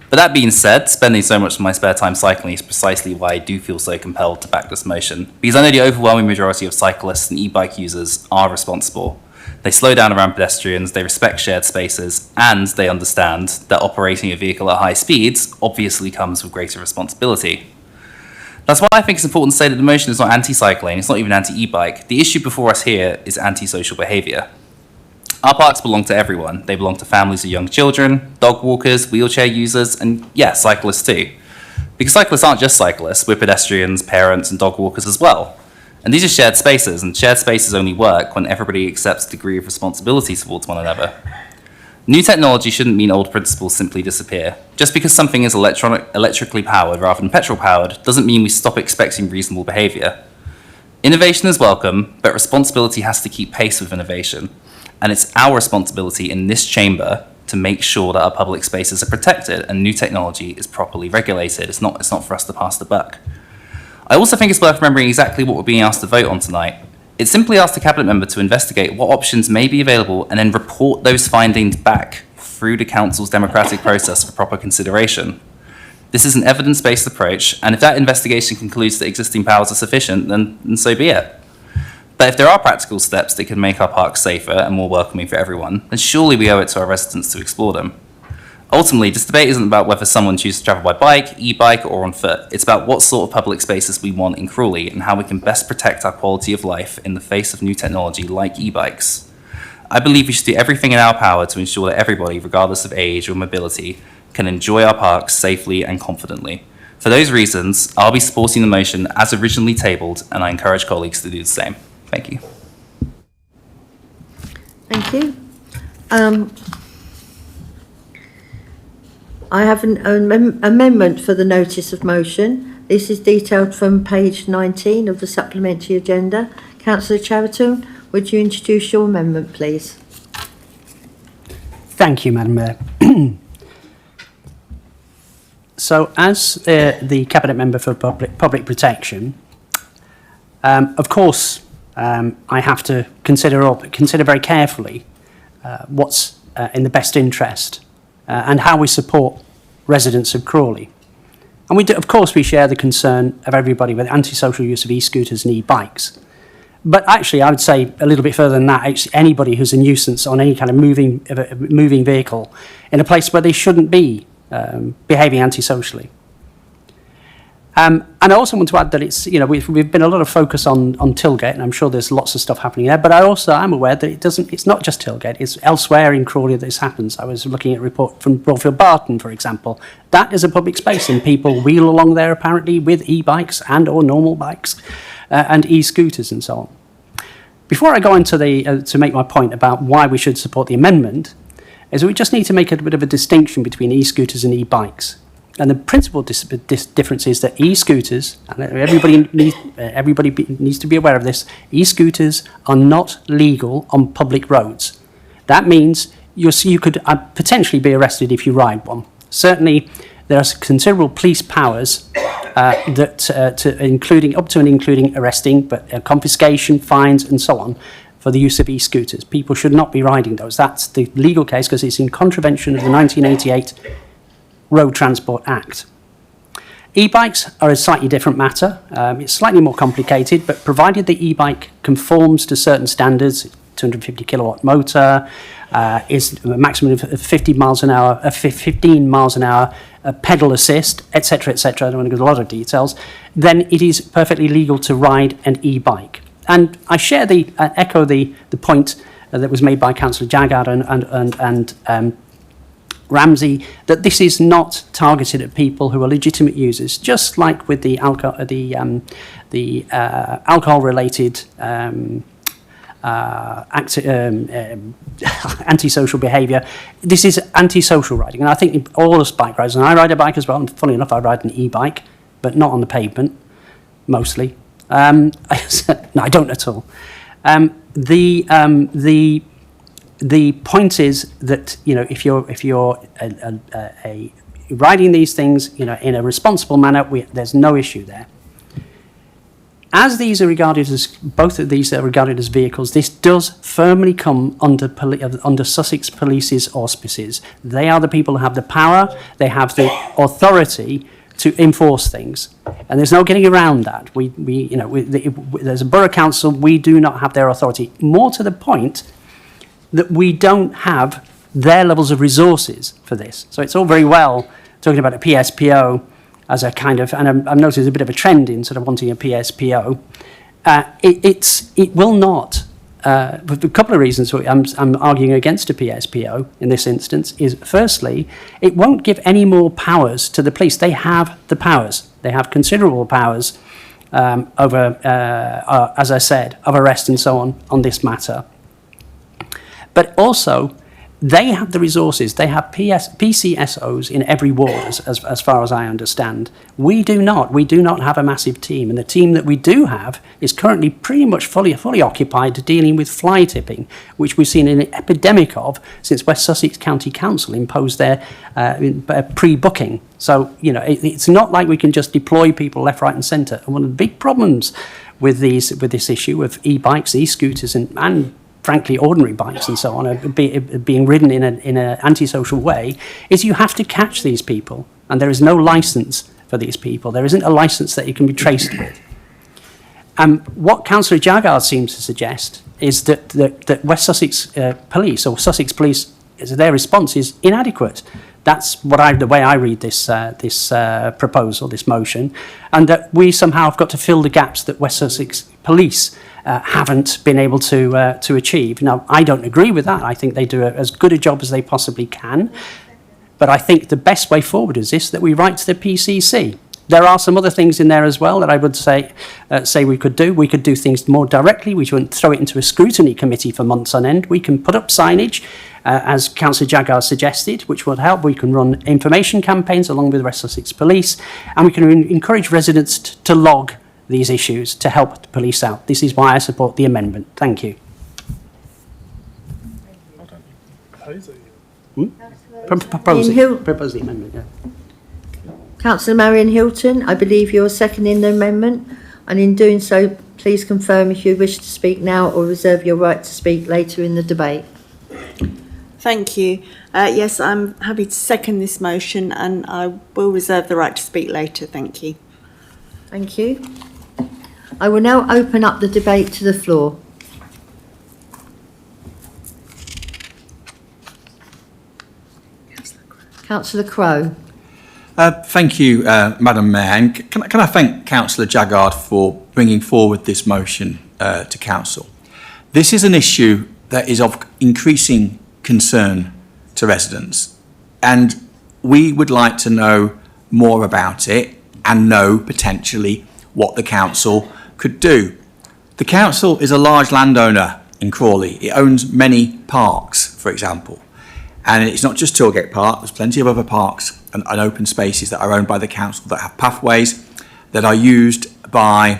But that being said, spending so much of my spare time cycling is precisely why I do feel so compelled to back this motion. Because I know the overwhelming majority of cyclists and e-bike users are responsible. They slow down around pedestrians, they respect shared spaces, and they understand that operating a vehicle at high speeds obviously comes with greater responsibility. That's why I think it's important to say that the motion is not anti-cycling, it's not even anti-e-bike. The issue before us here is anti-social behaviour. Our parks belong to everyone. They belong to families of young children, dog walkers, wheelchair users, and yes, cyclists too. Because cyclists aren't just cyclists, we're pedestrians, parents, and dog walkers as well. And these are shared spaces, and shared spaces only work when everybody accepts a degree of responsibility towards one another. New technology shouldn't mean old principles simply disappear. Just because something is electrically powered rather than petrol powered doesn't mean we stop expecting reasonable behaviour. Innovation is welcome, but responsibility has to keep pace with innovation. And it's our responsibility in this chamber to make sure that our public spaces are protected and new technology is properly regulated. It's not for us to pass the buck. I also think it's worth remembering exactly what we're being asked to vote on tonight. It simply asks the Cabinet member to investigate what options may be available and then report those findings back through the Council's democratic process for proper consideration. This is an evidence-based approach, and if that investigation concludes that existing powers are sufficient, then so be it. But if there are practical steps that can make our parks safer and more welcoming for everyone, then surely we owe it to our residents to explore them. Ultimately, this debate isn't about whether someone chooses to travel by bike, e-bike, or on foot. It's about what sort of public spaces we want in Crawley and how we can best protect our quality of life in the face of new technology like e-bikes. I believe we should do everything in our power to ensure that everybody, regardless of age or mobility, can enjoy our parks safely and confidently. For those reasons, I'll be supporting the motion as originally tabled, and I encourage colleagues to do the same. Thank you. Thank you. I have an amendment for the notice of motion. This is detailed from page 19 of the supplementary agenda. Councillor Cheriton, would you introduce your amendment, please? Thank you, Madam Mayor. So, as the Cabinet Member for Public Protection, of course, I have to consider very carefully what's in the best interest and how we support residents of Crawley. And we do, of course, we share the concern of everybody with antisocial use of e-scooters and e-bikes. But actually, I would say a little bit further than that, it's anybody who's a nuisance on any kind of moving vehicle in a place where they shouldn't be behaving antisocially. And I also want to add that it's, we've been a lot of focus on Tilgate, and I'm sure there's lots of stuff happening there, but I also am aware that it's not just Tilgate, it's elsewhere in Crawley that this happens. I was looking at a report from Broadfield Barton, for example. That is a public space, and people wheel along there apparently with e-bikes and or normal bikes and e-scooters and so on. Before I go into to make my point about why we should support the amendment, is we just need to make a bit of a distinction between e-scooters and e-bikes. And the principal difference is that e-scooters, and everybody needs to be aware of this, e-scooters are not legal on public roads. That means you could potentially be arrested if you ride one. Certainly, there are considerable police powers including and including arresting, but confiscation, fines, and so on, for the use of e-scooters. People should not be riding those. That's the legal case because it's in contravention of the 1988 Road Transport Act. E-bikes are a slightly different matter. It's slightly more complicated, but provided the e-bike conforms to certain standards, 250 kilowatt motor, is a maximum of 50 miles an hour, 15 miles an hour, pedal assist, etc., etc. I don't want to go into a lot of details. Then it is perfectly legal to ride an e-bike. And I share echo the point that was made by Councillor Jaggard and Ramsey, that this is not targeted at people who are legitimate users, just like with the alcohol-related antisocial behaviour. This is antisocial riding, and I think all us bike riders, and I ride a bike as well, and funny enough I ride an e-bike, but not on the pavement, mostly. No, I don't at all. The point is that, you know, if you're riding these things, you know, in a responsible manner, there's no issue there. As these are regarded as, both of these are regarded as vehicles, this does firmly come under Sussex Police's auspices. They are the people who have the power, they have the authority to enforce things, and there's no getting around that. There's a borough council, we do not have their authority. More to the point, that we don't have their levels of resources for this. So it's all very well talking about a PSPO as a kind of, and I've noticed there's a bit of a trend in sort of wanting a PSPO. It will not, for a couple of reasons I'm arguing against a PSPO in this instance, is firstly, it won't give any more powers to the police. They have the powers. They have considerable powers over, as I said, of arrest and so on this matter. But also, they have the resources. They have PCSOs in every ward, as far as I understand. We do not. We do not have a massive team. And the team that we do have is currently pretty much fully occupied dealing with fly tipping, which we've seen an epidemic of since West Sussex County Council imposed their pre-booking. So, you know, it's not like we can just deploy people left, right and centre. And one of the big problems with this issue of e-bikes, e-scooters and frankly, ordinary bikes and so on, being ridden in an antisocial way, is you have to catch these people, and there is no licence for these people. There isn't a licence that you can be traced with. What Councillor Jaggard seems to suggest is that West Sussex Police, or Sussex Police, their response is inadequate. That's the way I read this proposal, this motion, and that we somehow have got to fill the gaps that West Sussex Police haven't been able to achieve. Now, I don't agree with that. I think they do as good a job as they possibly can. But I think the best way forward is this, that we write to the PCC. There are some other things in there as well that I would say we could do. We could do things more directly. We shouldn't throw it into a scrutiny committee for months on end. We can put up signage, as Councillor Jaggard suggested, which would help. We can run information campaigns along with West Sussex Police, and we can encourage residents to log these issues to help the police out. This is why I support the amendment. Thank you. Propose the amendment, yeah. Councillor Marion Hilton, I believe you're seconding the amendment, and in doing so, please confirm if you wish to speak now or reserve your right to speak later in the debate. Thank you. Yes, I'm happy to second this motion, and I will reserve the right to speak later. Thank you. Thank you. I will now open up the debate to the floor. Councillor Crowe. Thank you, Madam Mayor. And can I thank Councillor Jaggard for bringing forward this motion to Council. This is an issue that is of increasing concern to residents, and we would like to know more about it and know potentially what the Council could do. The Council is a large landowner in Crawley. It owns many parks, for example. And it's not just Tilgate Park, there's plenty of other parks and open spaces that are owned by the Council that have pathways that are used by,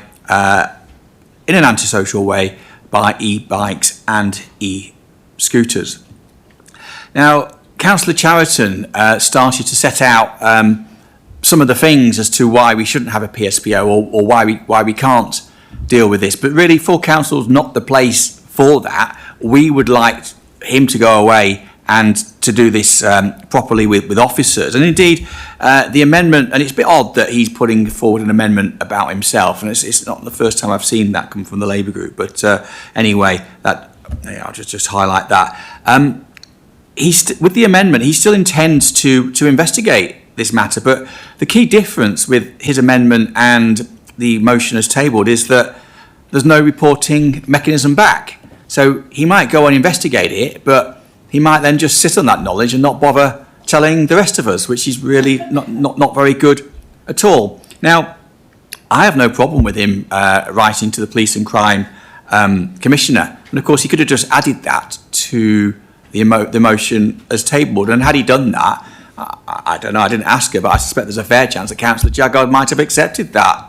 in an antisocial way, by e-bikes and e-scooters. Now, Councillor Chariton started to set out some of the things as to why we shouldn't have a PSPO or why we can't deal with this. But really, full council's not the place for that. We would like him to go away and to do this properly with officers. And indeed, the amendment, and it's a bit odd that he's putting forward an amendment about himself, and it's not the first time I've seen that come from the Labour group. But anyway, that I'll just highlight that. With the amendment, he still intends to investigate this matter, but the key difference with his amendment and the motion as tabled is that there's no reporting mechanism back. So he might go and investigate it, but he might then just sit on that knowledge and not bother telling the rest of us, which is really not very good at all. Now, I have no problem with him writing to the Police and Crime Commissioner, and of course he could have just added that to the motion as tabled, and had he done that, I don't know, I didn't ask her, but I suspect there's a fair chance that Councillor Jaggard might have accepted that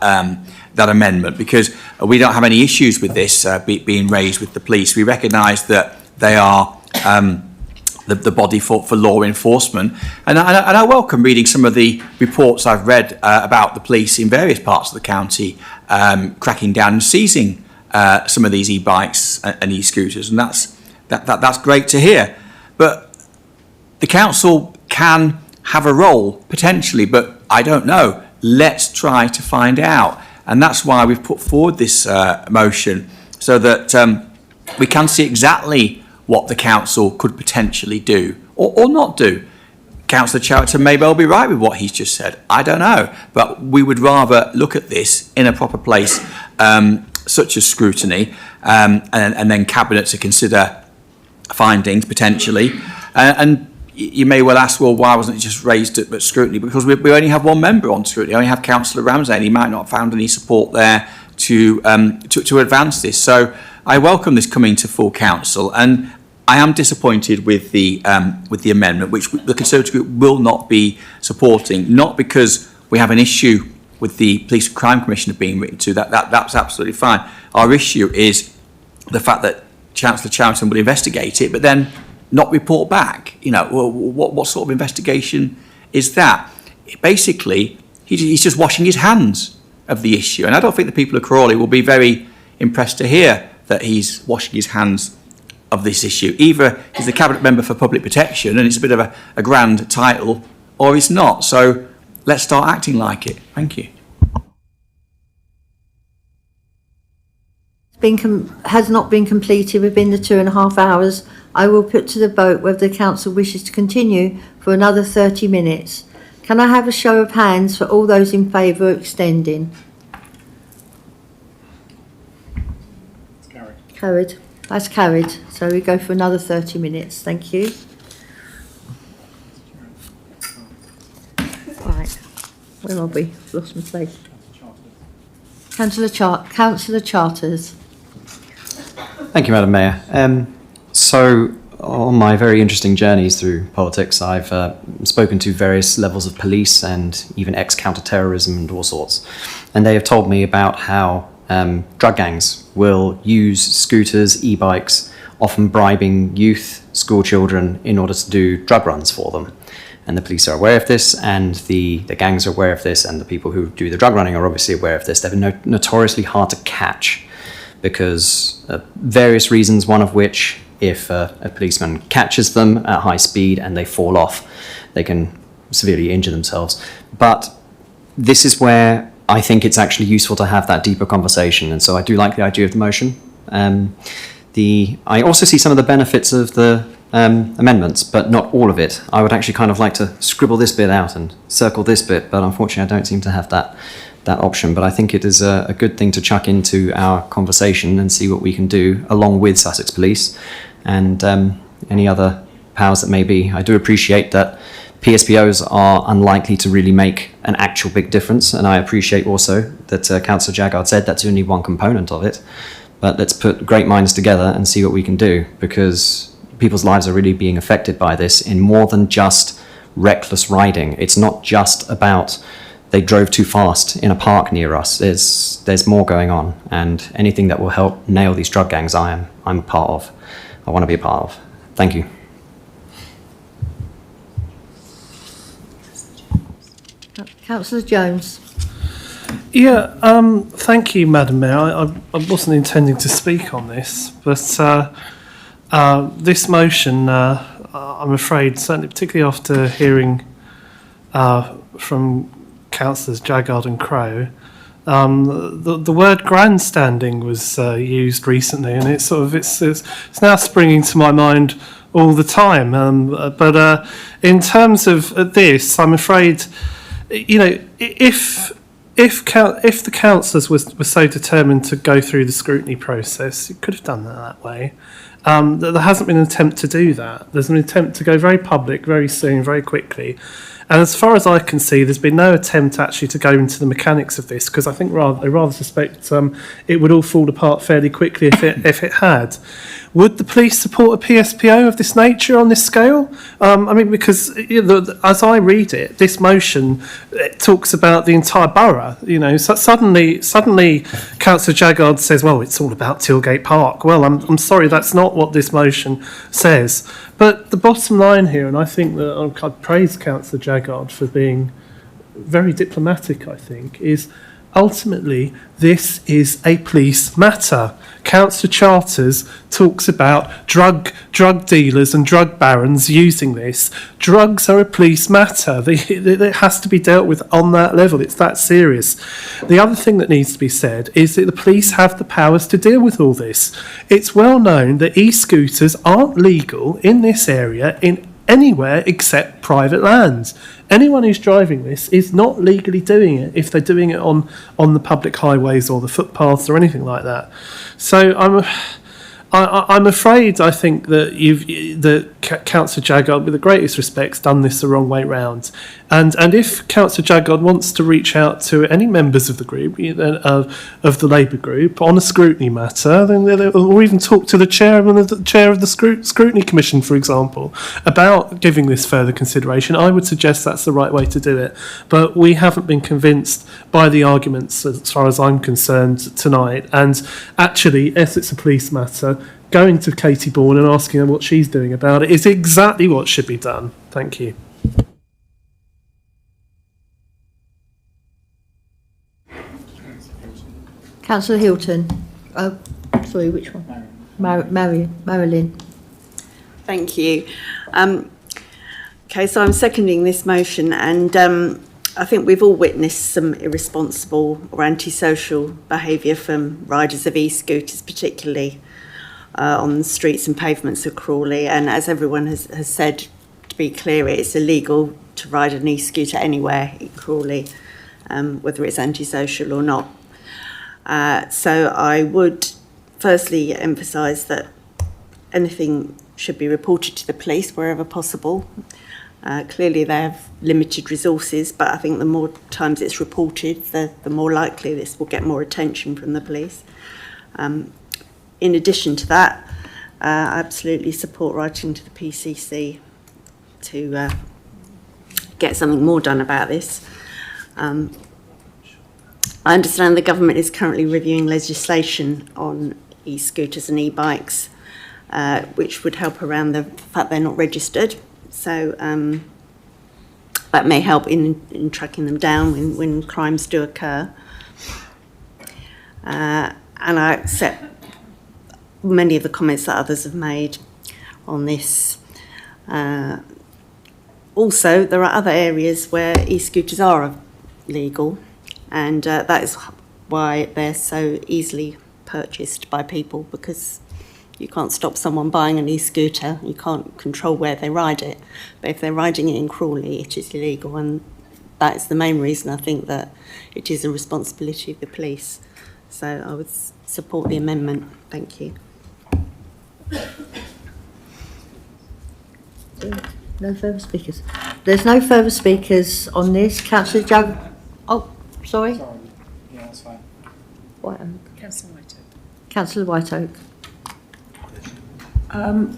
amendment, because we don't have any issues with this being raised with the police. We recognise that they are the body for law enforcement, and I welcome reading some of the reports I've read about the police in various parts of the county cracking down and seizing some of these e-bikes and e-scooters, and that's great to hear. But the council can have a role potentially, but I don't know. Let's try to find out, and that's why we've put forward this motion, so that we can see exactly what the council could potentially do or not do. Councillor Charlton may well be right with what he's just said. I don't know, but we would rather look at this in a proper place, such as scrutiny, and then Cabinet to consider findings potentially. And you may well ask, well, why wasn't it just raised at scrutiny? Because we only have one member on scrutiny. We only have Councillor Ramsay, and he might not have found any support there to advance this. So I welcome this coming to full council, and I am disappointed with the amendment, which the Conservative Group will not be supporting. Not because we have an issue with the Police and Crime Commissioner being written to. That's absolutely fine. Our issue is the fact that Chancellor Charrington will investigate it, but then not report back. You know, what sort of investigation is that? Basically, he's just washing his hands of the issue, and I don't think the people of Crawley will be very impressed to hear that he's washing his hands of this issue. Either he's the Cabinet Member for Public Protection, and it's a bit of a grand title, or he's not. So let's start acting like it. Thank you. Has not been completed within the 2.5 hours. I will put to the vote whether the council wishes to continue for another 30 minutes. Can I have a show of hands for all those in favour of extending? Carried. That's carried. So we go for another 30 minutes. Thank you. Right. Where are we? Lost my place. Councillor Charters. Thank you, Madam Mayor. So, on my very interesting journeys through politics, I've spoken to various levels of police and even ex-counter-terrorism and all sorts. And they have told me about how drug gangs will use scooters, e-bikes, often bribing youth, school children, in order to do drug runs for them. And the police are aware of this, and the gangs are aware of this, and the people who do the drug running are obviously aware of this. They're notoriously hard to catch because of various reasons, one of which, if a policeman catches them at high speed and they fall off, they can severely injure themselves. But this is where I think it's actually useful to have that deeper conversation, and so I do like the idea of the motion. I also see some of the benefits of the amendments, but not all of it. I would actually kind of like to scribble this bit out and circle this bit, but unfortunately I don't seem to have that option. But I think it is a good thing to chuck into our conversation and see what we can do along with Sussex Police and any other powers that may be. I do appreciate that PSPOs are unlikely to really make an actual big difference, and I appreciate also that Councillor Jaggard said that's only one component of it. But let's put great minds together and see what we can do, because people's lives are really being affected by this in more than just reckless riding. It's not just about they drove too fast in a park near us. There's more going on, and anything that will help nail these drug gangs, I'm a part of. I want to be a part of. Thank you. Councillor Jones. Yeah, thank you, Madam Mayor. I wasn't intending to speak on this, but this motion, I'm afraid, certainly particularly after hearing from Councillors Jaggard and Crow, the word grandstanding was used recently, and it's now springing to my mind all the time. But in terms of this, I'm afraid, you know, if the councillors were so determined to go through the scrutiny process, you could have done that way. There hasn't been an attempt to do that. There's an attempt to go very public, very soon, very quickly. And as far as I can see, there's been no attempt actually to go into the mechanics of this, because I think I rather suspect it would all fall apart fairly quickly if it had. Would the police support a PSPO of this nature on this scale? I mean, because as I read it, this motion talks about the entire borough. You know, so suddenly, Councillor Jaggard says, "Well, it's all about Tilgate Park." Well, I'm sorry, that's not what this motion says. But the bottom line here, and I think that I'd praise Councillor Jaggard for being very diplomatic, I think, is ultimately this is a police matter. Councillor Charters talks about drug dealers and drug barons using this. Drugs are a police matter. It has to be dealt with on that level. It's that serious. The other thing that needs to be said is that the police have the powers to deal with all this. It's well known that e-scooters aren't legal in this area in anywhere except private lands. Anyone who's driving this is not legally doing it if they're doing it on the public highways or the footpaths or anything like that. So I'm afraid I think that Councillor Jaggard, with the greatest respects, done this the wrong way round. And if Councillor Jaggard wants to reach out to any members of the group, of the Labour group, on a scrutiny matter, then or even talk to the chair of the Scrutiny Commission, for example, about giving this further consideration, I would suggest that's the right way to do it. But we haven't been convinced by the arguments, as far as I'm concerned, tonight. And actually, as it's a police matter, going to Katie Bourne and asking her what she's doing about it is exactly what should be done. Thank you. Councillor Hilton. Sorry, which one? Marilyn. Thank you. Okay, so I'm seconding this motion, and I think we've all witnessed some irresponsible or antisocial behaviour from riders of e-scooters, particularly on the streets and pavements of Crawley. And as everyone has said, to be clear, it's illegal to ride an e-scooter anywhere in Crawley, whether it's antisocial or not. So I would firstly emphasise that anything should be reported to the police wherever possible. Clearly they have limited resources, but I think the more times it's reported, the more likely this will get more attention from the police. In addition to that, I absolutely support writing to the PCC to get something more done about this. I understand the government is currently reviewing legislation on e-scooters and e-bikes, which would help around the fact they're not registered. So that may help in tracking them down when crimes do occur. And I accept many of the comments that others have made on this. Also, there are other areas where e-scooters are legal, and that is why they're so easily purchased by people, because you can't stop someone buying an e-scooter, you can't control where they ride it. But if they're riding it in Crawley, it is illegal, and that is the main reason I think that it is a responsibility of the police. So I would support the amendment. Thank you. No further speakers. There's no further speakers on this. Councillor Jug. Oh, sorry. Sorry. Yeah, that's fine. Councillor White Oak. Councillor White Oak.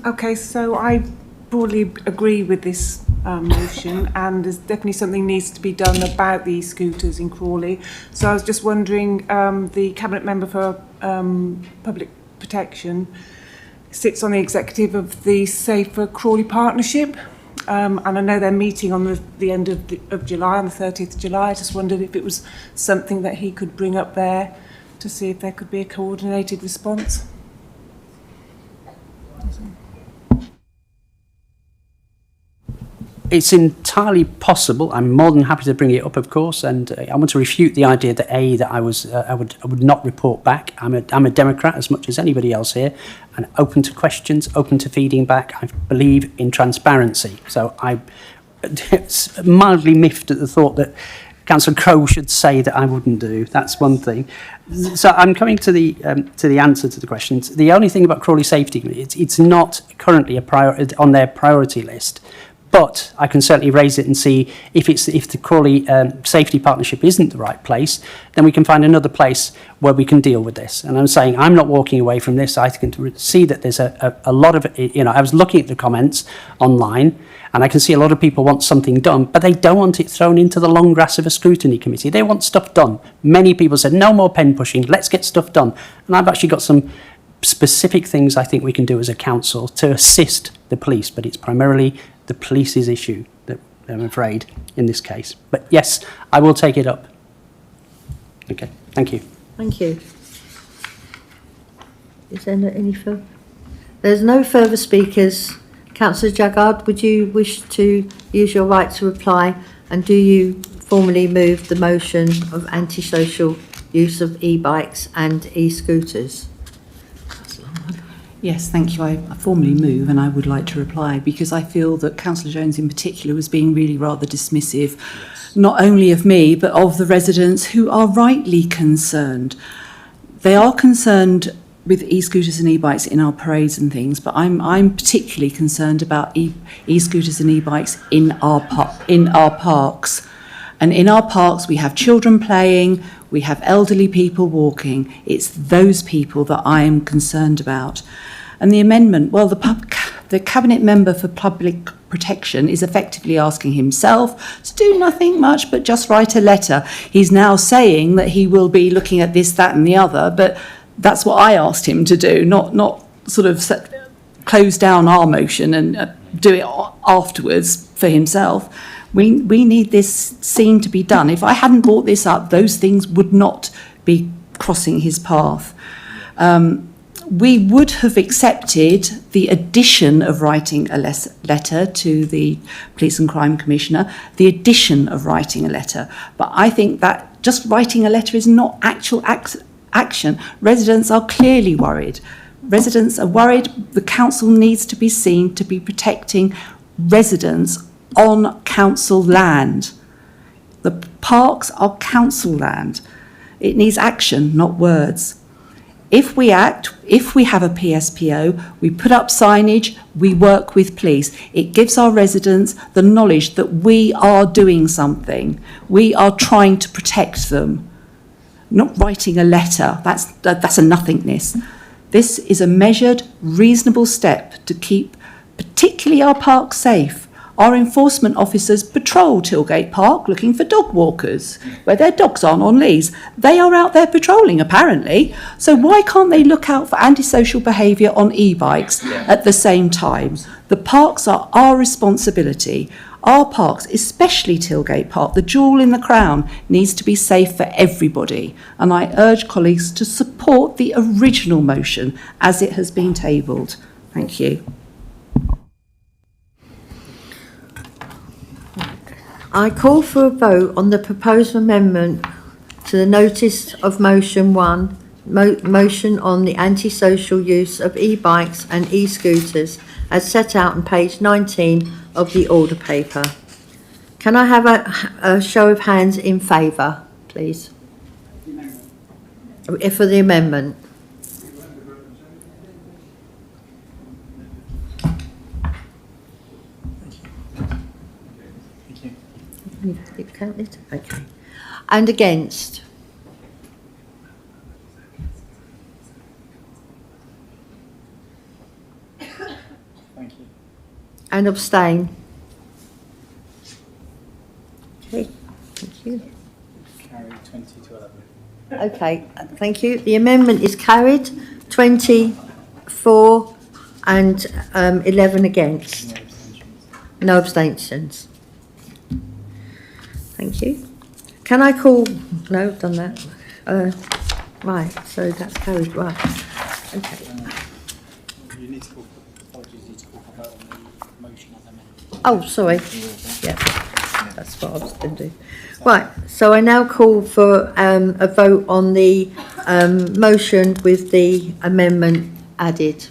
Okay, so I broadly agree with this motion, and there's definitely something needs to be done about the scooters in Crawley. So I was just wondering, the Cabinet Member for Public Protection sits on the executive of the Safer Crawley Partnership, and I know they're meeting on the end of July, on the 30th of July. I just wondered if it was something that he could bring up there to see if there could be a coordinated response. It's entirely possible. I'm more than happy to bring it up, of course, and I want to refute the idea that I would not report back. I'm a Democrat as much as anybody else here, and open to questions, open to feeding back. I believe in transparency. So I'm mildly miffed at the thought that Councillor Crowe should say that I wouldn't do. That's one thing. So I'm coming to the answer to the questions. The only thing about Crawley Safety Committee, it's not currently on their priority list. But I can certainly raise it and see if the Crawley Safety Partnership isn't the right place, then we can find another place where we can deal with this. And I'm saying I'm not walking away from this. I can see that there's a lot of, I was looking at the comments online, and I can see a lot of people want something done, but they don't want it thrown into the long grass of a scrutiny committee. They want stuff done. Many people said, no more pen pushing, let's get stuff done. And I've actually got some specific things I think we can do as a council to assist the police, but it's primarily the police's issue, that I'm afraid, in this case. But yes, I will take it up. Okay, thank you. Thank you. Is there any further? There's no further speakers. Councillor Jaggard, would you wish to use your right to reply, and do you formally move the motion of antisocial use of e-bikes and e-scooters? Yes, thank you. I formally move, and I would like to reply, because I feel that Councillor Jones in particular was being really rather dismissive, not only of me, but of the residents who are rightly concerned. They are concerned with e-scooters and e-bikes in our parades and things, but I'm particularly concerned about e-scooters and e-bikes in our parks. And in our parks, we have children playing, we have elderly people walking. It's those people that I am concerned about. And the amendment, well, the Cabinet Member for Public Protection is effectively asking himself to do nothing much but just write a letter. He's now saying that he will be looking at this, that and the other, but that's what I asked him to do, not sort of close down our motion and do it afterwards for himself. We need this scene to be done. If I hadn't brought this up, those things would not be crossing his path. We would have accepted the addition of writing a letter to the Police and Crime Commissioner, the addition of writing a letter. But I think that just writing a letter is not actual action. Residents are clearly worried. Residents are worried. The council needs to be seen to be protecting residents on council land. The parks are council land. It needs action, not words. If we act, if we have a PSPO, we put up signage, we work with police. It gives our residents the knowledge that we are doing something. We are trying to protect them. Not writing a letter, that's a nothingness. This is a measured, reasonable step to keep particularly our parks safe. Our enforcement officers patrol Tilgate Park looking for dog walkers, where their dogs aren't on leash. They are out there patrolling, apparently. So why can't they look out for antisocial behaviour on e-bikes at the same time? The parks are our responsibility. Our parks, especially Tilgate Park, the jewel in the crown, needs to be safe for everybody. And I urge colleagues to support the original motion as it has been tabled. Thank you. I call for a vote on the proposed amendment to the notice of motion 1, motion on the antisocial use of e-bikes and e-scooters as set out on page 19 of the order paper. Can I have a show of hands in favour, please? For the amendment. You count it? Okay. And against? Thank you. And abstain? Okay, thank you. Carried 20 to 11. Okay, thank you. The amendment is carried, 20 for and 11 against. No abstentions. Thank you. Can I call, no, I've done that. Right, so that's carried, right. Okay. You need to call for vote on the motion on the amendment. Oh, sorry. Yeah, that's what I was going to do. Right, so I now call for a vote on the motion with the amendment added,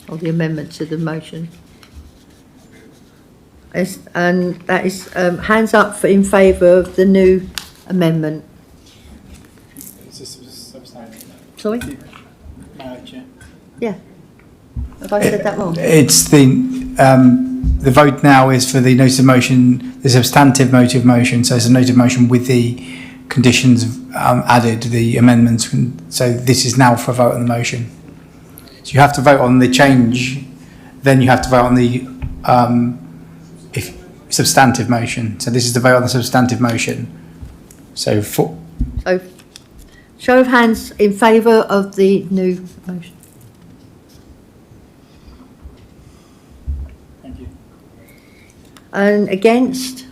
or the amendment to the motion. And that is hands up for in favour of the new amendment. Sorry? Yeah. Have I said that wrong? It's the vote now is for the notice of motion, the substantive motive motion. So it's a notice of motion with the conditions added, the amendments. So this is now for a vote on the motion. So you have to vote on the change, then you have to vote on the substantive motion. So this is the vote on the substantive motion. So show of hands in favour of the new motion. Thank you. And against?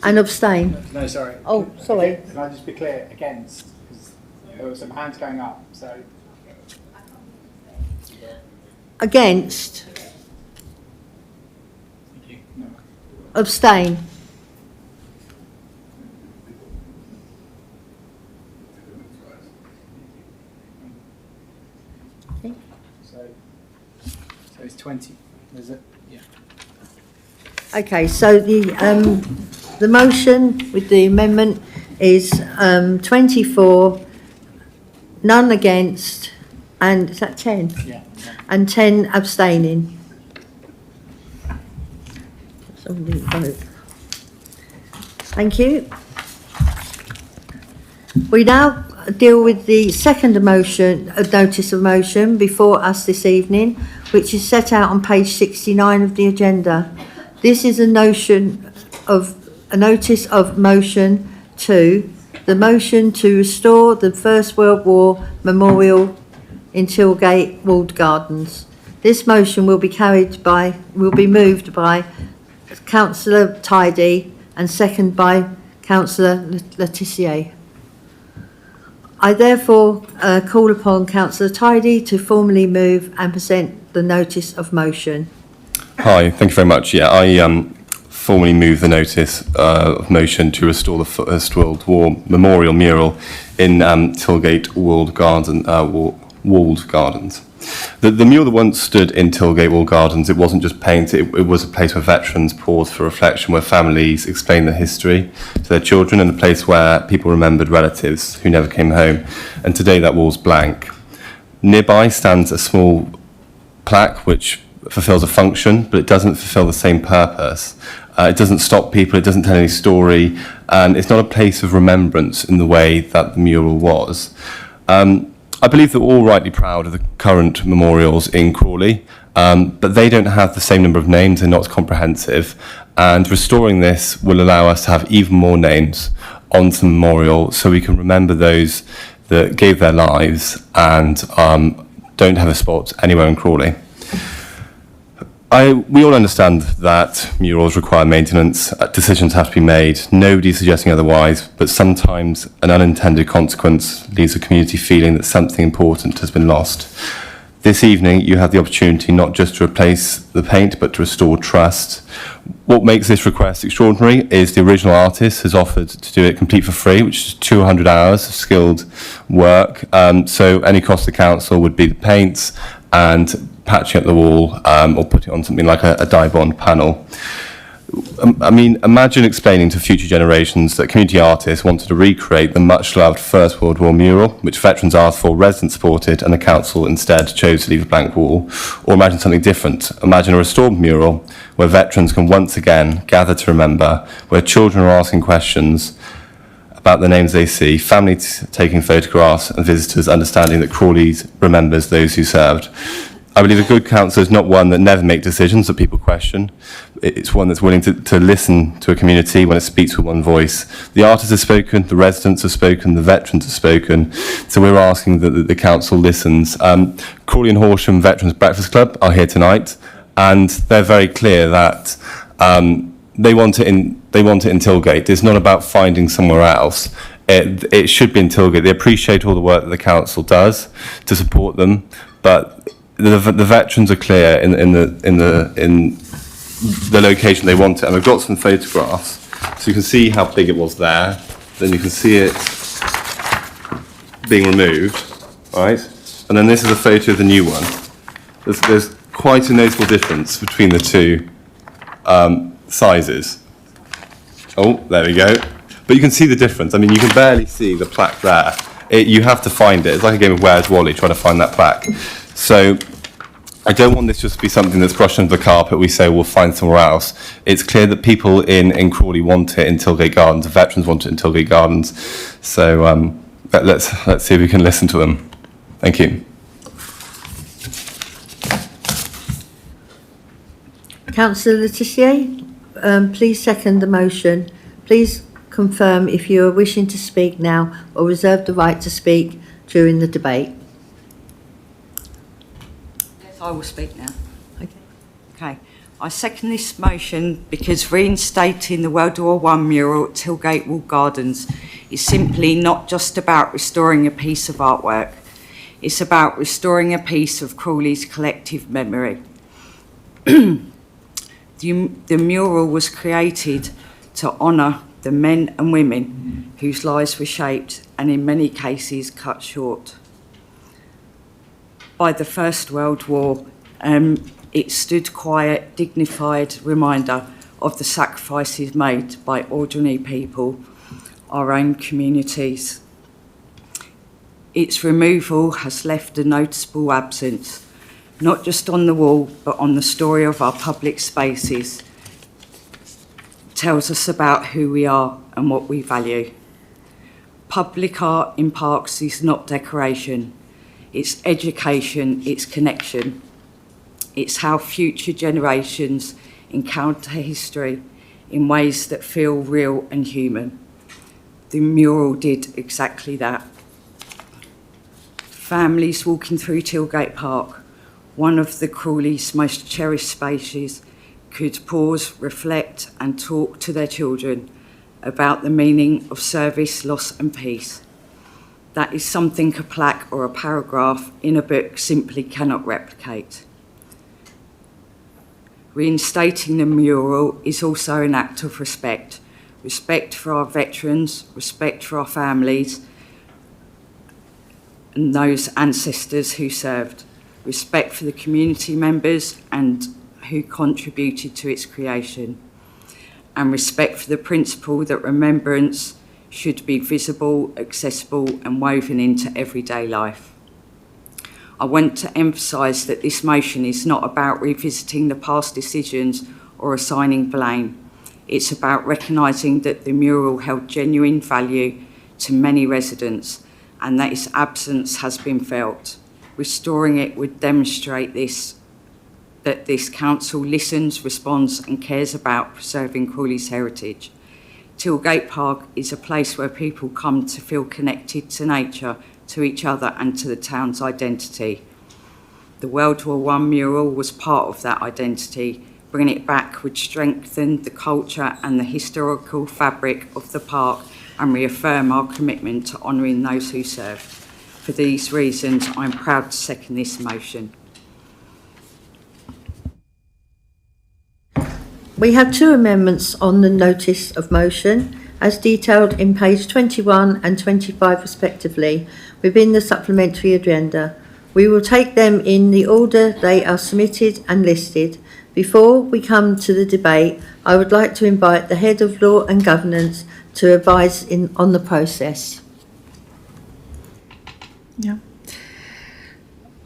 And abstain? No, sorry. Oh, sorry. Can I just be clear? Against? Because there were some hands going up. So Against? thank you. No. Abstain? So it's 20. Is it? Yeah. Okay, so the motion with the amendment is 24, none against, and is that 10? Yeah. And 10 abstaining. That's all we vote. Thank you. We now deal with the second motion, notice of motion before us this evening, which is set out on page 69 of the agenda. This is a notice of motion to the motion to restore the First World War Memorial in Tilgate Walled Gardens. This motion will be moved by Councillor Tidy and second by Councillor Letitia. I therefore call upon Councillor Tidy to formally move and present the notice of motion. Hi, thank you very much. Yeah, I formally move the notice of motion to restore the First World War Memorial mural in Tilgate Walled Gardens. The mural that once stood in Tilgate Walled Gardens, it wasn't just paint, it was a place where veterans paused for reflection, where families explained their history to their children, and a place where people remembered relatives who never came home. And today that wall's blank. Nearby stands a small plaque which fulfills a function, but it doesn't fulfill the same purpose. It doesn't stop people, it doesn't tell any story, and it's not a place of remembrance in the way that the mural was. I believe that we're all rightly proud of the current memorials in Crawley, but they don't have the same number of names, they're not comprehensive, and restoring this will allow us to have even more names on the memorial so we can remember those that gave their lives and don't have a spot anywhere in Crawley. We all understand that murals require maintenance, decisions have to be made, nobody's suggesting otherwise, but sometimes an unintended consequence leaves a community feeling that something important has been lost. This evening you have the opportunity not just to replace the paint but to restore trust. What makes this request extraordinary is the original artist has offered to do it complete for free, which is 200 hours of skilled work, so any cost to the council would be the paints and patching up the wall or putting on something like a dye bond panel. I mean, imagine explaining to future generations that community artists wanted to recreate the much-loved First World War mural, which veterans asked for, residents supported, and the council instead chose to leave a blank wall. Or imagine something different. Imagine a restored mural where veterans can once again gather to remember, where children are asking questions about the names they see, families taking photographs, and visitors understanding that Crawley remembers those who served. I believe a good council is not one that never makes decisions that people question, It's one that's willing to listen to a community when it speaks with one voice. The artists have spoken, the residents have spoken, the veterans have spoken. So we're asking that the council listens. Crawley and Horsham Veterans Breakfast Club are here tonight, and they're very clear that they want it in Tilgate. It's not about finding somewhere else. It should be in Tilgate. They appreciate all the work that the council does to support them, but the veterans are clear in the location they want it. And I've got some photographs, so you can see how big it was there. Then you can see it being removed, right? And then this is a photo of the new one. There's quite a notable difference between the two sizes. Oh, there we go. But you can see the difference. I mean, you can barely see the plaque there. You have to find it. It's like a game of Where's Wally, trying to find that plaque. So I don't want this just to be something that's brushed under the carpet. We say we'll find somewhere else. It's clear that people in Crawley want it in Tilgate Gardens. The veterans want it in Tilgate Gardens. So let's see if we can listen to them. Thank you. Councillor Le Tissier, please second the motion. Please confirm if you are wishing to speak now or reserve the right to speak during the debate. Yes, I will speak now. Okay. I second this motion because reinstating the World War I mural at Tilgate Wall Gardens is simply not just about restoring a piece of artwork. It's about restoring a piece of Crawley's collective memory. The mural was created to honour the men and women whose lives were shaped and in many cases cut short by the First World War. It stood quiet, dignified reminder of the sacrifices made by ordinary people, our own communities. Its removal has left a noticeable absence, not just on the wall, but on the story of our public spaces. Tells us about who we are and what we value. Public art in parks is not decoration. It's education, it's connection. It's how future generations encounter history in ways that feel real and human. The mural did exactly that. Families walking through Tilgate Park, one of the Crawley's most cherished spaces, could pause, reflect and talk to their children about the meaning of service, loss and peace. That is something a plaque or a paragraph in a book simply cannot replicate. Reinstating the mural is also an act of respect. Respect for our veterans, respect for our families and those ancestors who served. Respect for the community members and who contributed to its creation, and respect for the principle that remembrance should be visible, accessible and woven into everyday life. I want to emphasise that this motion is not about revisiting the past decisions or assigning blame. It's about recognising that the mural held genuine value to many residents and that its absence has been felt. Restoring it would demonstrate that this council listens, responds and cares about preserving Crawley's heritage. Tilgate Park is a place where people come to feel connected to nature, to each other and to the town's identity. The World War I mural was part of that identity. Bringing it back would strengthen the culture and the historical fabric of the park and reaffirm our commitment to honouring those who served. For these reasons, I'm proud to second this motion. We have two amendments on the notice of motion, as detailed in page 21 and 25 respectively, within the supplementary agenda. We will take them in the order they are submitted and listed. Before we come to the debate, I would like to invite the Head of Law and Governance to advise on the process. Yeah.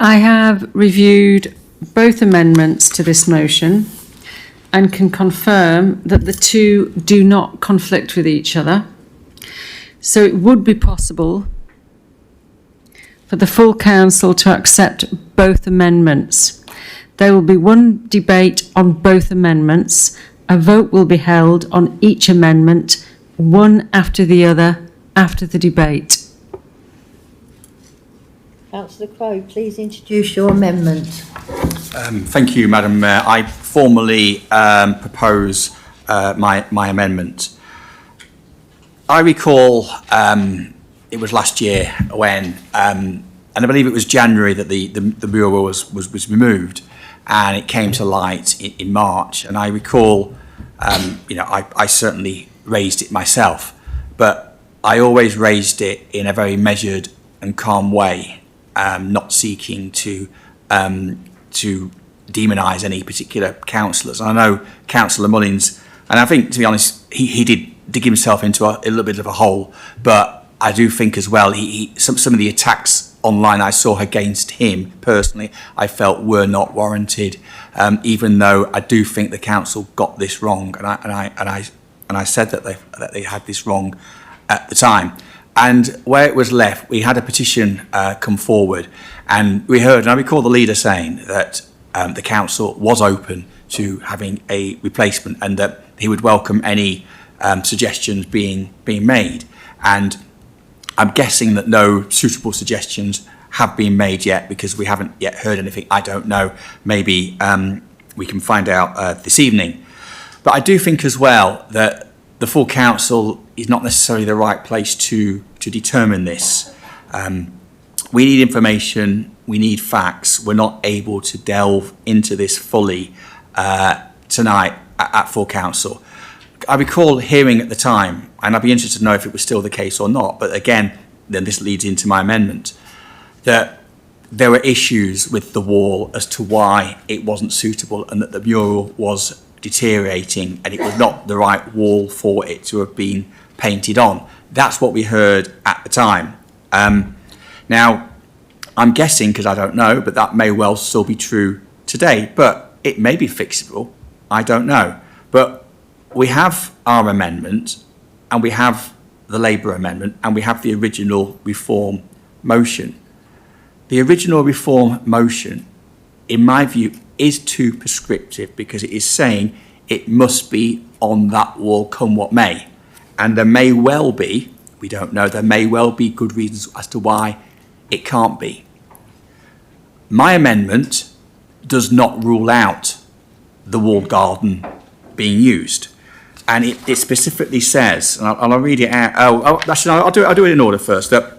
I have reviewed both amendments to this motion and can confirm that the two do not conflict with each other. So it would be possible for the full council to accept both amendments. There will be one debate on both amendments. A vote will be held on each amendment, one after the other, after the debate. Councillor Crowe, please introduce your amendment. Thank you, Madam Mayor. I formally propose my amendment. I recall it was last year when, and I believe it was January that the mural was removed, and it came to light in March. And I recall, I certainly raised it myself, but I always raised it in a very measured and calm way, not seeking to demonise any particular councillors. I know Councillor Mullins, and I think, to be honest, he did dig himself into a little bit of a hole, but I do think as well, some of the attacks online I saw against him personally, I felt were not warranted, even though I do think the council got this wrong, and I said that they had this wrong at the time. And where it was left, we had a petition come forward, and we heard, and I recall the leader saying that the council was open to having a replacement, and that he would welcome any suggestions being made. And I'm guessing that no suitable suggestions have been made yet, because we haven't yet heard anything. I don't know. Maybe we can find out this evening. But I do think as well that the full council is not necessarily the right place to determine this. We need information, we need facts. We're not able to delve into this fully tonight at full council. I recall hearing at the time, and I'd be interested to know if it was still the case or not, but again, then this leads into my amendment, that there were issues with the wall as to why it wasn't suitable, and that the mural was deteriorating and it was not the right wall for it to have been painted on. That's what we heard at the time. Now, I'm guessing, because I don't know, but that may well still be true today, but it may be fixable. I don't know. But we have our amendment, and we have the Labour amendment, and we have the original reform motion. The original reform motion, in my view, is too prescriptive, because it is saying it must be on that wall come what may. And there may well be, we don't know, there may well be good reasons as to why it can't be. My amendment does not rule out the walled garden being used. And it specifically says, and I'll read it out. Actually, I'll do it in order first. That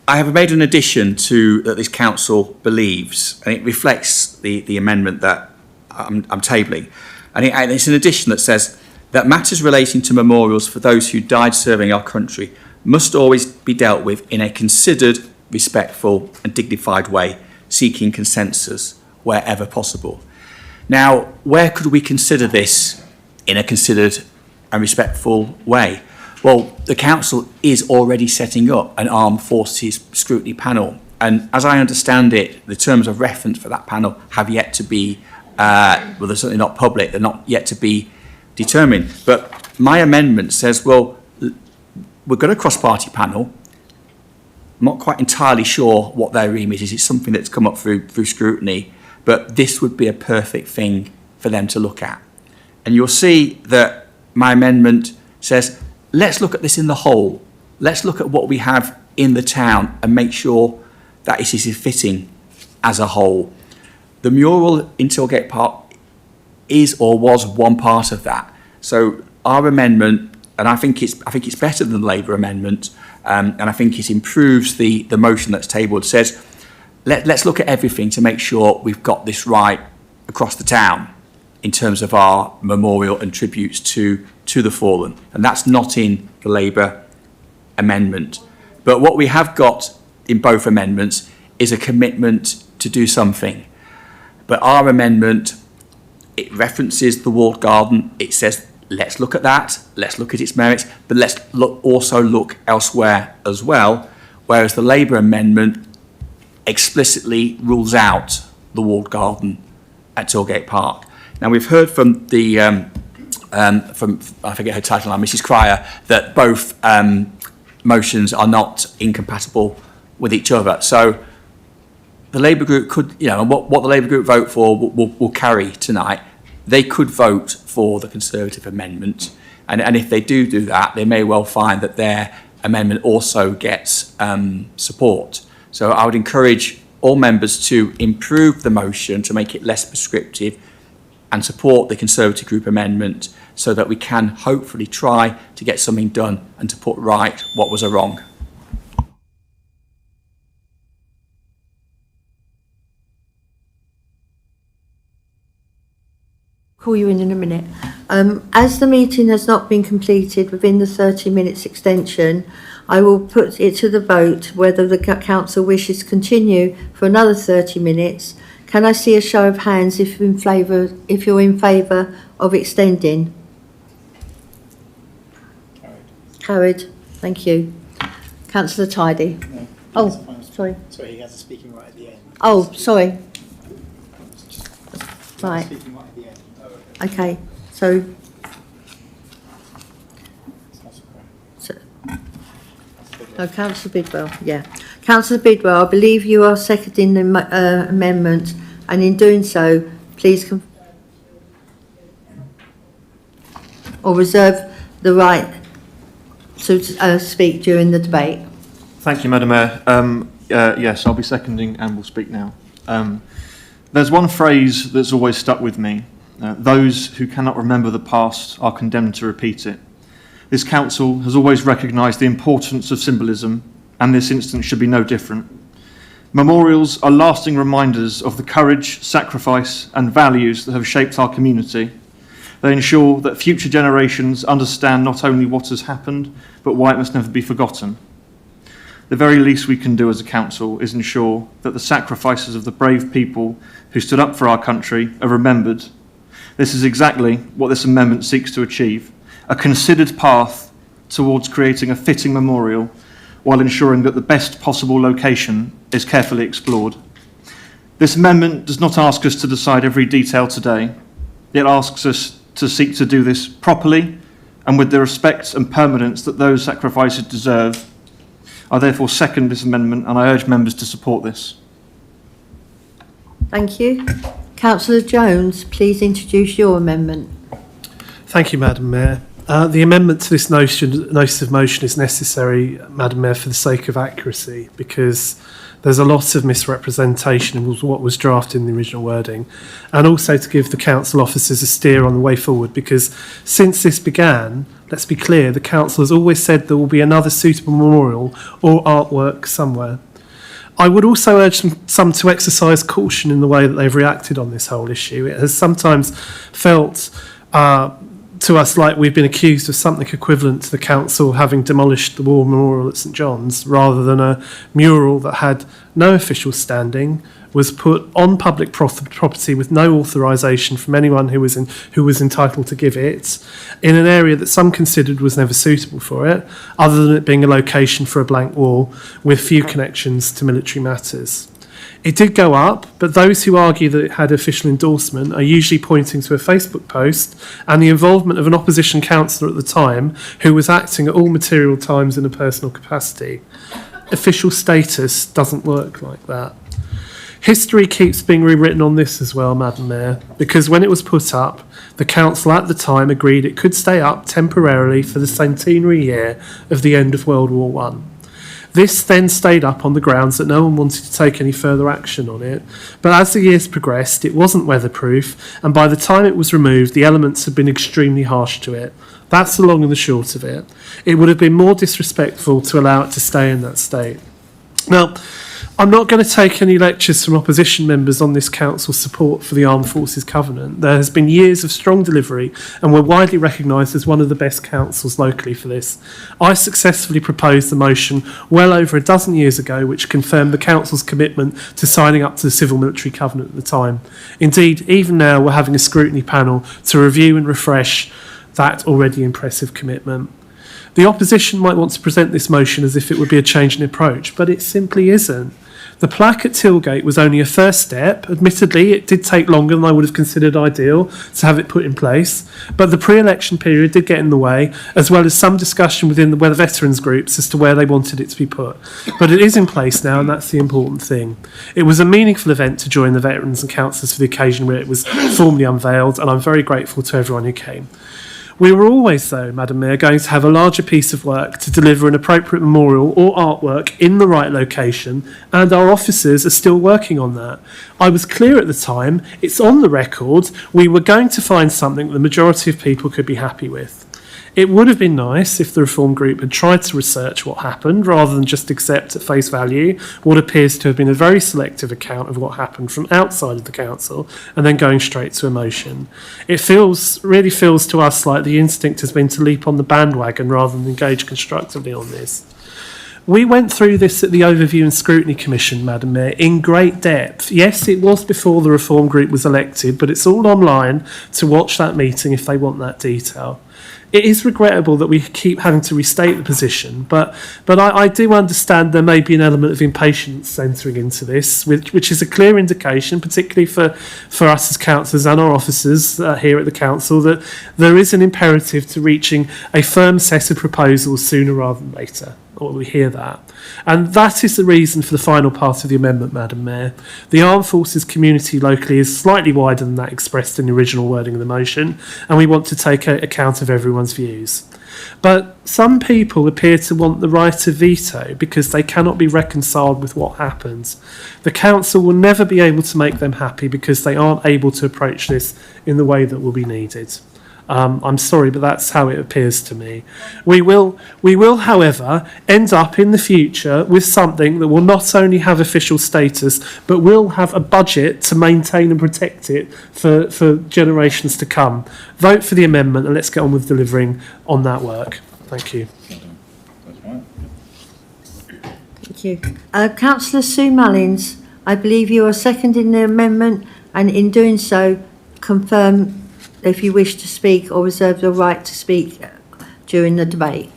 I have made an addition to that this council believes, and it reflects the amendment that I'm tabling. And it's an addition that says that matters relating to memorials for those who died serving our country must always be dealt with in a considered, respectful and dignified way, seeking consensus wherever possible. Now, where could we consider this in a considered and respectful way? Well, the council is already setting up an armed forces scrutiny panel. And as I understand it, the terms of reference for that panel have yet to be, well, they're certainly not public, they're not yet to be determined. But my amendment says, well, we've got a cross-party panel. I'm not quite entirely sure what their remit is. It's something that's come up through scrutiny, but this would be a perfect thing for them to look at. And you'll see that my amendment says, let's look at this in the whole. Let's look at what we have in the town and make sure that it is fitting as a whole. The mural in Tilgate Park is or was one part of that. So our amendment, and I think it's better than the Labour amendment, and I think it improves the motion that's tabled, says let's look at everything to make sure we've got this right across the town in terms of our memorial and tributes to the fallen. And that's not in the Labour amendment. But what we have got in both amendments is a commitment to do something. But our amendment, it references the walled garden. It says, let's look at that, let's look at its merits, but let's also look elsewhere as well. Whereas the Labour amendment explicitly rules out the walled garden at Tilgate Park. Now, we've heard from the, from I forget her title now, Mrs. Cryer, that both motions are not incompatible with each other. So the Labour group could, and what the Labour group vote for will carry tonight. They could vote for the Conservative amendment, and if they do that, they may well find that their amendment also gets support. So I would encourage all members to improve the motion to make it less prescriptive and support the Conservative group amendment so that we can hopefully try to get something done and to put right what was a wrong. Call you in a minute. As the meeting has not been completed within the 30 minutes extension, I will put it to the vote whether the council wishes to continue for another 30 minutes. Can I see a show of hands if you're in favour of extending? Carried. Thank you. Councillor Tidy. No, oh, sorry. Sorry, he has a speaking right at the end. Oh, sorry. Right. Speaking right at the end. Okay, so Councillor Bidwell, yeah. Councillor Bidwell, I believe you are seconding the amendment, and in doing so, please or reserve the right to speak during the debate. Thank you, Madam Mayor. Yes, I'll be seconding and will speak now. There's one phrase that's always stuck with me. Those who cannot remember the past are condemned to repeat it. This council has always recognised the importance of symbolism, and this instance should be no different. Memorials are lasting reminders of the courage, sacrifice and values that have shaped our community. They ensure that future generations understand not only what has happened, but why it must never be forgotten. The very least we can do as a council is ensure that the sacrifices of the brave people who stood up for our country are remembered. This is exactly what this amendment seeks to achieve, a considered path towards creating a fitting memorial while ensuring that the best possible location is carefully explored. This amendment does not ask us to decide every detail today. It asks us to seek to do this properly and with the respect and permanence that those sacrifices deserve. I therefore second this amendment and I urge members to support this. Thank you. Councillor Jones, please introduce your amendment. Thank you, Madam Mayor. The amendment to this notice of motion is necessary, Madam Mayor, for the sake of accuracy, because there's a lot of misrepresentation in what was drafted in the original wording, and also to give the council officers a steer on the way forward, because since this began, let's be clear, the council has always said there will be another suitable memorial or artwork somewhere. I would also urge some to exercise caution in the way that they've reacted on this whole issue. It has sometimes felt to us like we've been accused of something equivalent to the council having demolished the War Memorial at St John's, rather than a mural that had no official standing, was put on public property with no authorisation from anyone who was entitled to give it, in an area that some considered was never suitable for it, other than it being a location for a blank wall with few connections to military matters. It did go up, but those who argue that it had official endorsement are usually pointing to a Facebook post and the involvement of an opposition councillor at the time who was acting at all material times in a personal capacity. Official status doesn't work like that. History keeps being rewritten on this as well, Madam Mayor, because when it was put up, the council at the time agreed it could stay up temporarily for the centenary year of the end of World War I. This then stayed up on the grounds that no one wanted to take any further action on it, but as the years progressed, it wasn't weatherproof, and by the time it was removed, the elements had been extremely harsh to it. That's the long and the short of it. It would have been more disrespectful to allow it to stay in that state. Now, I'm not going to take any lectures from opposition members on this council's support for the Armed Forces Covenant. There has been years of strong delivery, and we're widely recognised as one of the best councils locally for this. I successfully proposed the motion well over a dozen years ago, which confirmed the council's commitment to signing up to the Civil Military Covenant at the time. Indeed, even now we're having a scrutiny panel to review and refresh that already impressive commitment. The opposition might want to present this motion as if it would be a change in approach, but it simply isn't. The plaque at Tilgate was only a first step. Admittedly, it did take longer than I would have considered ideal to have it put in place, but the pre-election period did get in the way, as well as some discussion within the veterans groups as to where they wanted it to be put. But it is in place now, and that's the important thing. It was a meaningful event to join the veterans and councillors for the occasion where it was formally unveiled, and I'm very grateful to everyone who came. We were always, though, Madam Mayor, going to have a larger piece of work to deliver an appropriate memorial or artwork in the right location, and our officers are still working on that. I was clear at the time, it's on the record, we were going to find something that the majority of people could be happy with. It would have been nice if the Reform Group had tried to research what happened rather than just accept at face value what appears to have been a very selective account of what happened from outside of the council and then going straight to emotion. It really feels to us like the instinct has been to leap on the bandwagon rather than engage constructively on this. We went through this at the Overview and Scrutiny Commission, Madam Mayor, in great depth. Yes, it was before the Reform Group was elected, but it's all online to watch that meeting if they want that detail. It is regrettable that we keep having to restate the position, but I do understand there may be an element of impatience entering into this, which is a clear indication, particularly for us as councillors and our officers here at the council, that there is an imperative to reaching a firm set of proposals sooner rather than later. Or we hear that. And that is the reason for the final part of the amendment, Madam Mayor. The Armed Forces community locally is slightly wider than that expressed in the original wording of the motion, and we want to take account of everyone's views. But some people appear to want the right of veto because they cannot be reconciled with what happens. The council will never be able to make them happy because they aren't able to approach this in the way that will be needed. I'm sorry, but that's how it appears to me. We will, however, end up in the future with something that will not only have official status, but will have a budget to maintain and protect it for generations to come. Vote for the amendment and let's get on with delivering on that work. Thank you. Thank you. Councillor Sue Mullins, I believe you are seconding the amendment, and in doing so, confirm if you wish to speak or reserve your right to speak during the debate.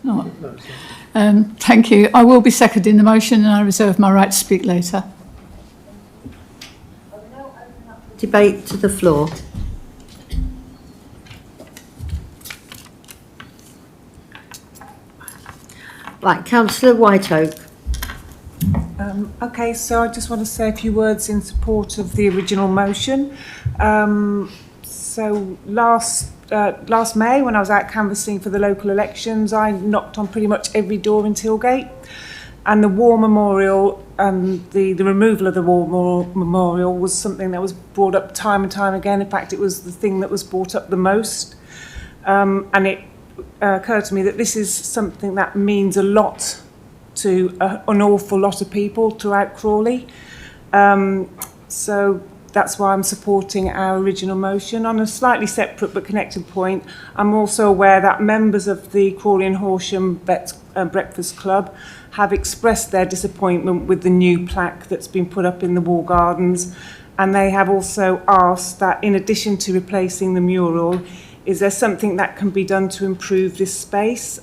No. Thank you. I will be seconding the motion and I reserve my right to speak later. Debate to the floor. Right, Councillor Whiteoak. Okay, so I just want to say a few words in support of the original motion. So last May, when I was out canvassing for the local elections, I knocked on pretty much every door in Tilgate, and the war memorial and the removal of the war memorial was something that was brought up time and time again. In fact, it was the thing that was brought up the most, and it occurred to me that this is something that means a lot to an awful lot of people throughout Crawley. So that's why I'm supporting our original motion. On a slightly separate but connected point, I'm also aware that members of the Crawley and Horsham Breakfast Club have expressed their disappointment with the new plaque that's been put up in the Wall Gardens, and they have also asked that in addition to replacing the mural, is there something that can be done to improve this space?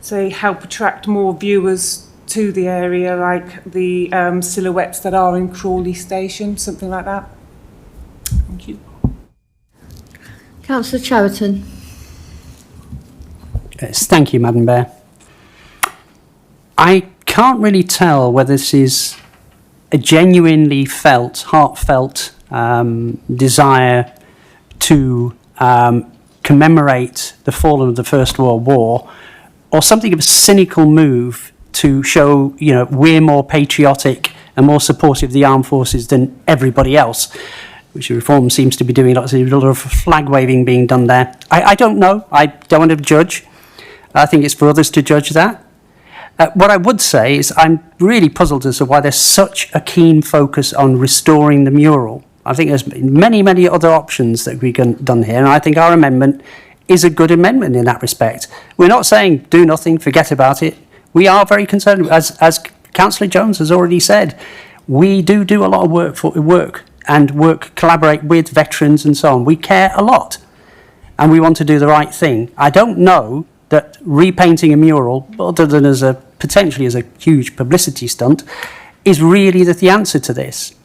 So help attract more viewers to the area, like the silhouettes that are in Crawley Station, something like that. Thank you. Councillor Cheriton. Yes, thank you, Madam Mayor. I can't really tell whether this is a genuinely heartfelt desire to commemorate the fallen of the First World War, or something of a cynical move to show, we're more patriotic and more supportive of the armed forces than everybody else, which the Reform seems to be doing. Lots of flag waving being done there. I don't know. I don't want to judge. I think it's for others to judge that. What I would say is I'm really puzzled as to why there's such a keen focus on restoring the mural. I think there's many, many other options that could be done here, and I think our amendment is a good amendment in that respect. We're not saying do nothing, forget about it. We are very concerned, as Councillor Jones has already said, we do a lot of work, collaborate with veterans and so on. We care a lot, and we want to do the right thing. I don't know that repainting a mural, other than as a potentially as a huge publicity stunt, is really the answer to this.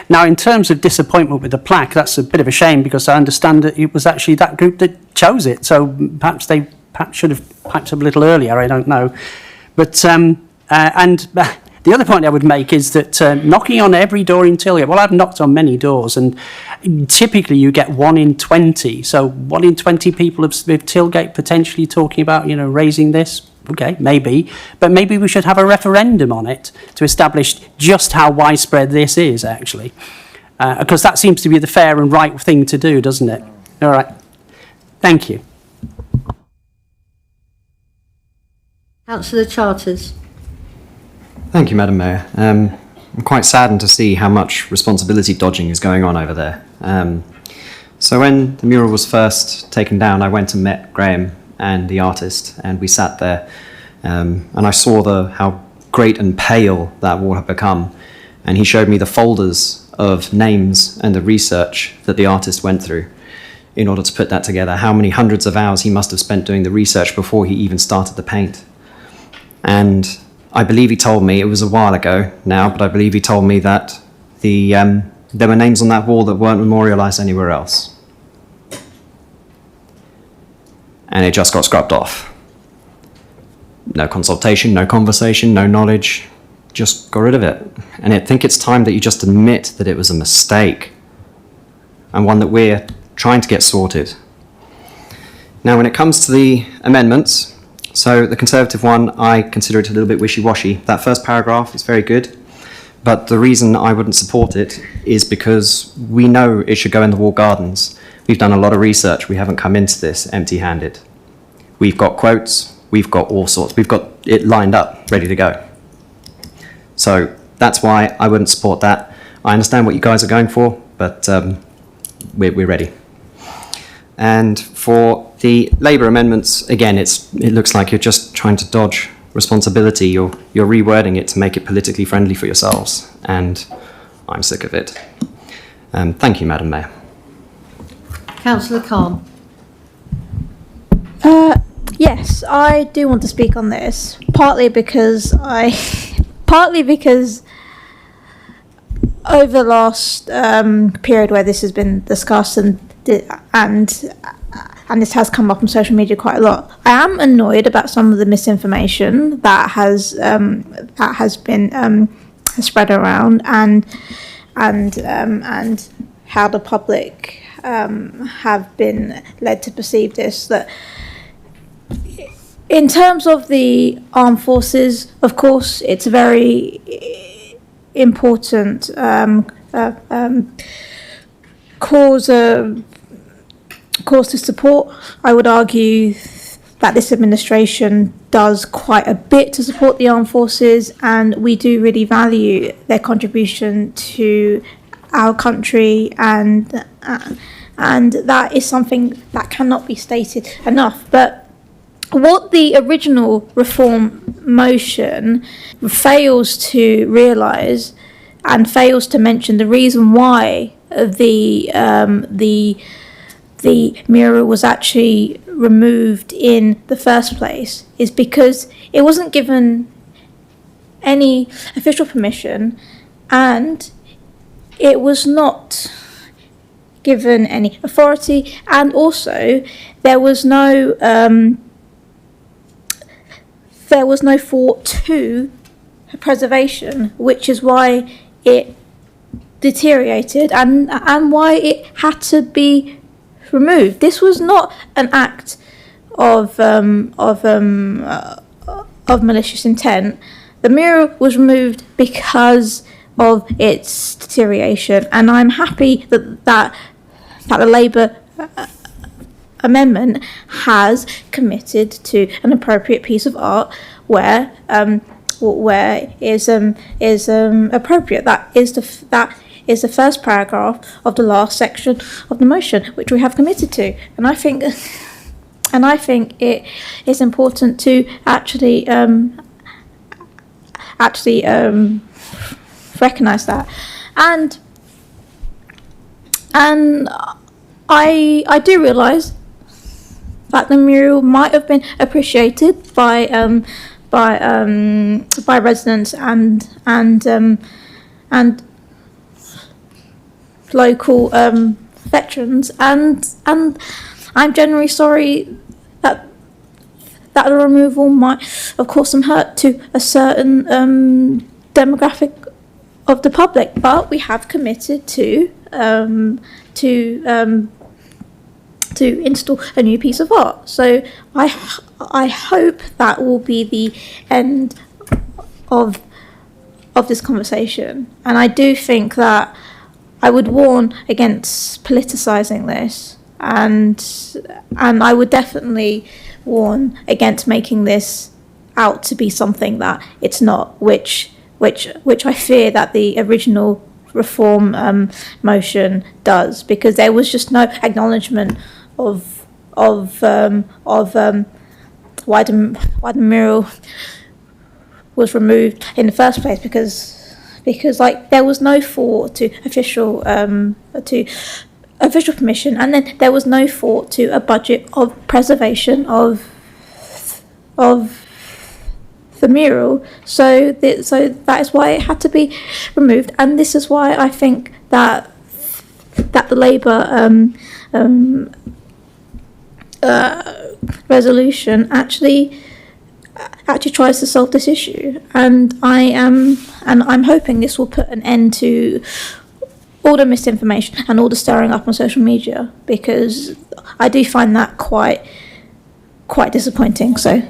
Now, in terms of disappointment with the plaque, that's a bit of a shame because I understand that it was actually that group that chose it. So perhaps they should have piped up a little earlier, I don't know. But, the other point I would make is that knocking on every door in Tilgate, well, I've knocked on many doors, and typically you get 1 in 20. So 1 in 20 people of Tilgate potentially talking about, raising this. Okay, maybe. But maybe we should have a referendum on it to establish just how widespread this is, actually. Because that seems to be the fair and right thing to do, doesn't it? All right. Thank you. Councillor Charters. Thank you, Madam Mayor. I'm quite saddened to see how much responsibility dodging is going on over there. So when the mural was first taken down, I went and met Graham and the artist, and we sat there, and I saw how great and pale that wall had become, and he showed me the folders of names and the research that the artist went through in order to put that together, how many hundreds of hours he must have spent doing the research before he even started the paint. And I believe he told me, it was a while ago now, but I believe he told me that there were names on that wall that weren't memorialised anywhere else. And it just got scrubbed off. No consultation, no conversation, no knowledge, just got rid of it. And I think it's time that you just admit that it was a mistake, and one that we're trying to get sorted. Now, when it comes to the amendments, so the Conservative one, I consider it a little bit wishy-washy. That first paragraph is very good, but the reason I wouldn't support it is because we know it should go in the walled gardens. We've done a lot of research. We haven't come into this empty-handed. We've got quotes. We've got all sorts. We've got it lined up, ready to go. So that's why I wouldn't support that. I understand what you guys are going for, but we're ready. And for the Labour amendments, again, it looks like you're just trying to dodge responsibility. You're rewording it to make it politically friendly for yourselves, and I'm sick of it. Thank you, Madam Mayor. Councillor Khan. Yes, I do want to speak on this, partly because over the last period where this has been discussed and this has come up on social media quite a lot, I am annoyed about some of the misinformation that has been spread around, and how the public have been led to perceive this. That in terms of the armed forces, of course, it's a very important cause to support. I would argue that this administration does quite a bit to support the armed forces, and we do really value their contribution to our country, and that is something that cannot be stated enough. But what the original reform motion fails to realise and fails to mention the reason why the mural was actually removed in the first place is because it wasn't given any official permission, and it was not given any authority, and also there was no thought to preservation, which is why it deteriorated and why it had to be removed. This was not an act of malicious intent. The mural was removed because of its deterioration, and I'm happy that the Labour amendment has committed to an appropriate piece of art where is appropriate. That is the first paragraph of the last section of the motion, which we have committed to, and I think it is important to actually recognise that, and I do realise the mural might have been appreciated by residents and local veterans, and I'm generally sorry that the removal might have caused some hurt to a certain demographic of the public, but we have committed to install a new piece of art. So I hope that will be the end of this conversation, and I do think that I would warn against politicising this, and I would definitely warn against making this out to be something that it's not, which I fear that the original reform motion does, because there was just no acknowledgement of why the mural was removed in the first place, because like there was no thought to official permission, and then there was no thought to a budget of preservation of the mural. So that is why it had to be removed, and this is why I think that the Labour resolution actually tries to solve this issue, and I'm hoping this will put an end to all the misinformation and all the stirring up on social media, because I do find that quite disappointing. So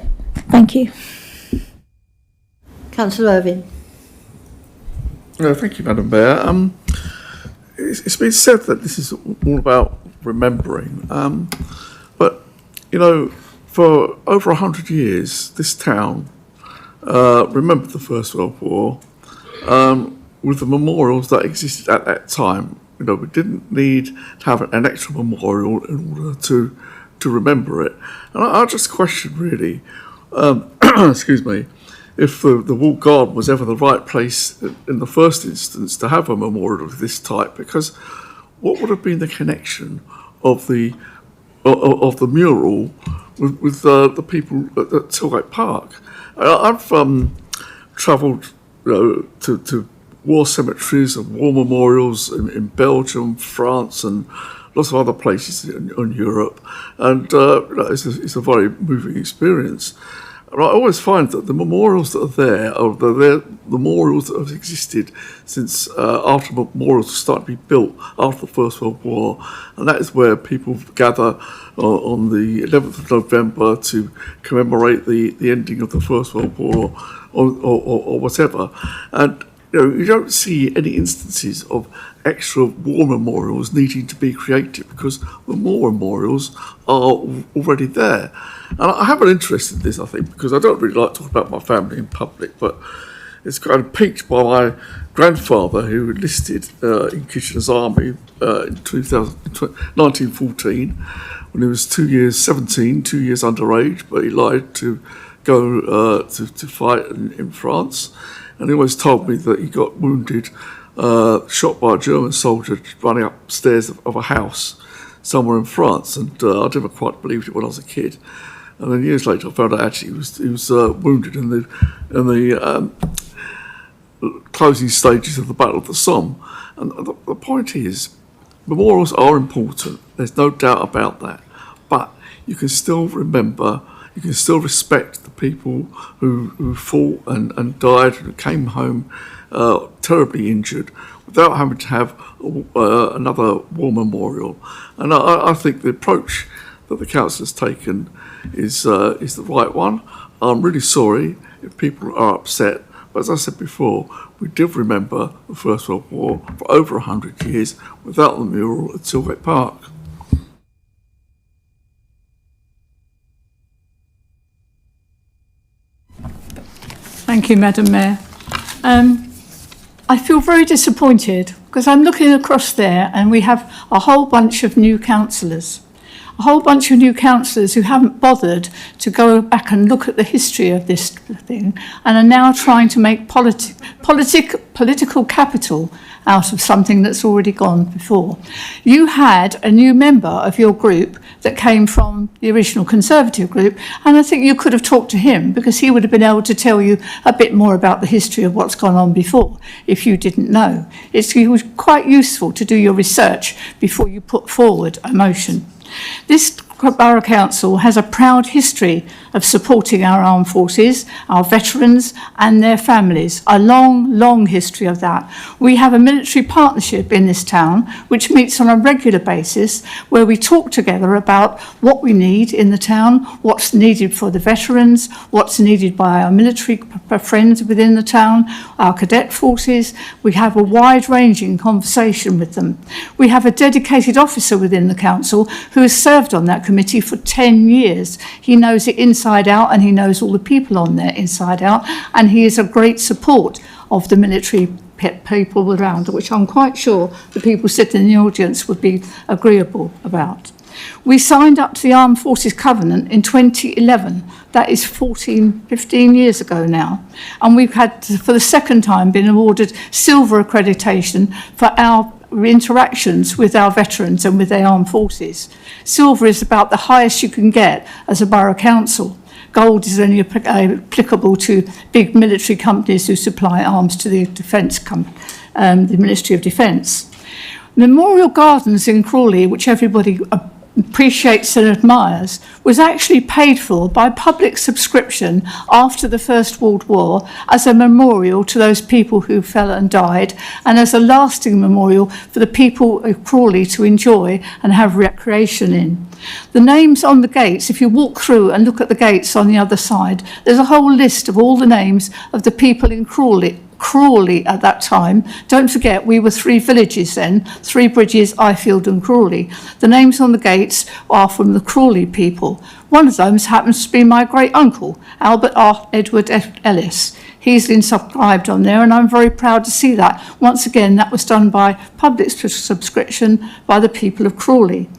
thank you. Councillor Irvine. Thank you, Madam Mayor. It's been said that this is all about remembering, but you know, for over 100 years, this town remembered the First World War with the memorials that existed at that time. You know, we didn't need to have an extra memorial in order to remember it. And I just question, really, excuse me, if the Wall Garden was ever the right place in the first instance to have a memorial of this type, because what would have been the connection of the mural with the people at Tilgate Park? I've travelled, to war cemeteries and war memorials in Belgium, France, and lots of other places in Europe, and it's a very moving experience. And I always find that the memorials that are there are the memorials that have existed since after memorials started to be built after the First World War, and that is where people gather on the 11th of November to commemorate the ending of the First World War or whatever. And you don't see any instances of extra war memorials needing to be created, because the war memorials are already there. And I have an interest in this, I think, because I don't really like talking about my family in public, but it's kind of piqued by my grandfather, who enlisted in Kitchener's Army in 1914, when he was 17, 2 years underage, but he lied to go to fight in France. And he always told me that he got wounded, shot by a German soldier running upstairs of a house somewhere in France, and I never quite believed it when I was a kid. And then years later, I found out actually he was wounded in the closing stages of the Battle of the Somme. And the point is, memorials are important. There's no doubt about that. But you can still remember. You can still respect the people who fought and died and came home terribly injured without having to have another war memorial. And I think the approach that the council has taken is the right one. I'm really sorry if people are upset, but as I said before, we did remember the First World War for over 100 years without the mural at Tilgate Park. Thank you, Madam Mayor. I feel very disappointed because I'm looking across there and we have a whole bunch of new councillors. a whole bunch of new councillors who haven't bothered to go back and look at the history of this thing and are now trying to make political capital out of something that's already gone before. You had a new member of your group that came from the original Conservative group, and I think you could have talked to him because he would have been able to tell you a bit more about the history of what's gone on before if you didn't know. It was quite useful to do your research before you put forward a motion. This Borough Council has a proud history of supporting our armed forces, our veterans and their families, a long, long history of that. We have a military partnership in this town which meets on a regular basis where we talk together about what we need in the town, what's needed for the veterans, what's needed by our military friends within the town, our cadet forces. We have a wide-ranging conversation with them. We have a dedicated officer within the council who has served on that committee for 10 years. He knows it inside out and he knows all the people on there inside out, and he is a great support of the military people around, which I'm quite sure the people sitting in the audience would be agreeable about. We signed up to the Armed Forces Covenant in 2011. That is 15 years ago now. And we've had, for the second time, been awarded silver accreditation for our interactions with our veterans and with the armed forces. Silver is about the highest you can get as a borough council. Gold is only applicable to big military companies who supply arms to the the Ministry of Defence. Memorial Gardens in Crawley, which everybody appreciates and admires, was actually paid for by public subscription after the First World War as a memorial to those people who fell and died, and as a lasting memorial for the people of Crawley to enjoy and have recreation in. The names on the gates, if you walk through and look at the gates on the other side, there's a whole list of all the names of the people in Crawley at that time. Don't forget, we were 3 villages then, 3 bridges, Ifield and Crawley. The names on the gates are from the Crawley people. One of those happens to be my great uncle, Albert R. Edward Ellis. He's inscribed on there, and I'm very proud to see that. Once again, that was done by public subscription by the people of Crawley.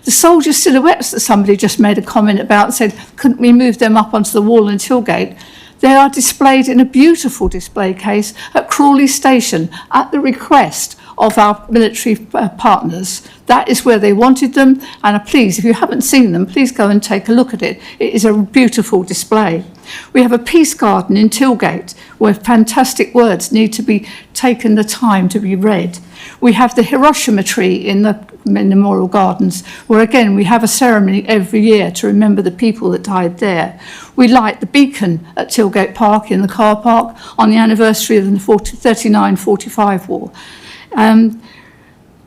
The soldier silhouettes that somebody just made a comment about, said, couldn't we move them up onto the wall in Tilgate? They are displayed in a beautiful display case at Crawley Station at the request of our military partners. That is where they wanted them, and please, if you haven't seen them, please go and take a look at it. It is a beautiful display. We have a peace garden in Tilgate where fantastic words need to be taken the time to be read. We have the Hiroshima tree in the Memorial Gardens, where again we have a ceremony every year to remember the people that died there. We light the beacon at Tilgate Park in the car park on the anniversary of the 39-45 war.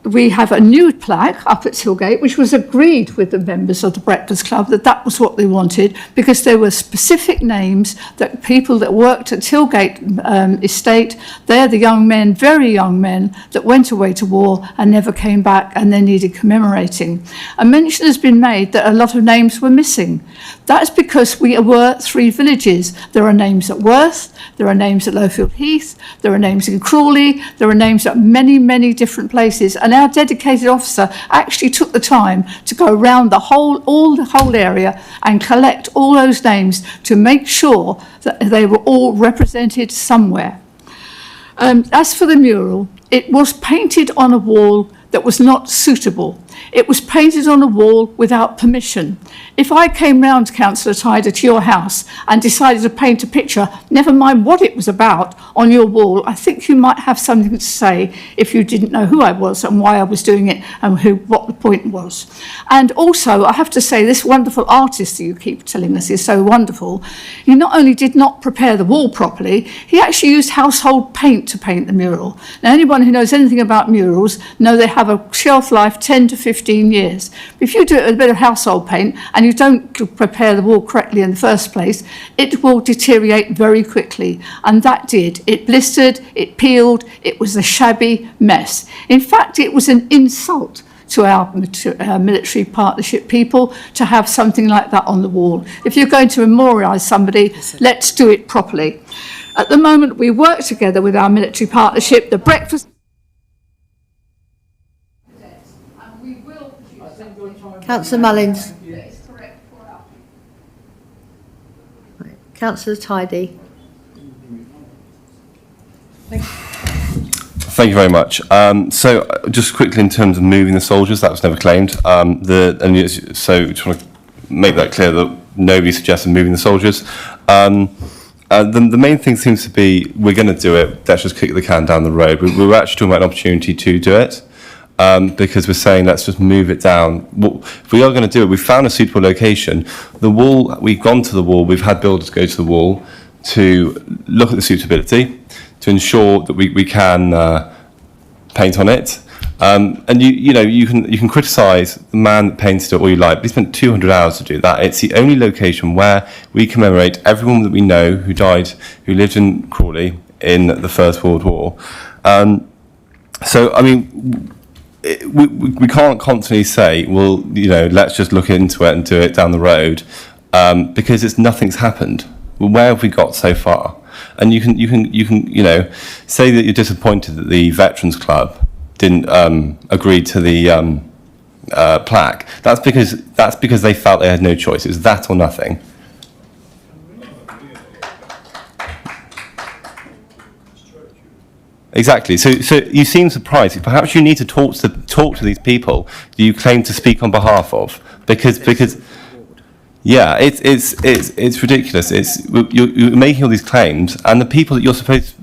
We have a new plaque up at Tilgate, which was agreed with the members of the Breakfast Club that was what they wanted, because there were specific names that people that worked at Tilgate estate, they're the young men, very young men, that went away to war and never came back, and they needed commemorating. A mention has been made that a lot of names were missing. That's because we were 3 villages. There are names at Worth, there are names at Lowfield Heath, there are names in Crawley, there are names at many, many different places, and our dedicated officer actually took the time to go around the whole area and collect all those names to make sure that they were all represented somewhere. As for the mural, it was painted on a wall that was not suitable. It was painted on a wall without permission. If I came round, Councillor Tyder, to your house and decided to paint a picture, never mind what it was about, on your wall, I think you might have something to say if you didn't know who I was and why I was doing it and what the point was. And also, I have to say, this wonderful artist that you keep telling us is so wonderful. He not only did not prepare the wall properly, he actually used household paint to paint the mural. Now, anyone who knows anything about murals know they have a shelf life 10 to 15 years. If you do a bit of household paint and you don't prepare the wall correctly in the first place, it will deteriorate very quickly. And that did. It blistered, it peeled, it was a shabby mess. In fact, it was an insult to our military partnership people to have something like that on the wall. If you're going to memorialise somebody, let's do it properly. At the moment, we work together with our military partnership, the breakfast... Councillor Mullins. Right. Councillor Tidy. Thank you very much. So just quickly in terms of moving the soldiers, that was never claimed. So just want to make that clear that nobody suggested moving the soldiers. The main thing seems to be we're going to do it. Let's just kick the can down the road. We were actually talking about an opportunity to do it because we're saying let's just move it down. Well, if we are going to do it, we've found a suitable location. The wall, we've gone to the wall. We've had builders go to the wall to look at the suitability, to ensure that we can paint on it. And you can criticise the man that painted it all you like, but he spent 200 hours to do that. It's the only location where we commemorate everyone that we know who died, who lived in Crawley in the First World War. So, I mean, we can't constantly say, well, let's just look into it and do it down the road, because nothing's happened. Well, where have we got so far? And you can say that you're disappointed that the Veterans Club didn't agree to the plaque. That's because they felt they had no choice. It was that or nothing. Exactly. So you seem surprised. Perhaps you need to talk to these people that you claim to speak on behalf of, because. Yeah, it's ridiculous. You're making all these claims, and the people that you're supposed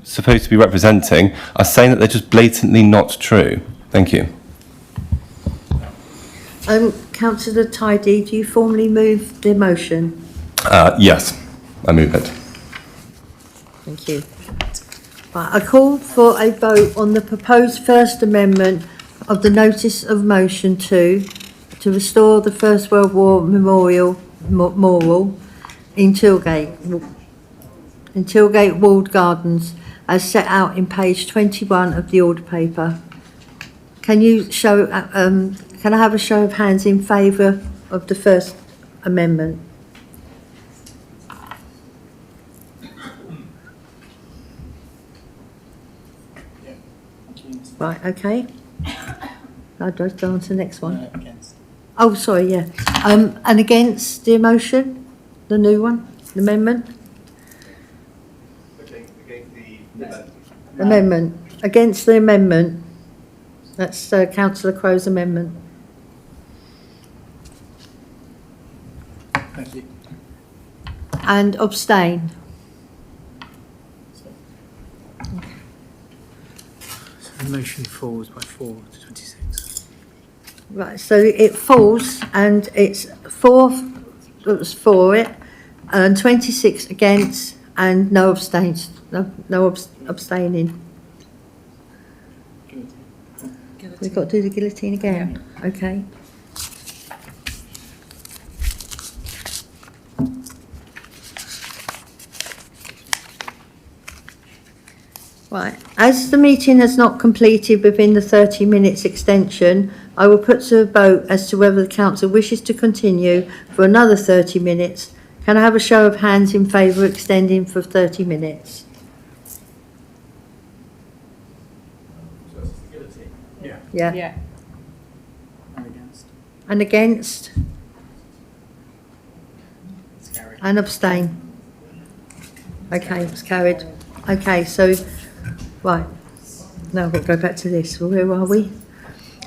to be representing are saying that they're just blatantly not true. Thank you. Councillor Tidy, do you formally move the motion? Yes, I move it. Thank you. Right, I call for a vote on the proposed First Amendment of the Notice of Motion to restore the First World War Mural in Tilgate Walled Gardens as set out in page 21 of the order paper. Can I have a show of hands in favour of the First Amendment? Right, okay. I'll just go on to the next one. Oh, sorry, yeah. And against the motion, the new one, the amendment? Against the amendment. Against the amendment. That's Councillor Crow's amendment. Thank you. And abstain. So the motion falls by 4 to 26. Right, so it falls, and it's 4 that was for it, and 26 against, and no abstains, no abstaining. We've got to do the guillotine again. Yeah. Okay. Right, as the meeting has not completed within the 30 minutes extension, I will put to a vote as to whether the council wishes to continue for another 30 minutes. Can I have a show of hands in favour of extending for 30 minutes? Yeah. Yeah. And against? And against? It's carried. And abstain? Okay, it's carried. Okay, so, right. Now we'll go back to this. Where are we?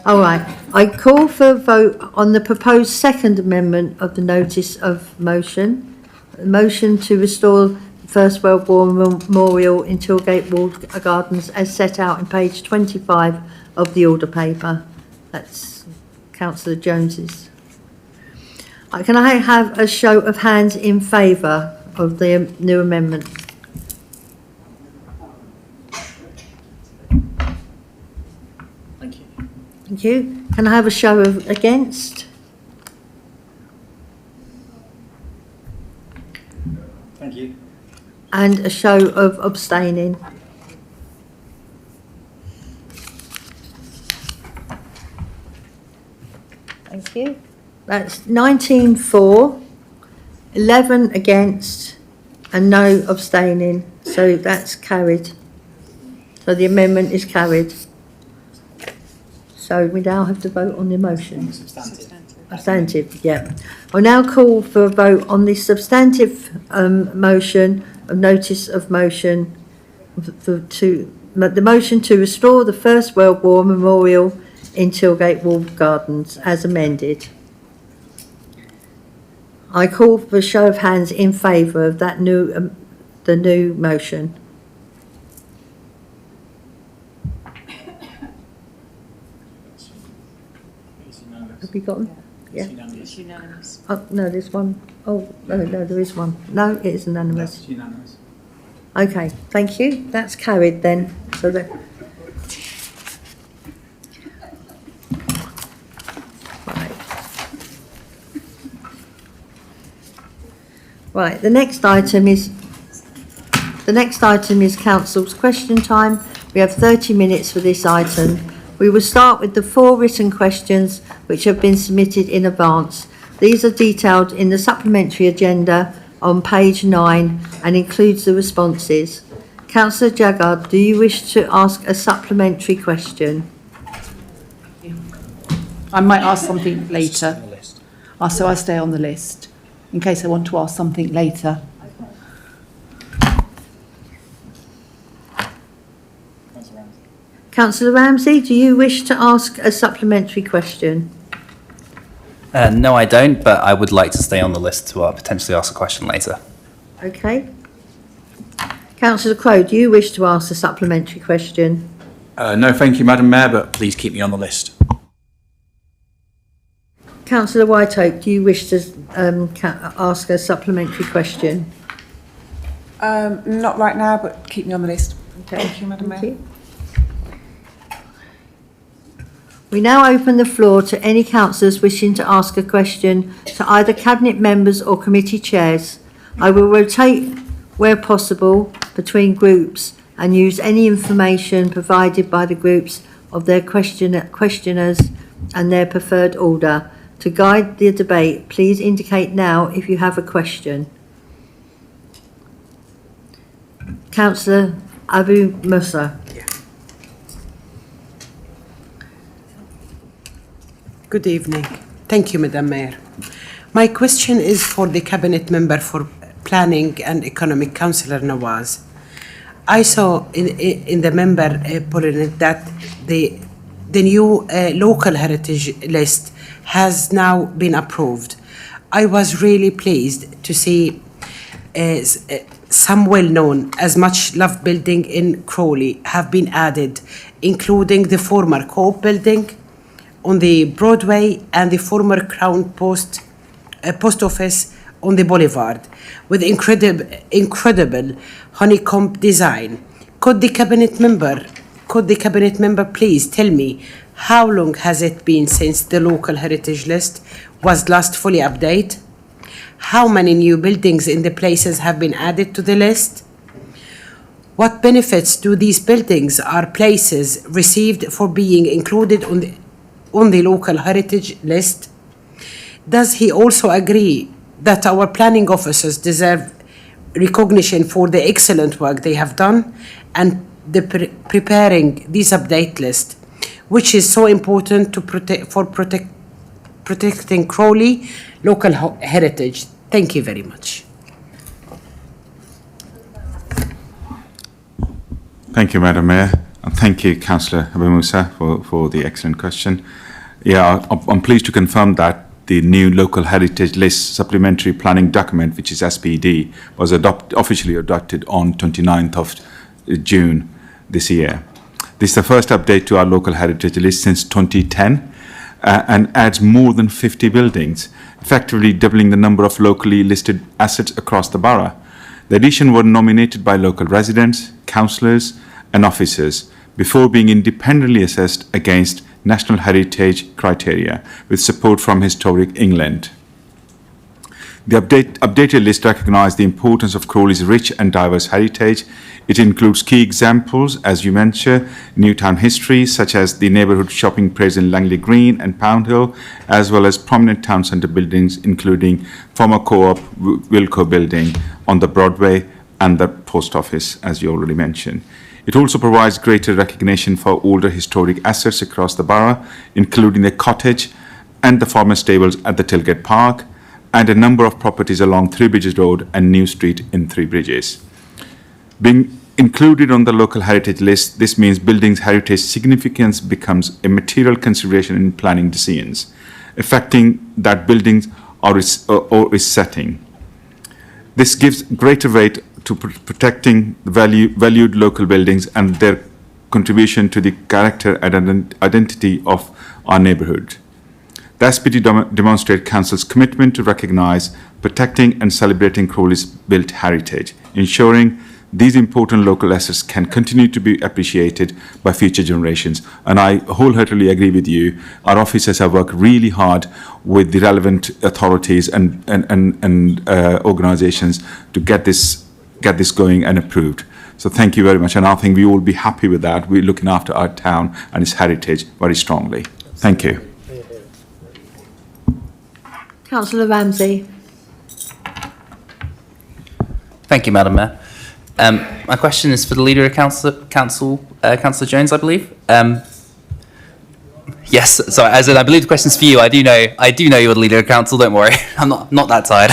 All right. I call for a vote on the proposed Second Amendment of the Notice of Motion. A motion to restore the First World War Memorial in Tilgate Walled Gardens as set out in page 25 of the order paper. That's Councillor Jones's. Can I have a show of hands in favour of the new amendment? Thank you. Can I have a show of against? Thank you. And a show of abstaining. Thank you. That's 19 for, 11 against, and no abstaining. So that's carried. So the amendment is carried. So we now have to vote on the motion. Substantive. Substantive, yeah. I now call for a vote on the substantive motion of notice of motion the motion to restore the First World War Memorial in Tilgate Walled Gardens as amended. I call for a show of hands in favour of that the new motion. Have we got them? Yeah. It's unanimous. Oh, no, there's one. Oh, no, there is one. No, it is unanimous. It's unanimous. Okay, thank you. That's carried then. So that. Right, the next item is Council's question time. We have 30 minutes for this item. We will start with the 4 written questions which have been submitted in advance. These are detailed in the supplementary agenda on page 9 and includes the responses. Councillor Jaggard, do you wish to ask a supplementary question? I might ask something later. So I stay on the list in case I want to ask something later. Councillor Ramsey, do you wish to ask a supplementary question? No, I don't, but I would like to stay on the list to potentially ask a question later. Okay. Councillor Crowe, do you wish to ask a supplementary question? No, thank you, Madam Mayor, but please keep me on the list. Councillor Whiteoak, do you wish to ask a supplementary question? Not right now, but keep me on the list. Okay. Thank you, Madam Mayor. We now open the floor to any councillors wishing to ask a question to either Cabinet members or committee chairs. I will rotate where possible between groups and use any information provided by the groups of their questioners and their preferred order. To guide the debate, please indicate now if you have a question. Councillor Abu Musa. Good evening. Thank you, Madam Mayor. My question is for the Cabinet Member for Planning and Economic, Councillor Nawaz. I saw in the member bulletin that the new local heritage list has now been approved. I was really pleased to see some well-known, as much loved building in Crawley have been added, including the former Co-op building on the Broadway and the former Crown Post Office on the Boulevard, with incredible honeycomb design. Could the cabinet member please tell me how long has it been since the local heritage list was last fully updated? How many new buildings in the places have been added to the list? What benefits do these buildings or places received for being included on the local heritage list? Does he also agree that our planning officers deserve recognition for the excellent work they have done and preparing this update list, which is so important to protecting Crawley local heritage? Thank you very much. Thank you, Madam Mayor, and thank you, Councillor Abu Musa, for the excellent question. Yeah, I'm pleased to confirm that the new local heritage list supplementary planning document, which is SPD, was officially adopted on 29th of June this year. This is the first update to our local heritage list since 2010 and adds more than 50 buildings, effectively doubling the number of locally listed assets across the borough. The addition were nominated by local residents, councillors and officers before being independently assessed against National Heritage criteria with support from Historic England. The updated list recognised the importance of Crawley's rich and diverse heritage. It includes key examples, as you mentioned, new town history, such as the neighbourhood shopping praise in Langley Green and Pound Hill, as well as prominent town centre buildings, including former Co-op Wilco building on the Broadway and the post office, as you already mentioned. It also provides greater recognition for older historic assets across the borough, including the cottage and the former stables at the Tilgate Park, and a number of properties along Three Bridges Road and New Street in Three Bridges. Being included on the local heritage list, this means buildings' heritage significance becomes a material consideration in planning decisions, affecting that buildings or its setting. This gives greater weight to protecting valued local buildings and their contribution to the character and identity of our neighbourhood. The SPT demonstrates Council's commitment to recognise, protecting and celebrating Crawley's built heritage, ensuring these important local assets can continue to be appreciated by future generations. And I wholeheartedly agree with you. Our officers have worked really hard with the relevant authorities and organisations to get this going and approved. So thank you very much, and I think we will be happy with that. We're looking after our town and its heritage very strongly. Thank you. Councillor Ramsey. Thank you, Madam Mayor. My question is for the Leader of Councillor Jones, I believe. Yes, sorry, as in I believe the question is for you. I do know you're the Leader of Council, don't worry. I'm not that tired.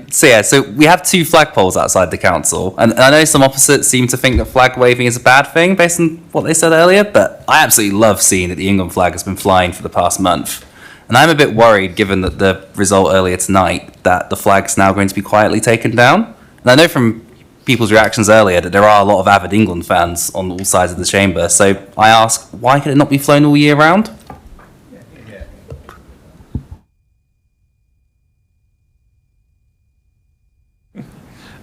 So we have 2 flagpoles outside the council, and I know some opposites seem to think that flag waving is a bad thing based on what they said earlier, but I absolutely love seeing that the England flag has been flying for the past month. And I'm a bit worried, given that the result earlier tonight, that the flag's now going to be quietly taken down. And I know from people's reactions earlier that there are a lot of avid England fans on all sides of the chamber. So I ask, why could it not be flown all year round?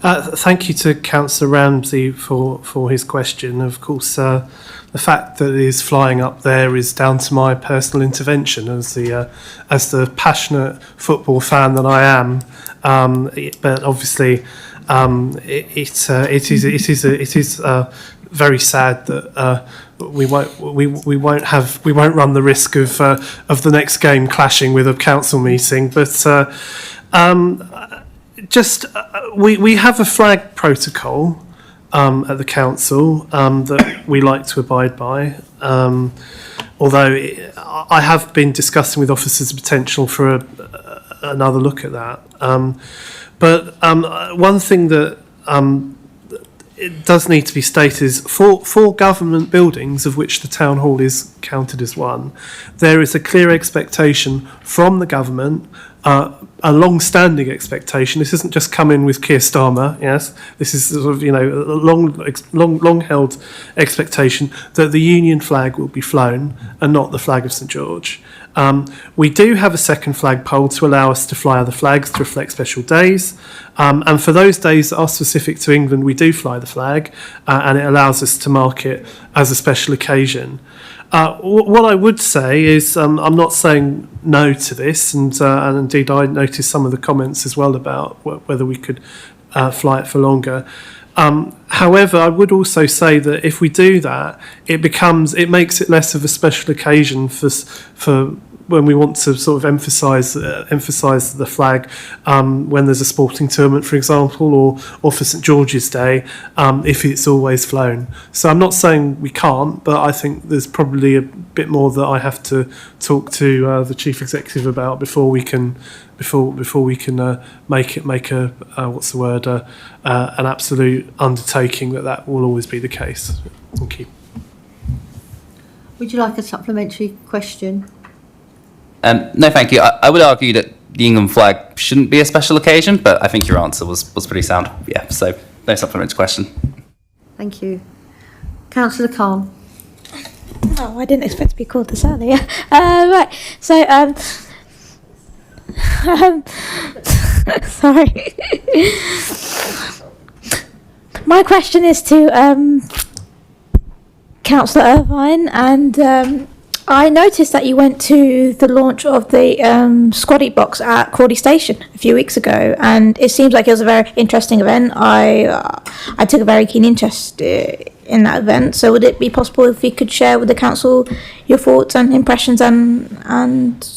Thank you to Councillor Ramsey for his question. Of course, the fact that it is flying up there is down to my personal intervention as the passionate football fan that I am. But obviously, it is very sad that we won't run the risk of the next game clashing with a council meeting. But we have a flag protocol at the council that we like to abide by. Although I have been discussing with officers the potential for another look at that. But one thing that it does need to be stated is for government buildings, of which the town hall is counted as one, there is a clear expectation from the government, a long-standing expectation. This isn't just come in with Keir Starmer. Yes, this is sort of a long-held expectation that the Union flag will be flown and not the flag of St George. We do have a second flagpole to allow us to fly other flags to reflect special days, and for those days that are specific to England, we do fly the flag, and it allows us to mark it as a special occasion. What I would say is I'm not saying no to this, and indeed I noticed some of the comments as well about whether we could fly it for longer. However, I would also say that if we do that, it makes it less of a special occasion for when we want to sort of emphasise the flag when there's a sporting tournament, for example, or for St George's Day, if it's always flown. So I'm not saying we can't, but I think there's probably a bit more that I have to talk to the chief executive about before we can make a an absolute undertaking that will always be the case. Thank you. Would you like a supplementary question? No, thank you. I would argue that the England flag shouldn't be a special occasion, but I think your answer was pretty sound. Yeah, so no supplementary question. Thank you. Councillor Khan. Oh, I didn't expect to be called this earlier. Right, so sorry. My question is to Councillor Irvine, and I noticed that you went to the launch of the Scrutiny box at Crawley Station a few weeks ago, and it seems like it was a very interesting event. I took a very keen interest in that event. So would it be possible if you could share with the council your thoughts and impressions and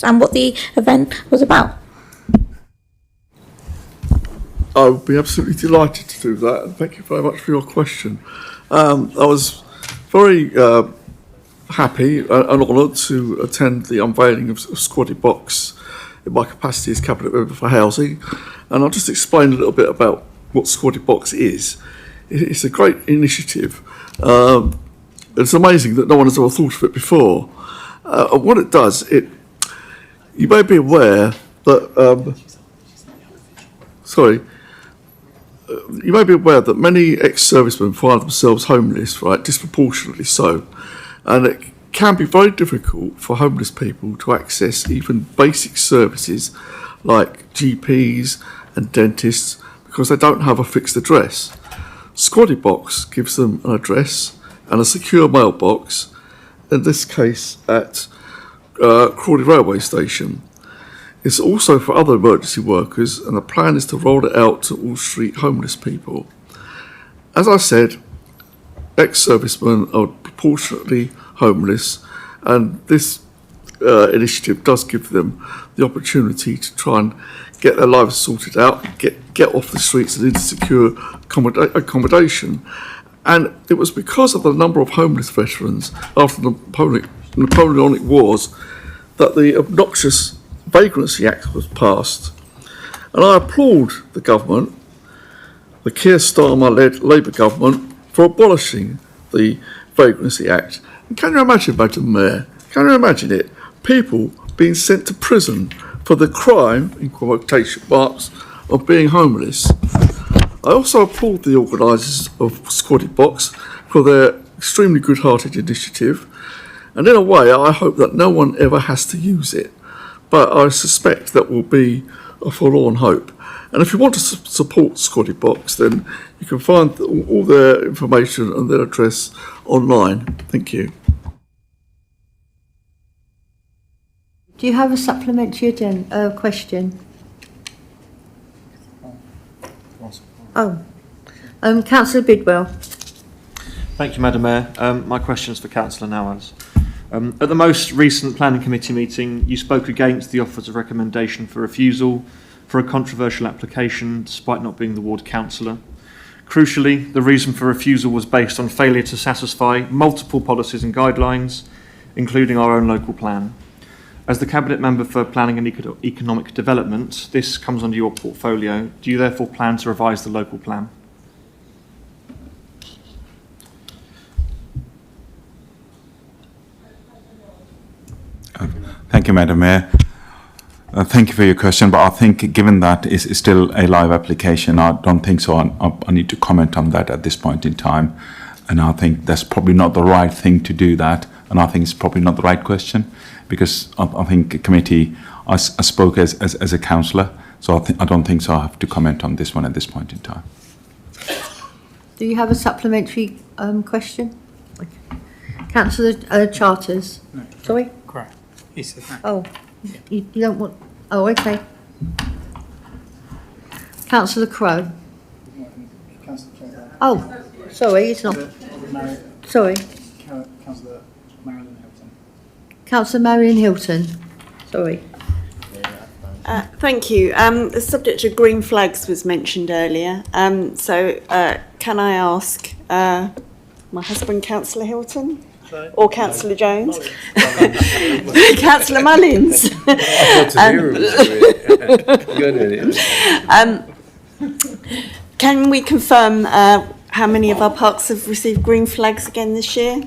what the event was about? I would be absolutely delighted to do that, and thank you very much for your question. I was very happy and honoured to attend the unveiling of Squatty Box in my capacity as Cabinet Member for Housing, and I'll just explain a little bit about what Squatty Box is. It's a great initiative. It's amazing that no one has ever thought of it before. And what it does, you may be aware that you may be aware that many ex-servicemen find themselves homeless, right, disproportionately so, and it can be very difficult for homeless people to access even basic services like GPs and dentists because they don't have a fixed address. Squatty Box gives them an address and a secure mailbox, in this case at Crawley Railway Station. It's also for other emergency workers, and the plan is to roll it out to all street homeless people. As I said, ex-servicemen are proportionately homeless, and this initiative does give them the opportunity to try and get their lives sorted out, get off the streets and into secure accommodation. And it was because of the number of homeless veterans after the Napoleonic Wars that the obnoxious Vagrancy Act was passed. And I applaud the government, the Keir Starmer-led Labour government, for abolishing the Vagrancy Act. And can you imagine, Madam Mayor, can you imagine it? People being sent to prison for the crime, in quotation marks, of being homeless. I also applaud the organisers of Squatty Box for their extremely good-hearted initiative, and in a way I hope that no one ever has to use it, but I suspect that will be a forlorn hope. And if you want to support Squatty Box, then you can find all their information and their address online. Thank you. Do you have a supplementary question? Councillor Bidwell. Thank you, Madam Mayor. My question is for Councillor Nawaz. At the most recent Planning Committee meeting, you spoke against the offers of recommendation for refusal for a controversial application, despite not being the ward councillor. Crucially, the reason for refusal was based on failure to satisfy multiple policies and guidelines, including our own local plan. As the Cabinet Member for Planning and Economic Development, this comes under your portfolio. Do you therefore plan to revise the local plan? Thank you, Madam Mayor. Thank you for your question, but I think given that is still a live application, I don't think so. I need to comment on that at this point in time, and I think that's probably not the right thing to do that, and I think it's probably not the right question, because I think the committee, I spoke as a councillor, so I don't think so. I have to comment on this one at this point in time. Do you have a supplementary question? Councillor Charters? No. Sorry? Correct. Oh, you don't want... Oh, okay. Councillor Crowe? Oh, sorry, it's not... Sorry. Councillor Marilyn Hilton. Councillor Marion Hilton. Sorry. Thank you. The subject of green flags was mentioned earlier. So can I ask my husband, Councillor Hilton? Or Councillor Jones? Councillor Mullins. Can we confirm how many of our parks have received green flags again this year?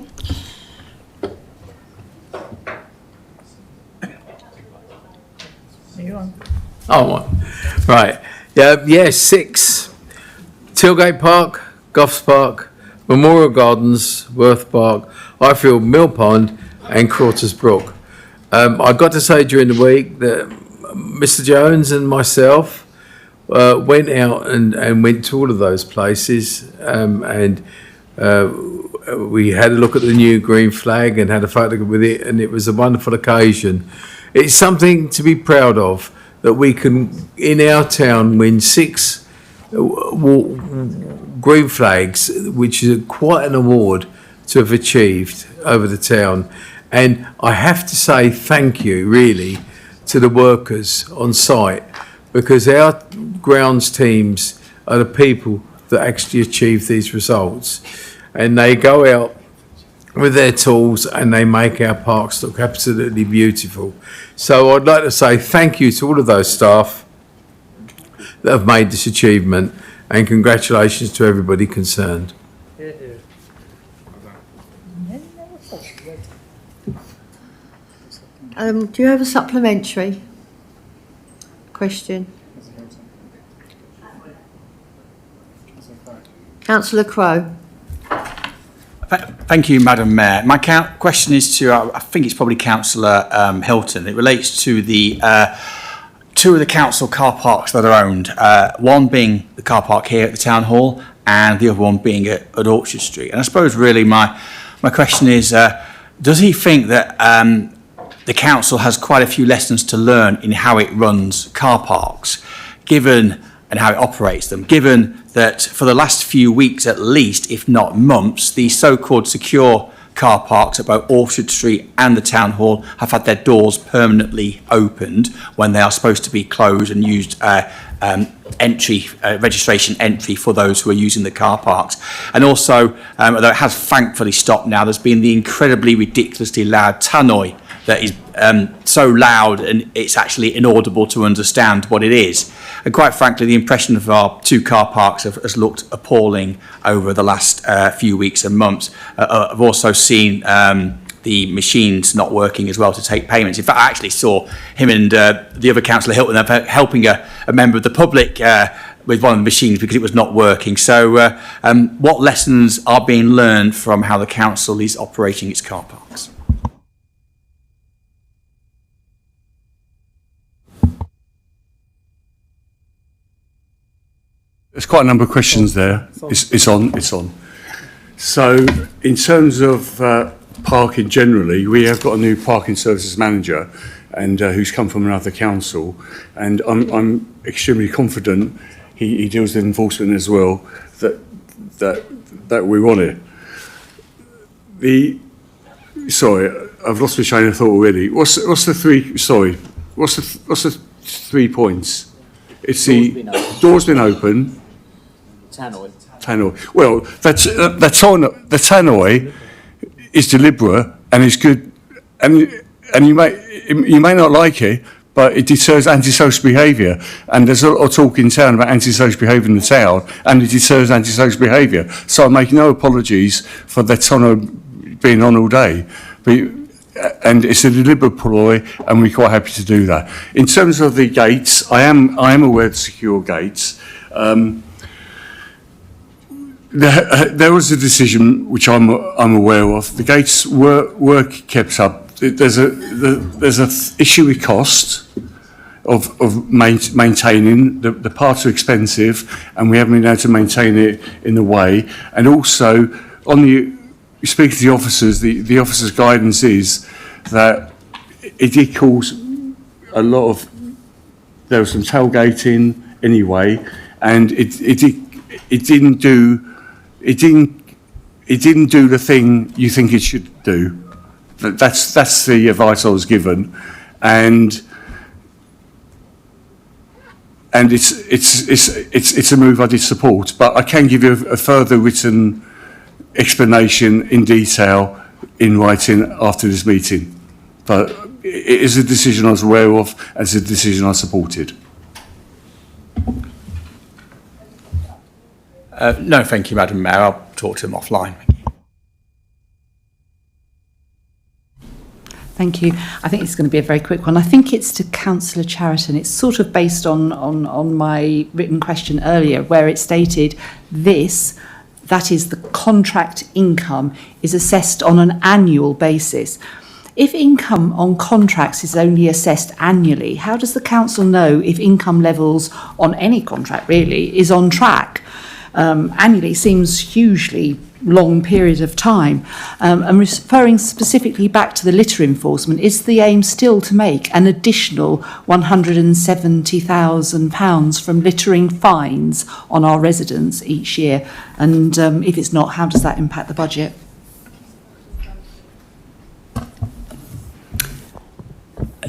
Oh, right. Yeah, 6. Tilgate Park, Goffs Park, Memorial Gardens, Worth Park, Highfield Mill Pond, and Crawters Brook. I got to say during the week that Mr. Jones and myself went out and went to all of those places, and we had a look at the new green flag and had a photo with it, and it was a wonderful occasion. It's something to be proud of, that we can, in our town, win 6 green flags, which is quite an award to have achieved over the town. And I have to say thank you, really, to the workers on site, because our grounds teams are the people that actually achieve these results. And they go out with their tools, and they make our parks look absolutely beautiful. So I'd like to say thank you to all of those staff that have made this achievement, and congratulations to everybody concerned. Do you have a supplementary question? Councillor Crowe. Thank you, Madam Mayor. My question is to, I think it's probably Councillor Hilton. It relates to the two of the council car parks that are owned, one being the car park here at the Town Hall and the other one being at Orchard Street. And I suppose really my question is, does he think that the council has quite a few lessons to learn in how it runs car parks, given and how it operates them, given that for the last few weeks at least, if not months, the so-called secure car parks at both Orchard Street and the Town Hall have had their doors permanently opened when they are supposed to be closed and used registration entry for those who are using the car parks. And also, although it has thankfully stopped now, there's been the incredibly ridiculously loud tannoy that is so loud and it's actually inaudible to understand what it is. And quite frankly, the impression of our two car parks has looked appalling over the last few weeks and months. I've also seen the machines not working as well to take payments. In fact, I actually saw him and the other councillor Hilton helping a member of the public with one of the machines because it was not working. So what lessons are being learned from how the council is operating its car parks? There's quite a number of questions there. It's on. So in terms of parking generally, we have got a new parking services manager and who's come from another council, and I'm extremely confident he deals with enforcement as well, that we want it. Sorry, I've lost my train of thought already. What's the three points? It's the door's been open. Tannoy. Well, the tannoy is deliberate and is good, and you may not like it, but it deters antisocial behaviour. And there's a lot of talk in town about antisocial behaviour in the town, and it deters antisocial behaviour. So I make no apologies for the tannoy being on all day. And it's a deliberate ploy, and we're quite happy to do that. In terms of the gates, I am aware of the secure gates. There was a decision which I'm aware of. The gates were kept up. There's a issue with cost of maintaining. The parts are expensive, and we haven't been able to maintain it in the way. And also, speaking to the officers, the officers' guidance is that it did cause a lot of. There was some tailgating anyway, and it didn't do the thing you think it should do. That's the advice I was given, and it's a move I did support. But I can give you a further written explanation in detail in writing after this meeting. But it is a decision I was aware of, and it's a decision I supported. No, thank you, Madam Mayor. I'll talk to them offline. Thank you. I think it's going to be a very quick one. I think it's to Councillor Chariton. It's sort of based on my written question earlier, where it stated that is the contract income, is assessed on an annual basis. If income on contracts is only assessed annually, how does the council know if income levels on any contract really is on track? Annually seems hugely long period of time. And referring specifically back to the litter enforcement, is the aim still to make an additional £170,000 from littering fines on our residents each year? And if it's not, how does that impact the budget?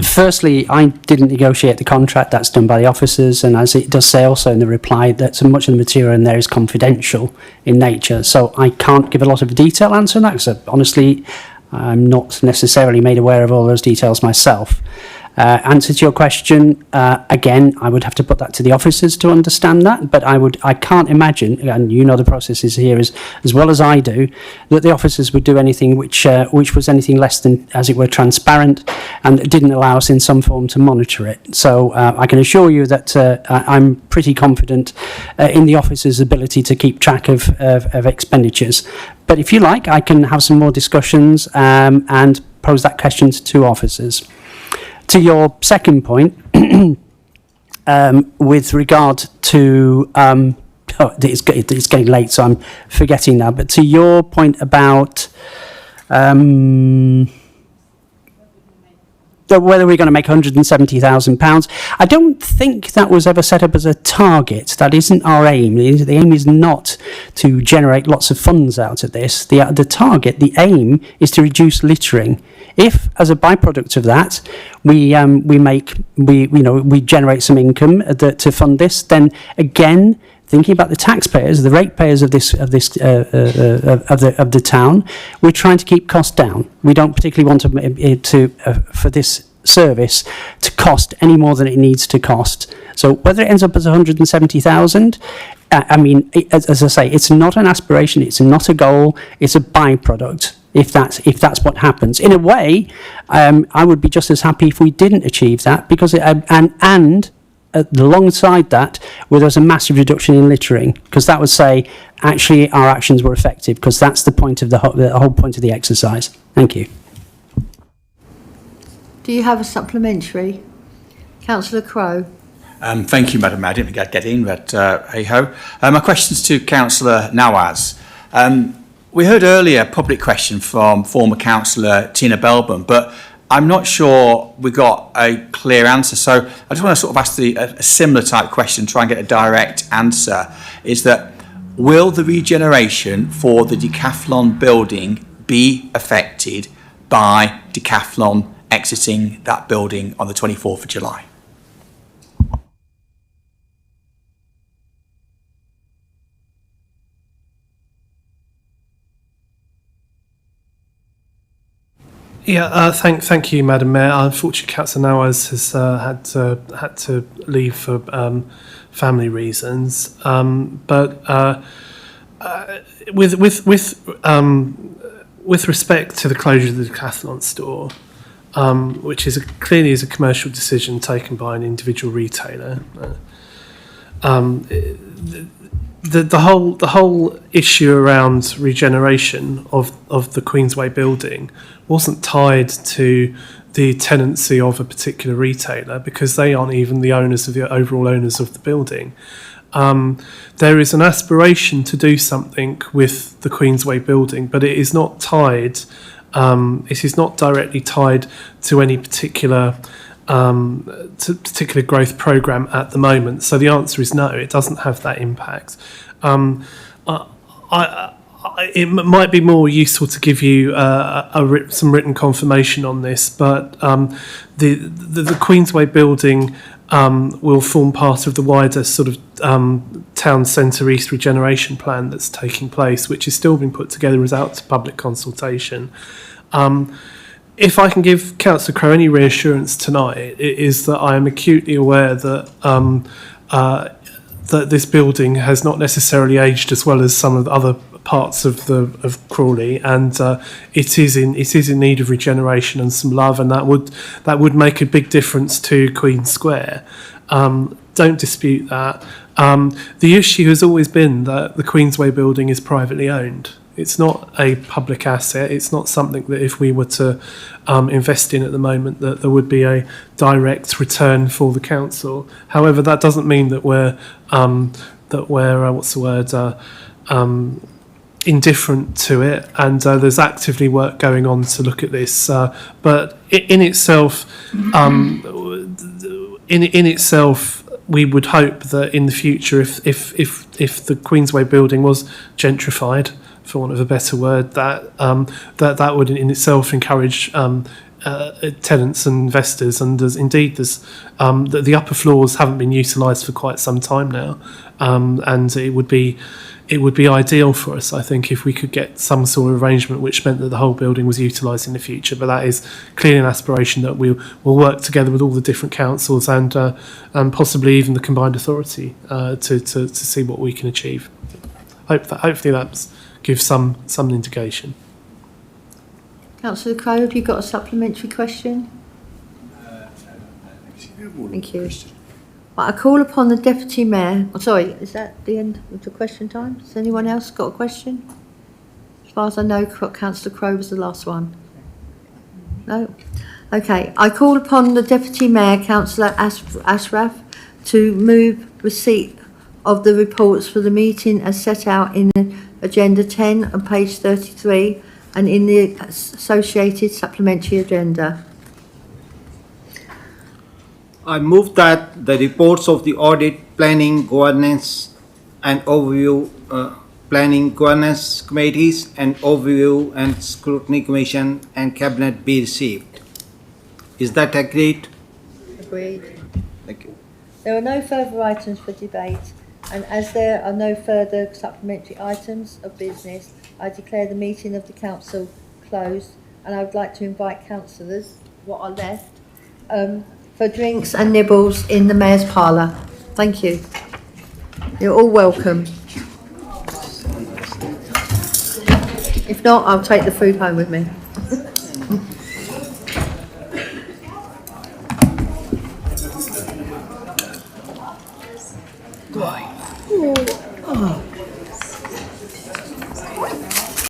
Firstly, I didn't negotiate the contract. That's done by the officers, and as it does say also in the reply, that so much of the material in there is confidential in nature. So I can't give a lot of detail answer on that, because honestly, I'm not necessarily made aware of all those details myself. Answer to your question, again, I would have to put that to the officers to understand that, but I can't imagine, and you know the processes here as well as I do, that the officers would do anything which was anything less than, as it were, transparent, and that didn't allow us in some form to monitor it. So I can assure you that I'm pretty confident in the officers' ability to keep track of expenditures. But if you like, I can have some more discussions and pose that question to two officers. To your second point, with regard to, it's getting late, so I'm forgetting now, but to your point about whether we're going to make £170,000, I don't think that was ever set up as a target. That isn't our aim. The aim is not to generate lots of funds out of this. The target, the aim, is to reduce littering. If, as a byproduct of that, we generate some income to fund this, then again, thinking about the taxpayers, the ratepayers of the town, we're trying to keep costs down. We don't particularly want for this service to cost any more than it needs to cost. So whether it ends up as 170,000, I mean, as I say, it's not an aspiration, it's not a goal, it's a byproduct. If that's what happens, in a way, I would be just as happy if we didn't achieve that, because alongside that, where there's a massive reduction in littering, because that would say actually our actions were effective, because that's the point of the whole point of the exercise. Thank you. Do you have a supplementary? Councillor Crowe. Thank you, Madam Mayor. I didn't think I'd get in, but hey-ho. My question's to Councillor Nawaz. We heard earlier a public question from former Councillor Tina Belbin, but I'm not sure we got a clear answer. So I just want to sort of ask a similar type question, try and get a direct answer, is that will the regeneration for the Decathlon building be affected by Decathlon exiting that building on the 24th of July? Yeah, thank you, Madam Mayor. Unfortunately, Councillor Nawaz has had to leave for family reasons. But with respect to the closure of the Decathlon store, which is clearly a commercial decision taken by an individual retailer, the whole issue around regeneration of the Queensway building wasn't tied to the tenancy of a particular retailer, because they aren't even the overall owners of the building. There is an aspiration to do something with the Queensway building, but it is not tied. It is not directly tied to any particular growth program at the moment. So the answer is no, it doesn't have that impact. It might be more useful to give you some written confirmation on this, but the Queensway building will form part of the wider sort of town centre east regeneration plan that's taking place, which is still being put together without public consultation. If I can give Councillor Crowe any reassurance tonight, it is that I am acutely aware that that this building has not necessarily aged as well as some of the other parts of Crawley, and it is in need of regeneration and some love, and that would make a big difference to Queen Square. Don't dispute that. The issue has always been that the Queensway building is privately owned. It's not a public asset. It's not something that if we were to invest in at the moment, that there would be a direct return for the council. However, that doesn't mean that we're indifferent to it, and there's actively work going on to look at this. But in itself, we would hope that in the future, if the Queensway building was gentrified, for want of a better word, that would in itself encourage tenants and investors, and there's the upper floors haven't been utilised for quite some time now, and it would be ideal for us, I think, if we could get some sort of arrangement which meant that the whole building was utilised in the future. But that is clearly an aspiration that we'll work together with all the different councils and possibly even the combined authority to see what we can achieve. Hopefully that gives some indication. Councillor Crowe, have you got a supplementary question? Thank you. Right, I call upon the Deputy Mayor. Oh, sorry, is that the end of the question time? Has anyone else got a question? As far as I know, Councillor Crowe was the last one. No? Okay, I call upon the Deputy Mayor, Councillor Ashraf, to move receipt of the reports for the meeting as set out in Agenda 10 on page 33 and in the associated supplementary agenda. I move that the reports of the audit, planning, governance and overview, planning governance committees and overview and scrutiny commission and cabinet be received. Is that agreed? Agreed. Thank you. There are no further items for debate, and as there are no further supplementary items of business, I declare the meeting of the council closed, and I would like to invite councillors, what are left, for drinks and nibbles in the Mayor's Parlour. Thank you. You're all welcome. If not, I'll take the food home with me.